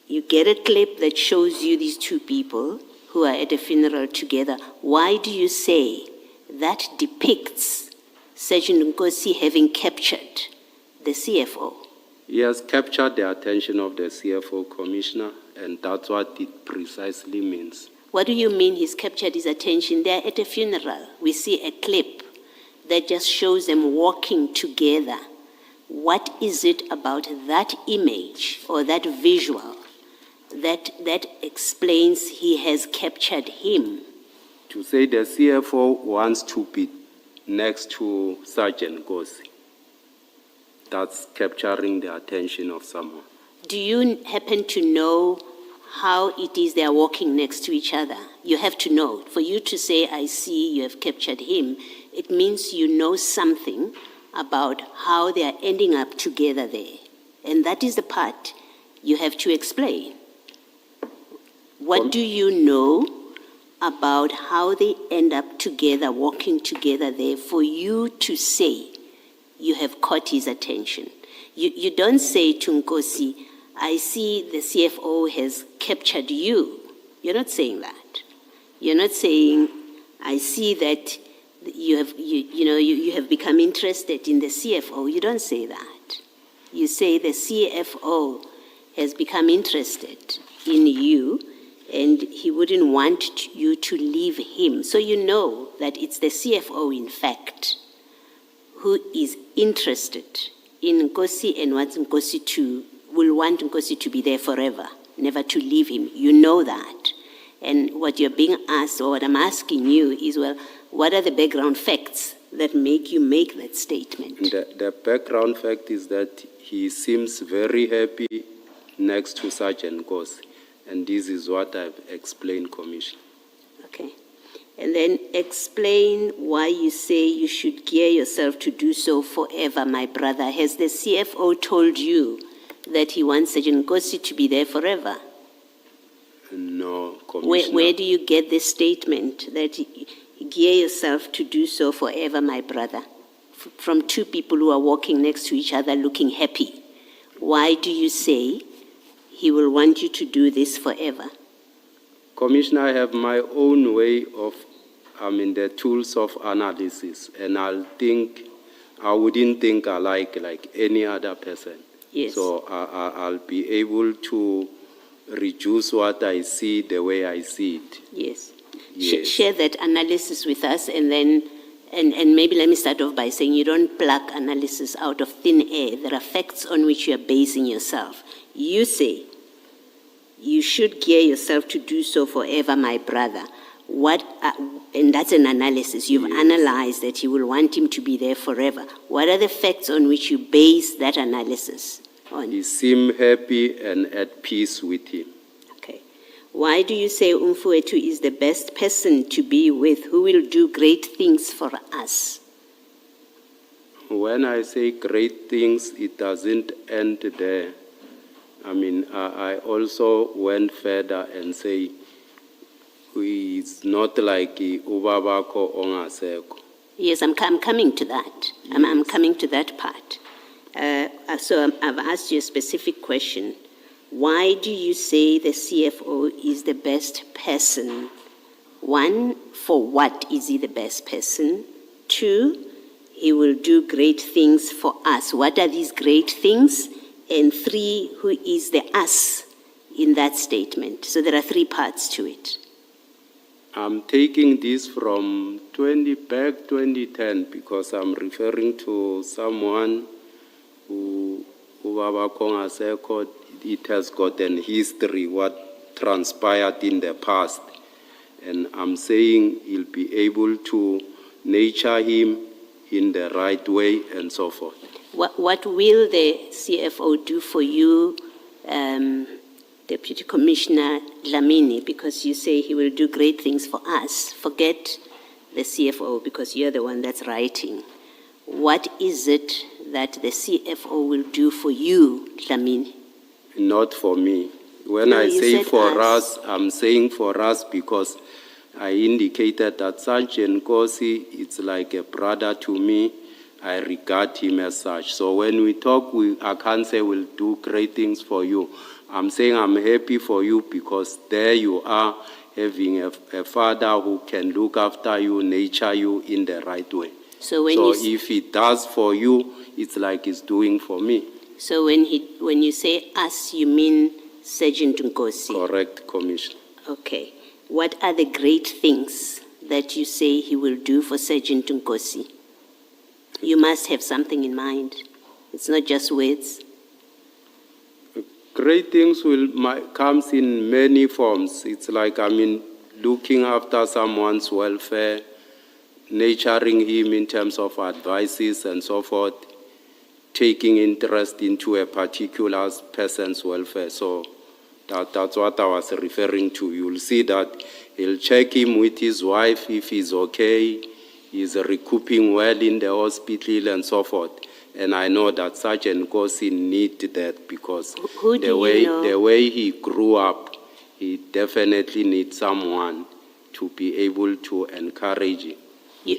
You get a clip that shows you these two people who are at a funeral together. Why do you say that depicts Sergeant Nkosi having captured the CFO? He has captured the attention of the CFO, Commissioner, and that's what it precisely means. What do you mean he's captured his attention? They're at a funeral. We see a clip that just shows them walking together. What is it about that image or that visual that explains he has captured him? To say the CFO wants to be next to Sergeant Gosi. That's capturing the attention of someone. Do you happen to know how it is they are walking next to each other? You have to know. For you to say, I see you have captured him, it means you know something about how they are ending up together there. And that is the part you have to explain. What do you know about how they end up together, walking together there, for you to say you have caught his attention? You don't say to Nkosi, I see the CFO has captured you. You're not saying that. You're not saying, I see that you have become interested in the CFO. You don't say that. You say the CFO has become interested in you and he wouldn't want you to leave him. So you know that it's the CFO, in fact, who is interested in Nkosi and wants Nkosi to, will want Nkosi to be there forever, never to leave him. You know that. And what you're being asked, or what I'm asking you is, well, what are the background facts that make you make that statement? The background fact is that he seems very happy next to Sergeant Gosi. And this is what I've explained, Commissioner. Okay. And then explain why you say you should gear yourself to do so forever, my brother. Has the CFO told you that he wants Sergeant Gosi to be there forever? No, Commissioner. Where do you get this statement that gear yourself to do so forever, my brother? From two people who are walking next to each other looking happy. Why do you say he will want you to do this forever? Commissioner, I have my own way of, the tools of analysis, and I wouldn't think alike like any other person. Yes. So I'll be able to reduce what I see the way I see it. Yes. Yes. Share that analysis with us, and then, and maybe let me start off by saying you don't pluck analysis out of thin air. There are facts on which you are basing yourself. You say you should gear yourself to do so forever, my brother. And that's an analysis. You've analyzed that you will want him to be there forever. What are the facts on which you base that analysis on? He seemed happy and at peace with him. Okay. Why do you say Umfuetu is the best person to be with, who will do great things for us? When I say great things, it doesn't end there. I also went further and say, it's not like Ubabako Ongaseko. Yes, I'm coming to that. I'm coming to that part. So I've asked you a specific question. Why do you say the CFO is the best person? One, for what is he the best person? Two, he will do great things for us. What are these great things? And three, who is the us in that statement? So there are three parts to it. I'm taking this from 2010 because I'm referring to someone who Baba Konga said it has got an history, what transpired in the past. And I'm saying he'll be able to nurture him in the right way and so forth. What will the CFO do for you, Deputy Commissioner Dlamini, because you say he will do great things for us? Forget the CFO because you're the one that's writing. What is it that the CFO will do for you, Dlamini? Not for me. When I say for us, I'm saying for us because I indicated that Sergeant Gosi is like a brother to me. I regard him as such. So when we talk, I can't say we'll do great things for you. I'm saying I'm happy for you because there you are having a father who can look after you, nurture you in the right way. So if he does for you, it's like he's doing for me. So when you say us, you mean Sergeant Nkosi? Correct, Commissioner. Okay. What are the great things that you say he will do for Sergeant Nkosi? You must have something in mind. It's not just words. Great things comes in many forms. It's like, looking after someone's welfare, nurturing him in terms of advices and so forth, taking interest into a particular person's welfare. So that's what I was referring to. You'll see that he'll check him with his wife if he's okay, he's recouping well in the hospital and so forth. And I know that Sergeant Nkosi needs that because Who do you know? the way he grew up, he definitely needs someone to be able to encourage him.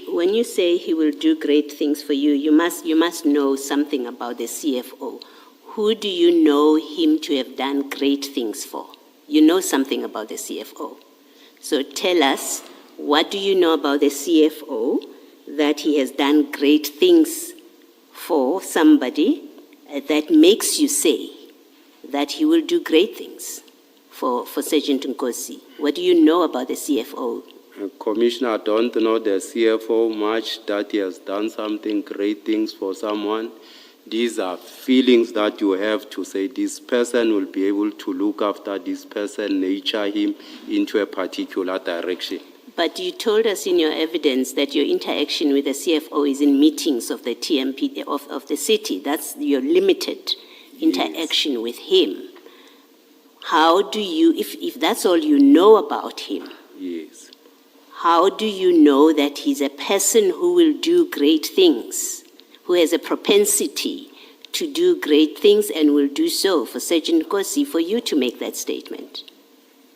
When you say he will do great things for you, you must know something about the CFO. Who do you know him to have done great things for? You know something about the CFO. So tell us, what do you know about the CFO that he has done great things for somebody that makes you say that he will do great things for Sergeant Nkosi? What do you know about the CFO? Commissioner, I don't know the CFO much, that he has done something great things for someone. These are feelings that you have to say this person will be able to look after this person, nurture him into a particular direction. But you told us in your evidence that your interaction with the CFO is in meetings of the TMP of the city. That's your limited interaction with him. How do you, if that's all you know about him, Yes. how do you know that he's a person who will do great things, who has a propensity to do great things and will do so for Sergeant Nkosi, for you to make that statement?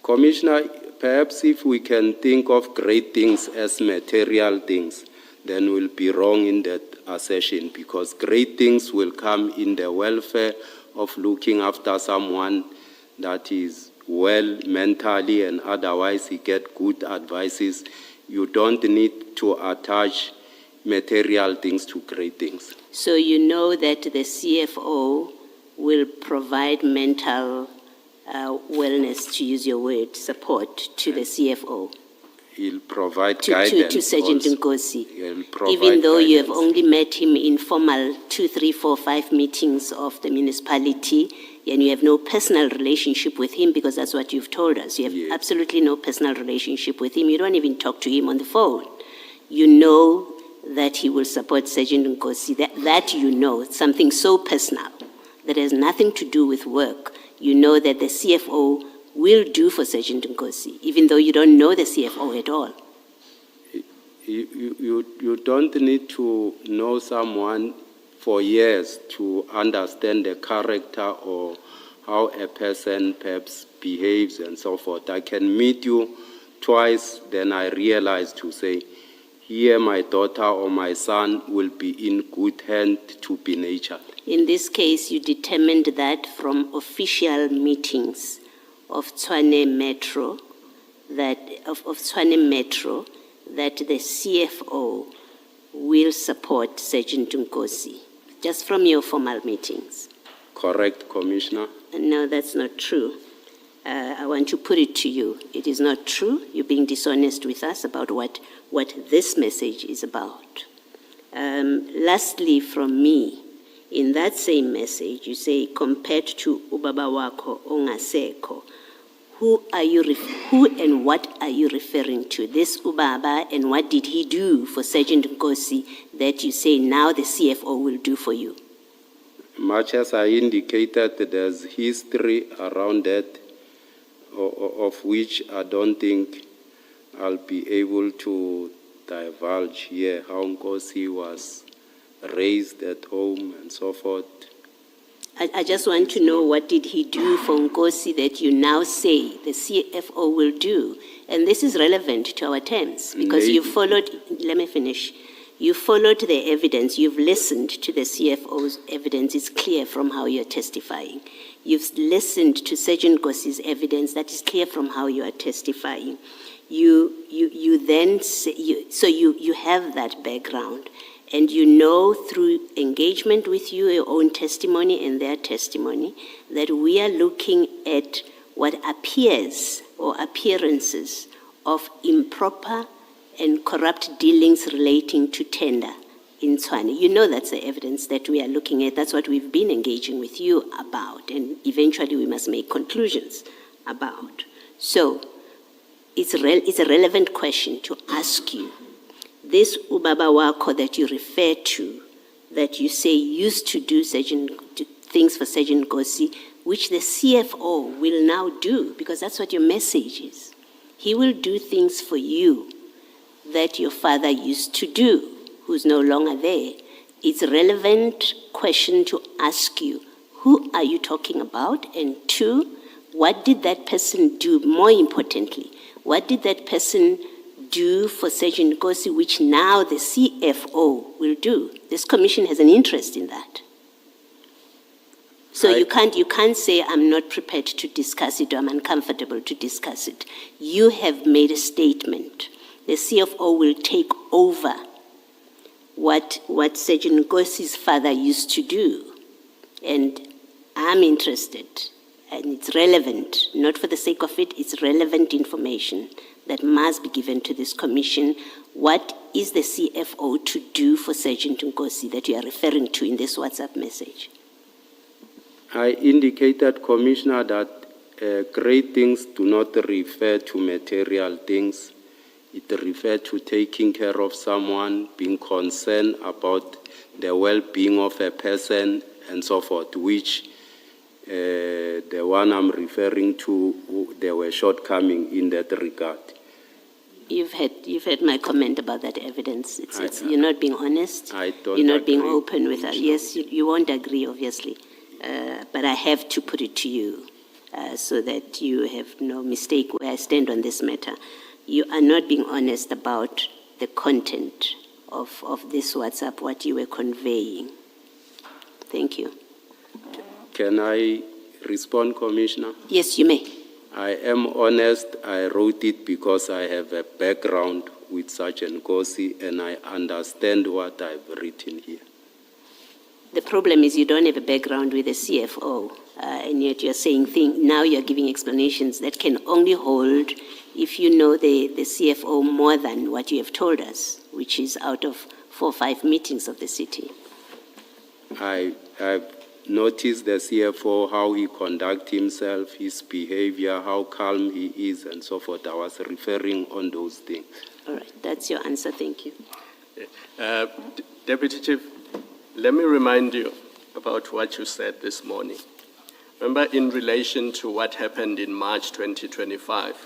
Commissioner, perhaps if we can think of great things as material things, then we'll be wrong in that assertion, because great things will come in the welfare of looking after someone that is well mentally and otherwise he get good advices. You don't need to attach material things to great things. So you know that the CFO will provide mental wellness, to use your word, support to the CFO, He'll provide to guidance. Sergeant also. Nkosi, He'll provide even though you have guidance. only met him in formal 2, 3, 4, 5 meetings of the municipality, and you have no personal relationship with him, because that's what you've told us. You have Yes. absolutely no personal relationship with him. You don't even talk to him on the phone. You know that he will support Sergeant Nkosi. That you know, something so personal that has nothing to do with work. You know that the CFO will do for Sergeant Nkosi, even though you don't know the CFO at all. You don't need to know someone for years to understand the character or how a person perhaps behaves and so forth. I can meet you twice, then I realize to say, here my daughter or my son will be in good hand to be nurtured. In this case, you determined that from official meetings of Tshwane Metro, that the CFO will support Sergeant Nkosi, just from your formal meetings. Correct, Commissioner? No, that's not true. I want to put it to you. It is not true. You're being dishonest with us about what this message is about. Lastly, from me, in that same message, you say, compared to ubaba wako ongaseko, who and what are you referring to? This ubaba, and what did he do for Sergeant Nkosi that you say now the CFO will do for you? Much as I indicated, there's history around that, of which I don't think I'll be able to divulge here, how Nkosi was raised at home and so forth. I just want to know, what did he do for Nkosi that you now say the CFO will do? And this is relevant to our terms, because you followed, let me finish. You followed the evidence. You've listened to the CFO's evidence. It's clear from how you're testifying. You've listened to Sergeant Nkosi's evidence. That is clear from how you are testifying. You then say, so you have that background, and you know through engagement with you, your own testimony and their testimony, that we are looking at what appears or appearances of improper and corrupt dealings relating to tender in Tshwane. You know that's the evidence that we are looking at. That's what we've been engaging with you about, and eventually we must make conclusions about. So it's a relevant question to ask you. This Ubaba Wako that you refer to, that you say used to do things for Sergeant Nkosi, which the CFO will now do, because that's what your message is. He will do things for you that your father used to do, who's no longer there. It's a relevant question to ask you, who are you talking about? And two, what did that person do? More importantly, what did that person do for Sergeant Nkosi, which now the CFO will do? This commission has an interest in that. So you can't say, I'm not prepared to discuss it, or I'm uncomfortable to discuss it. You have made a statement. The CFO will take over what Sergeant Nkosi's father used to do. And I'm interested, and it's relevant, not for the sake of it, it's relevant information that must be given to this commission. What is the CFO to do for Sergeant Nkosi that you are referring to in this WhatsApp message? I indicated, Commissioner, that great things do not refer to material things. It refers to taking care of someone, being concerned about the well-being of a person, and so forth, which the one I'm referring to, there were shortcomings in that regard. You've had my comment about that evidence. You're not being honest. I don't You're not being agree. open with us. Yes, you won't agree, obviously. But I have to put it to you so that you have no mistake where I stand on this matter. You are not being honest about the content of this WhatsApp, what you were conveying. Thank you. Can I respond, Commissioner? Yes, you may. I am honest. I wrote it because I have a background with Sergeant Nkosi, and I understand what I've written here. The problem is you don't have a background with the CFO, and yet you're saying things, now you're giving explanations that can only hold if you know the CFO more than what you have told us, which is out of 4 or 5 meetings of the city. I've noticed the CFO, how he conducts himself, his behavior, how calm he is, and so forth. I was referring on those things. All right, that's your answer. Thank you. Deputy Chief, let me remind you about what you said this morning. Remember, in relation to what happened in March 2025,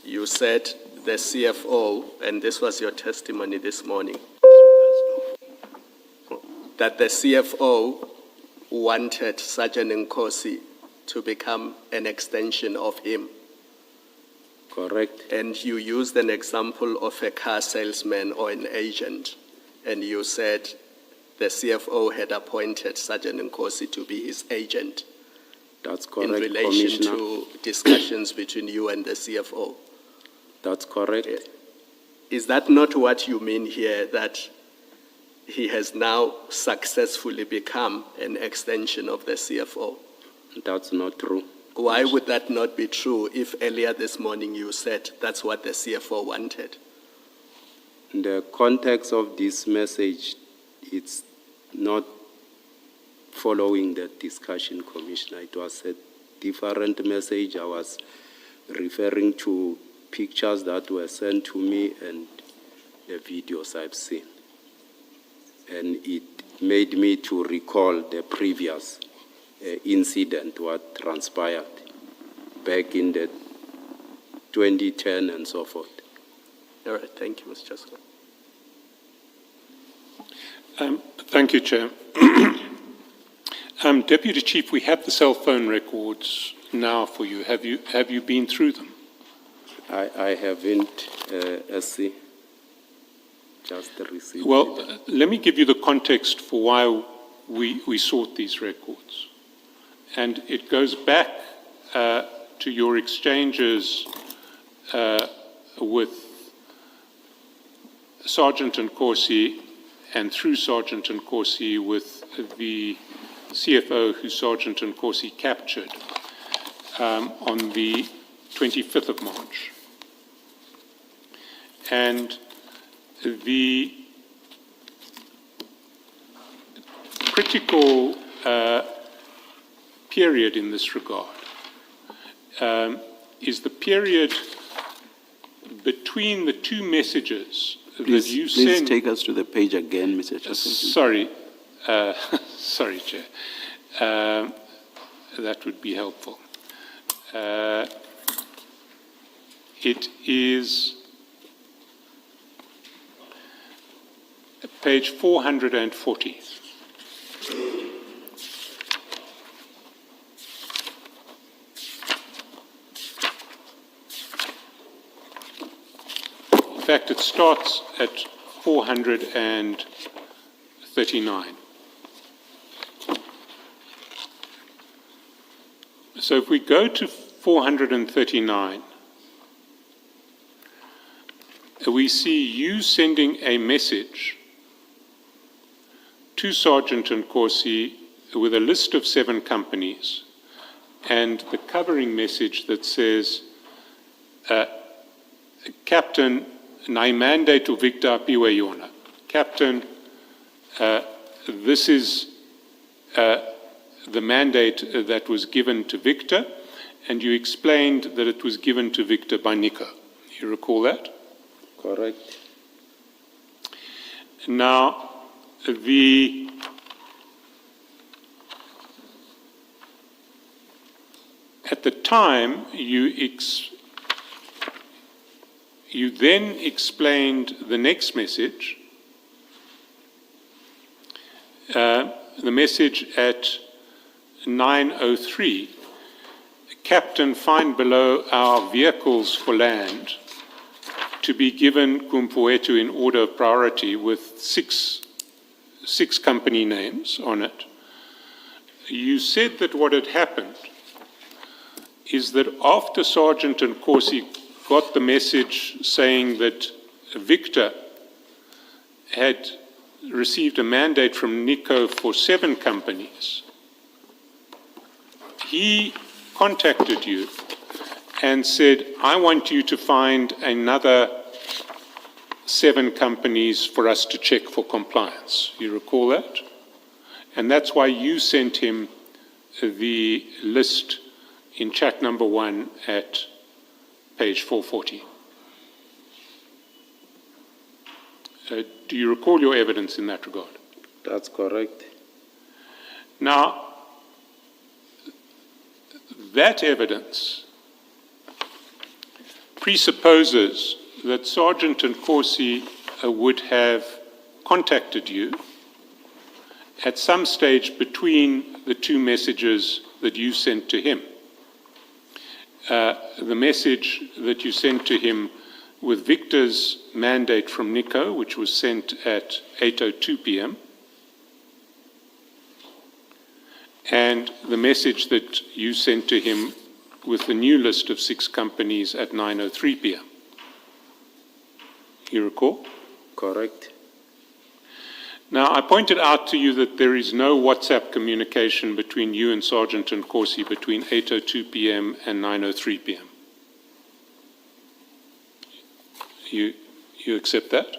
you said the CFO, and this was your testimony this morning, that the CFO wanted Sergeant Nkosi to become an extension of him. Correct. And you used an example of a car salesman or an agent, and you said the CFO had appointed Sergeant Nkosi to be his agent. That's correct, in relation Commissioner. to discussions between you and the CFO. That's correct. Is that not what you mean here, that he has now successfully become an extension of the CFO? That's not true. Why would that not be true if earlier this morning you said that's what the CFO wanted? In the context of this message, it's not following the discussion, Commissioner. It was a different message. I was referring to pictures that were sent to me and the videos I've seen. And it made me to recall the previous incident, what transpired back in the 2010 and so forth. All right, thank you, Mr. Chancellor. Thank you, Chair. Deputy Chief, we have the cell phone records now for you. Have you been through them? I haven't, SC, just received. Well, let me give you the context for why we sought these records. And it goes back to your exchanges with Sergeant Nkosi, and through Sergeant Nkosi with the CFO who Sergeant Nkosi captured on the 25th of March. And the critical period in this regard is the period between the two messages that you Please send. take us to the page again, Mr. Chairman. Sorry, sorry, Chair. That would be helpful. It is page 440. In fact, it starts at 439. So if we go to 439, we see you sending a message to Sergeant Nkosi with a list of 7 companies and the covering message that says, Captain, na mandate to Victor apiwe yona. Captain, this is the mandate that was given to Victor, and you explained that it was given to Victor by Nico. You recall that? Correct. Now, at the time, you then explained the next message, the message at 9:03, Captain, find below our vehicles for land to be given Kumpuetu in order of priority with six company names on it. You said that what had happened is that after Sergeant Nkosi got the message saying that Victor had received a mandate from Nico for 7 companies, he contacted you and said, I want you to find another 7 companies for us to check for compliance. You recall that? And that's why you sent him the list in chat number 1 at page 440. Do you recall your evidence in that regard? That's correct. Now, that evidence presupposes that Sergeant Nkosi would have contacted you at some stage between the 2 messages that you sent to him. The message that you sent to him with Victor's mandate from Nico, which was sent at 8:02 p.m., and the message that you sent to him with the new list of 6 companies at 9:03 p.m. You recall? Correct. Now, I pointed out to you that there is no WhatsApp communication between you and Sergeant Nkosi between 8:02 p.m. and 9:03 p.m. You accept that?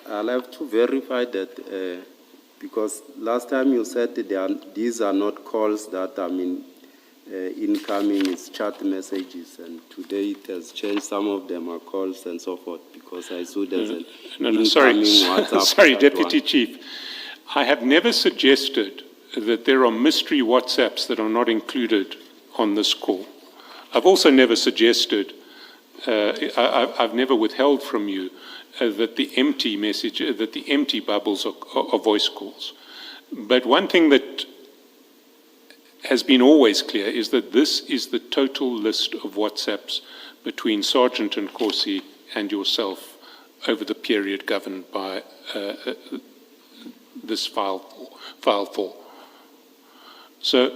I'll have to verify that because last time you said that these are not calls that incoming, is chat messages, and today it has changed. Some of them are calls and so forth because I saw there's an Sorry, WhatsApp. sorry, Deputy Chief. I have never suggested that there are mystery WhatsApps that are not included on this call. I've also never suggested, I've never withheld from you that the empty message, that the empty bubbles are voice calls. But one thing that has been always clear is that this is the total list of WhatsApps between Sergeant Nkosi and yourself over the period governed by this file 4. So,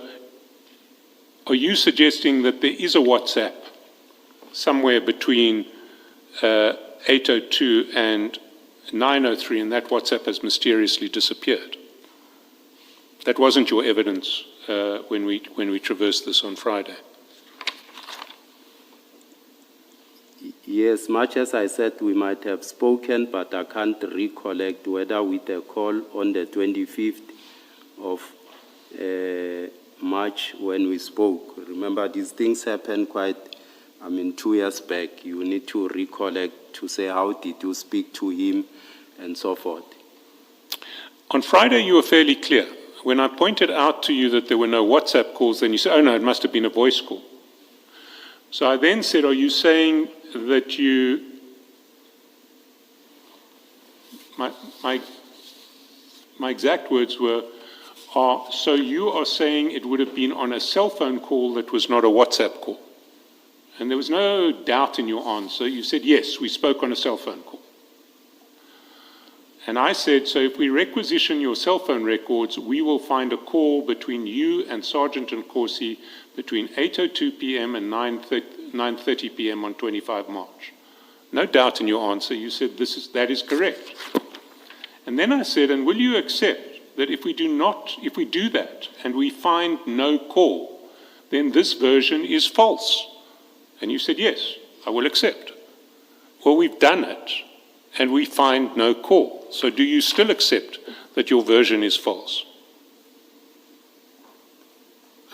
are you suggesting that there is a WhatsApp somewhere between 8:02 and 9:03, and that WhatsApp has mysteriously disappeared? That wasn't your evidence when we traversed this on Friday. Yes, much as I said, we might have spoken, but I can't recollect whether with a call on the 25th of March when we spoke. Remember, these things happened 2 years back. You need to recollect to say, how did you speak to him and so forth. On Friday, you were fairly clear. When I pointed out to you that there were no WhatsApp calls, then you said, oh no, it must have been a voice call. So I then said, are you saying that my exact words were, so you are saying it would have been on a cell phone call that was not a WhatsApp call? And there was no doubt in your answer. You said, yes, we spoke on a cell phone call. And I said, so if we requisition your cell phone records, we will find a call between you and Sergeant Nkosi between 8:02 p.m. and 9:30 p.m. on 25 March. No doubt in your answer, you said that is correct. And then I said, and will you accept that if we do that and we find no call, then this version is false? And you said, yes, I will accept. Well, we've done it, and we find no call. So do you still accept that your version is false?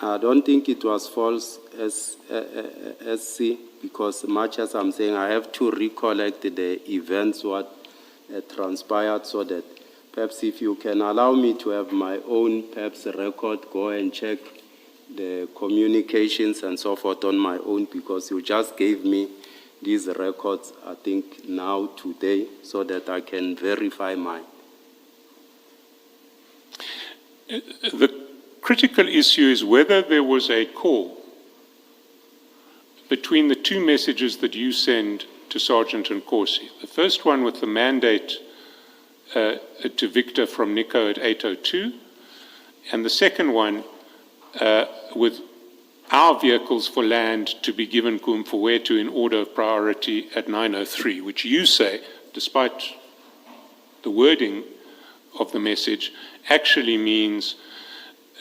I don't think it was false, SC, because much as I'm saying, I have to recollect the events, what transpired, so that perhaps if you can allow me to have my own perhaps record, go and check the communications and so forth on my own, because you just gave me these records, I think, now, today, so that I can verify mine. The critical issue is whether there was a call between the two messages that you send to Sergeant Nkosi. The first one with the mandate to Victor from Nico at 8:02, and the second one with our vehicles for land to be given Kumfuwetu in order of priority at 9:03, which you say, despite the wording of the message, actually means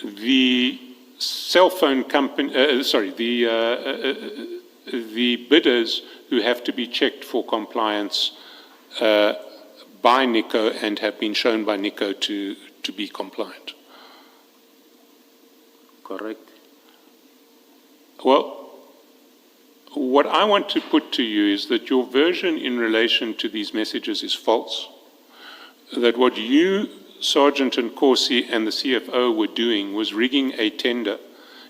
the cell phone company, the bidders who have to be checked for compliance by Nico and have been shown by Nico to be compliant. Correct. Well, what I want to put to you is that your version in relation to these messages is false. That what you, Sergeant Nkosi, and the CFO were doing was rigging a tender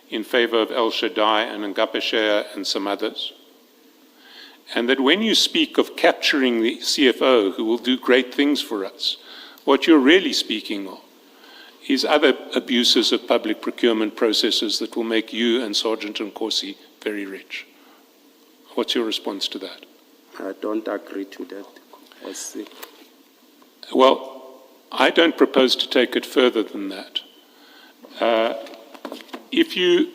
in favor of El Shaddai and Ngapeshea and some others. And that when you speak of capturing the CFO, who will do great things for us, what you're really speaking of is other abuses of public procurement processes that will make you and Sergeant Nkosi very rich. What's your response to that? I don't agree to that, SC. Well, I don't propose to take it further than that. If you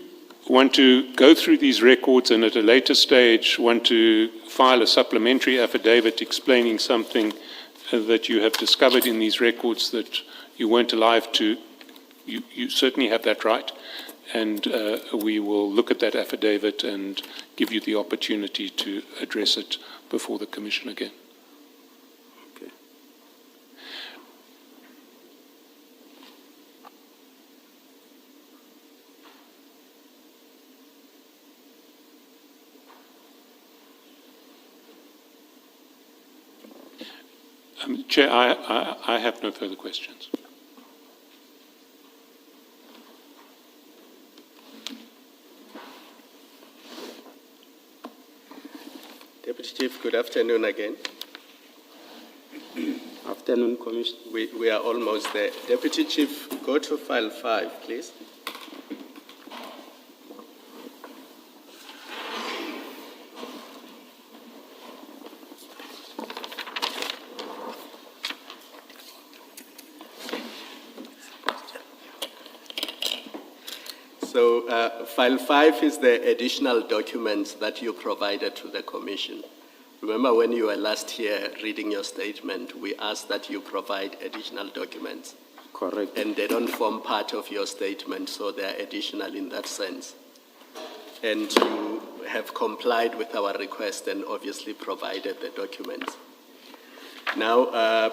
want to go through these records and at a later stage want to file a supplementary affidavit explaining something that you have discovered in these records that you weren't alive to, you certainly have that right. And we will look at that affidavit and give you the opportunity to address it before the Commission again. Okay. Chair, I have no further questions. Deputy Chief, good afternoon again. Afternoon, Commissioner. We are almost there. Deputy Chief, go to file 5, please. So file 5 is the additional documents that you provided to the Commission. Remember when you were last here reading your statement, we asked that you provide additional documents. Correct. And they don't form part of your statement, so they're additional in that sense. And you have complied with our request and obviously provided the documents. Now,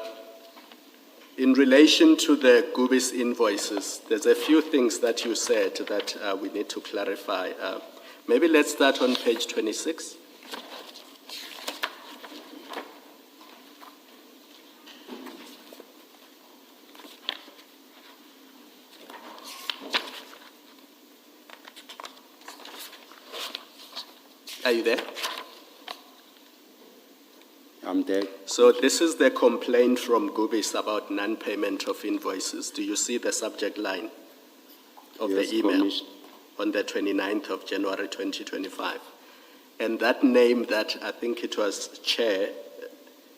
in relation to the Gubis invoices, there's a few things that you said that we need to clarify. Maybe let's start on page 26. Are you there? I'm there. So this is the complaint from Gubis about non-payment of invoices. Do you see the subject line of Yes, the email Commissioner. on the 29th of January 2025? And that name that I think it was Chair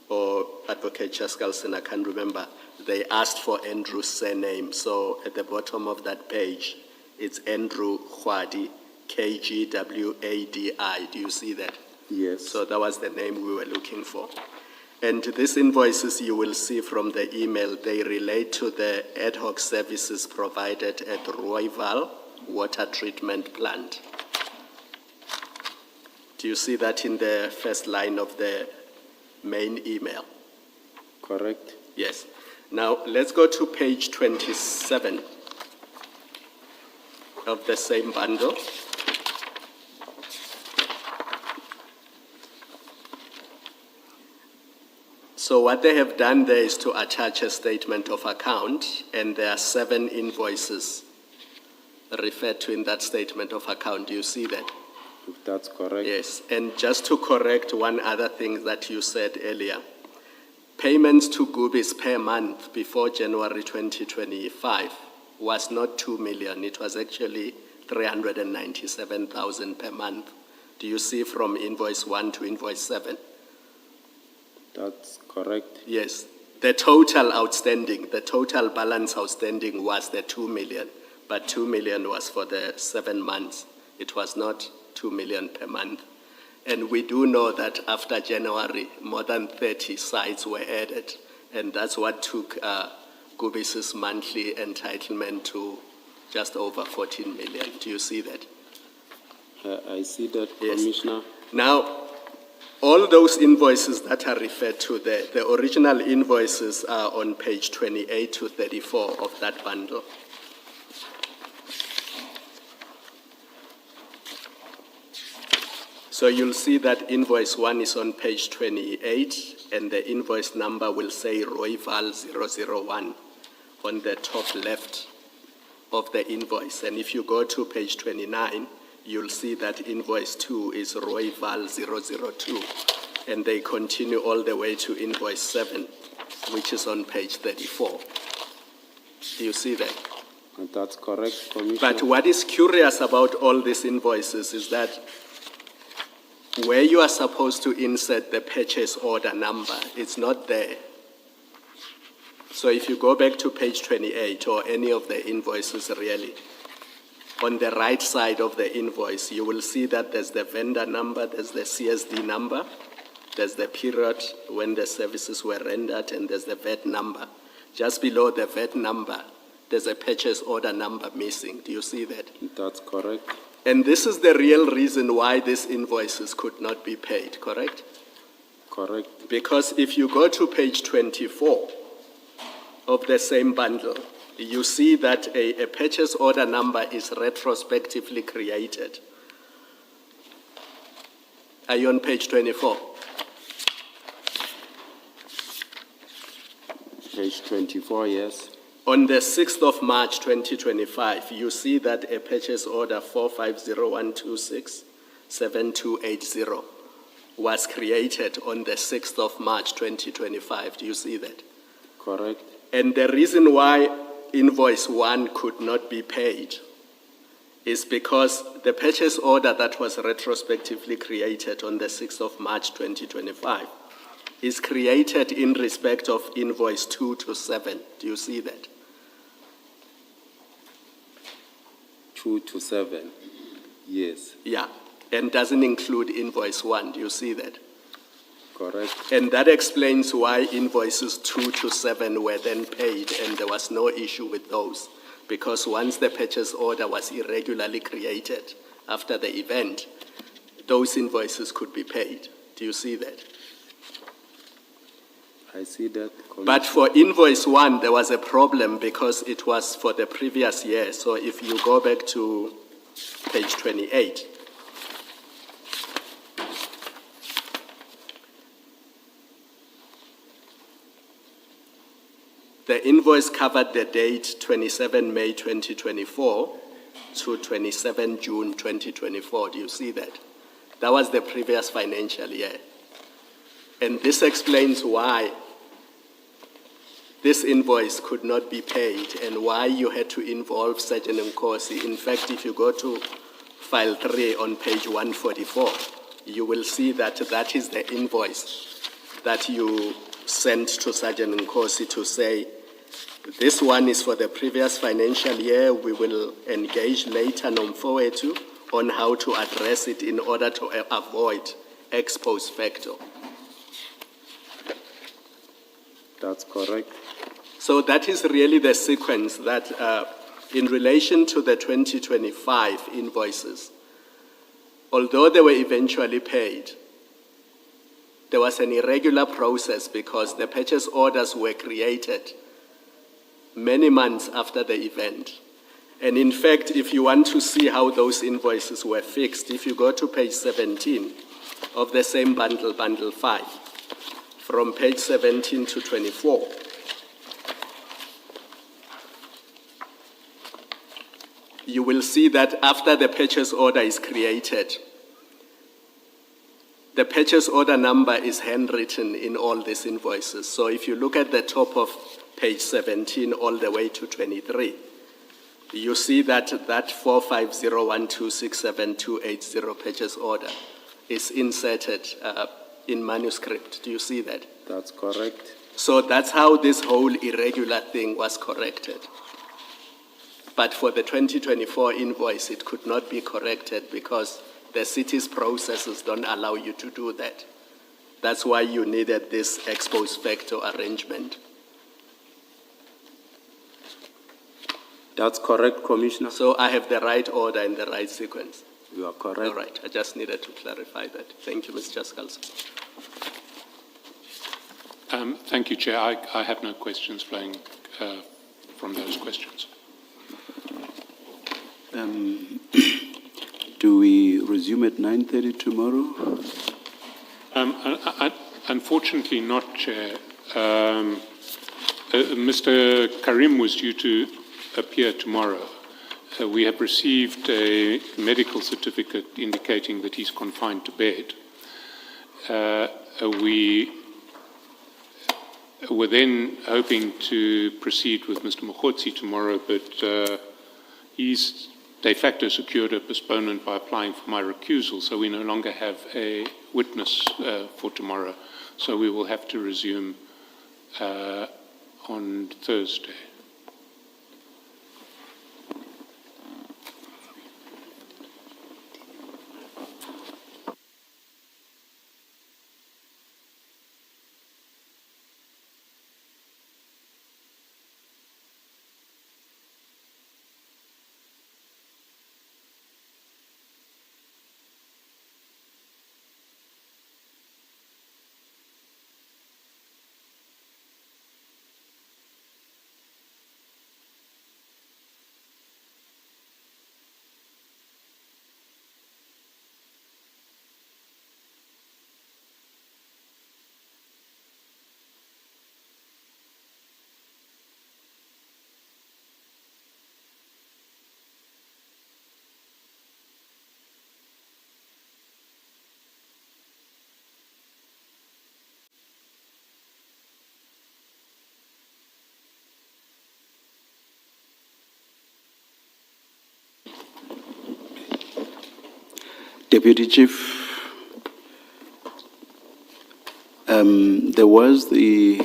or Advocate Chaskalson, I can't remember, they asked for Andrew's surname. So at the bottom of that page, it's Andrew Khwadi, K-G-W-A-D-I. Do you see that? Yes. So that was the name we were looking for. And these invoices you will see from the email, they relate to the ad hoc services provided at Rooival Water Treatment Plant. Do you see that in the first line of the main email? Correct. Yes. Now, let's go to page 27 of the same bundle. So what they have done there is to attach a statement of account, and there are 7 invoices referred to in that statement of account. Do you see that? If that's correct. Yes, and just to correct one other thing that you said earlier, payments to Gubis per month before January 2025 was not 2 million, it was actually 397,000 per month. Do you see from invoice 1 to invoice 7? That's correct. Yes, the total outstanding, the total balance outstanding was the 2 million, but 2 million was for the 7 months. It was not 2 million per month. And we do know that after January, more than 30 sites were added, and that's what took Gubis' monthly entitlement to just over 14 million. Do you see that? I see that, Yes. Commissioner. Now, all those invoices that are referred to there, the original invoices are on page 28 to 34 of that bundle. So you'll see that invoice 1 is on page 28, and the invoice number will say Rooival 001 on the top left of the invoice. And if you go to page 29, you'll see that invoice 2 is Rooival 002, and they continue all the way to invoice 7, which is on page 34. Do you see that? That's correct, Commissioner. But what is curious about all these invoices is that where you are supposed to insert the purchase order number, it's not there. So if you go back to page 28 or any of the invoices really, on the right side of the invoice, you will see that there's the vendor number, there's the CSD number, there's the period when the services were rendered, and there's the VAT number. Just below the VAT number, there's a purchase order number missing. Do you see that? That's correct. And this is the real reason why these invoices could not be paid, correct? Correct. Because if you go to page 24 of the same bundle, you see that a purchase order number is retrospectively created. Are you on page 24? Page 24, yes. On the 6th of March 2025, you see that a purchase order 4501267280 was created on the 6th of March 2025. Do you see that? Correct. And the reason why invoice 1 could not be paid is because the purchase order that was retrospectively created on the 6th of March 2025 is created in respect of invoice 2 to 7. Do you see that? 2 to 7. Yes. Yeah, and doesn't include invoice 1. Do you see that? Correct. And that explains why invoices 2 to 7 were then paid, and there was no issue with those, because once the purchase order was irregularly created after the event, those invoices could be paid. Do you see that? I see that. But for invoice 1, there was a problem because it was for the previous year. So if you go back to page 28, the invoice covered the date 27 May 2024 to 27 June 2024. Do you see that? That was the previous financial year. And this explains why this invoice could not be paid and why you had to involve Sergeant Nkosi. In fact, if you go to file 3 on page 144, you will see that that is the invoice that you sent to Sergeant Nkosi to say, this one is for the previous financial year. We will engage later Nomfowethu on how to address it in order to avoid ex post facto. That's correct. So that is really the sequence that in relation to the 2025 invoices, although they were eventually paid, there was an irregular process because the purchase orders were created many months after the event. And in fact, if you want to see how those invoices were fixed, if you go to page 17 of the same bundle, bundle 5, from page 17 to 24, you will see that after the purchase order is created, the purchase order number is handwritten in all these invoices. So if you look at the top of page 17 all the way to 23, you see that that 45012678280 purchase order is inserted in manuscript. Do you see that? That's correct. So that's how this whole irregular thing was corrected. But for the 2024 invoice, it could not be corrected because the city's processes don't allow you to do that. That's why you needed this ex post facto arrangement. That's correct, Commissioner. So I have the right order and the right sequence. You are correct. All right, I just needed to clarify that. Thank you, Mr. Skalson. Thank you, Chair. I have no questions flowing from those questions. Do we resume at 9:30 tomorrow? Unfortunately not, Chair. Mr. Karim was due to appear tomorrow. We have received a medical certificate indicating that he's confined to bed. We were then hoping to proceed with Mr. Mokgotsi tomorrow, but he's de facto secured a postponement by applying for my recusal, so we no longer have a witness for tomorrow. So we will have to resume on Thursday. Deputy Chief, there was the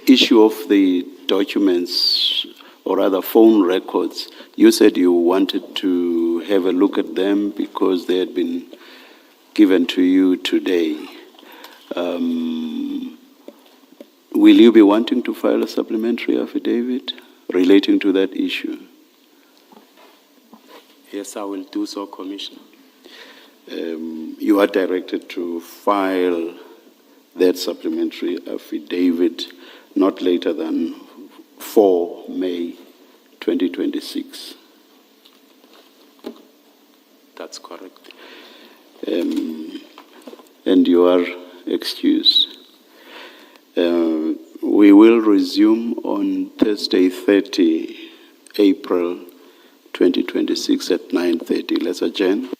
issue of the documents, or rather phone records. You said you wanted to have a look at them because they had been given to you today. Will you be wanting to file a supplementary affidavit relating to that issue? Yes, I will do so, Commissioner. you are directed to file that supplementary affidavit not later than 4 May 2026. That's correct. And you are excused. We will resume on Thursday, 30 April 2026 at 9:30. Let's adjourn.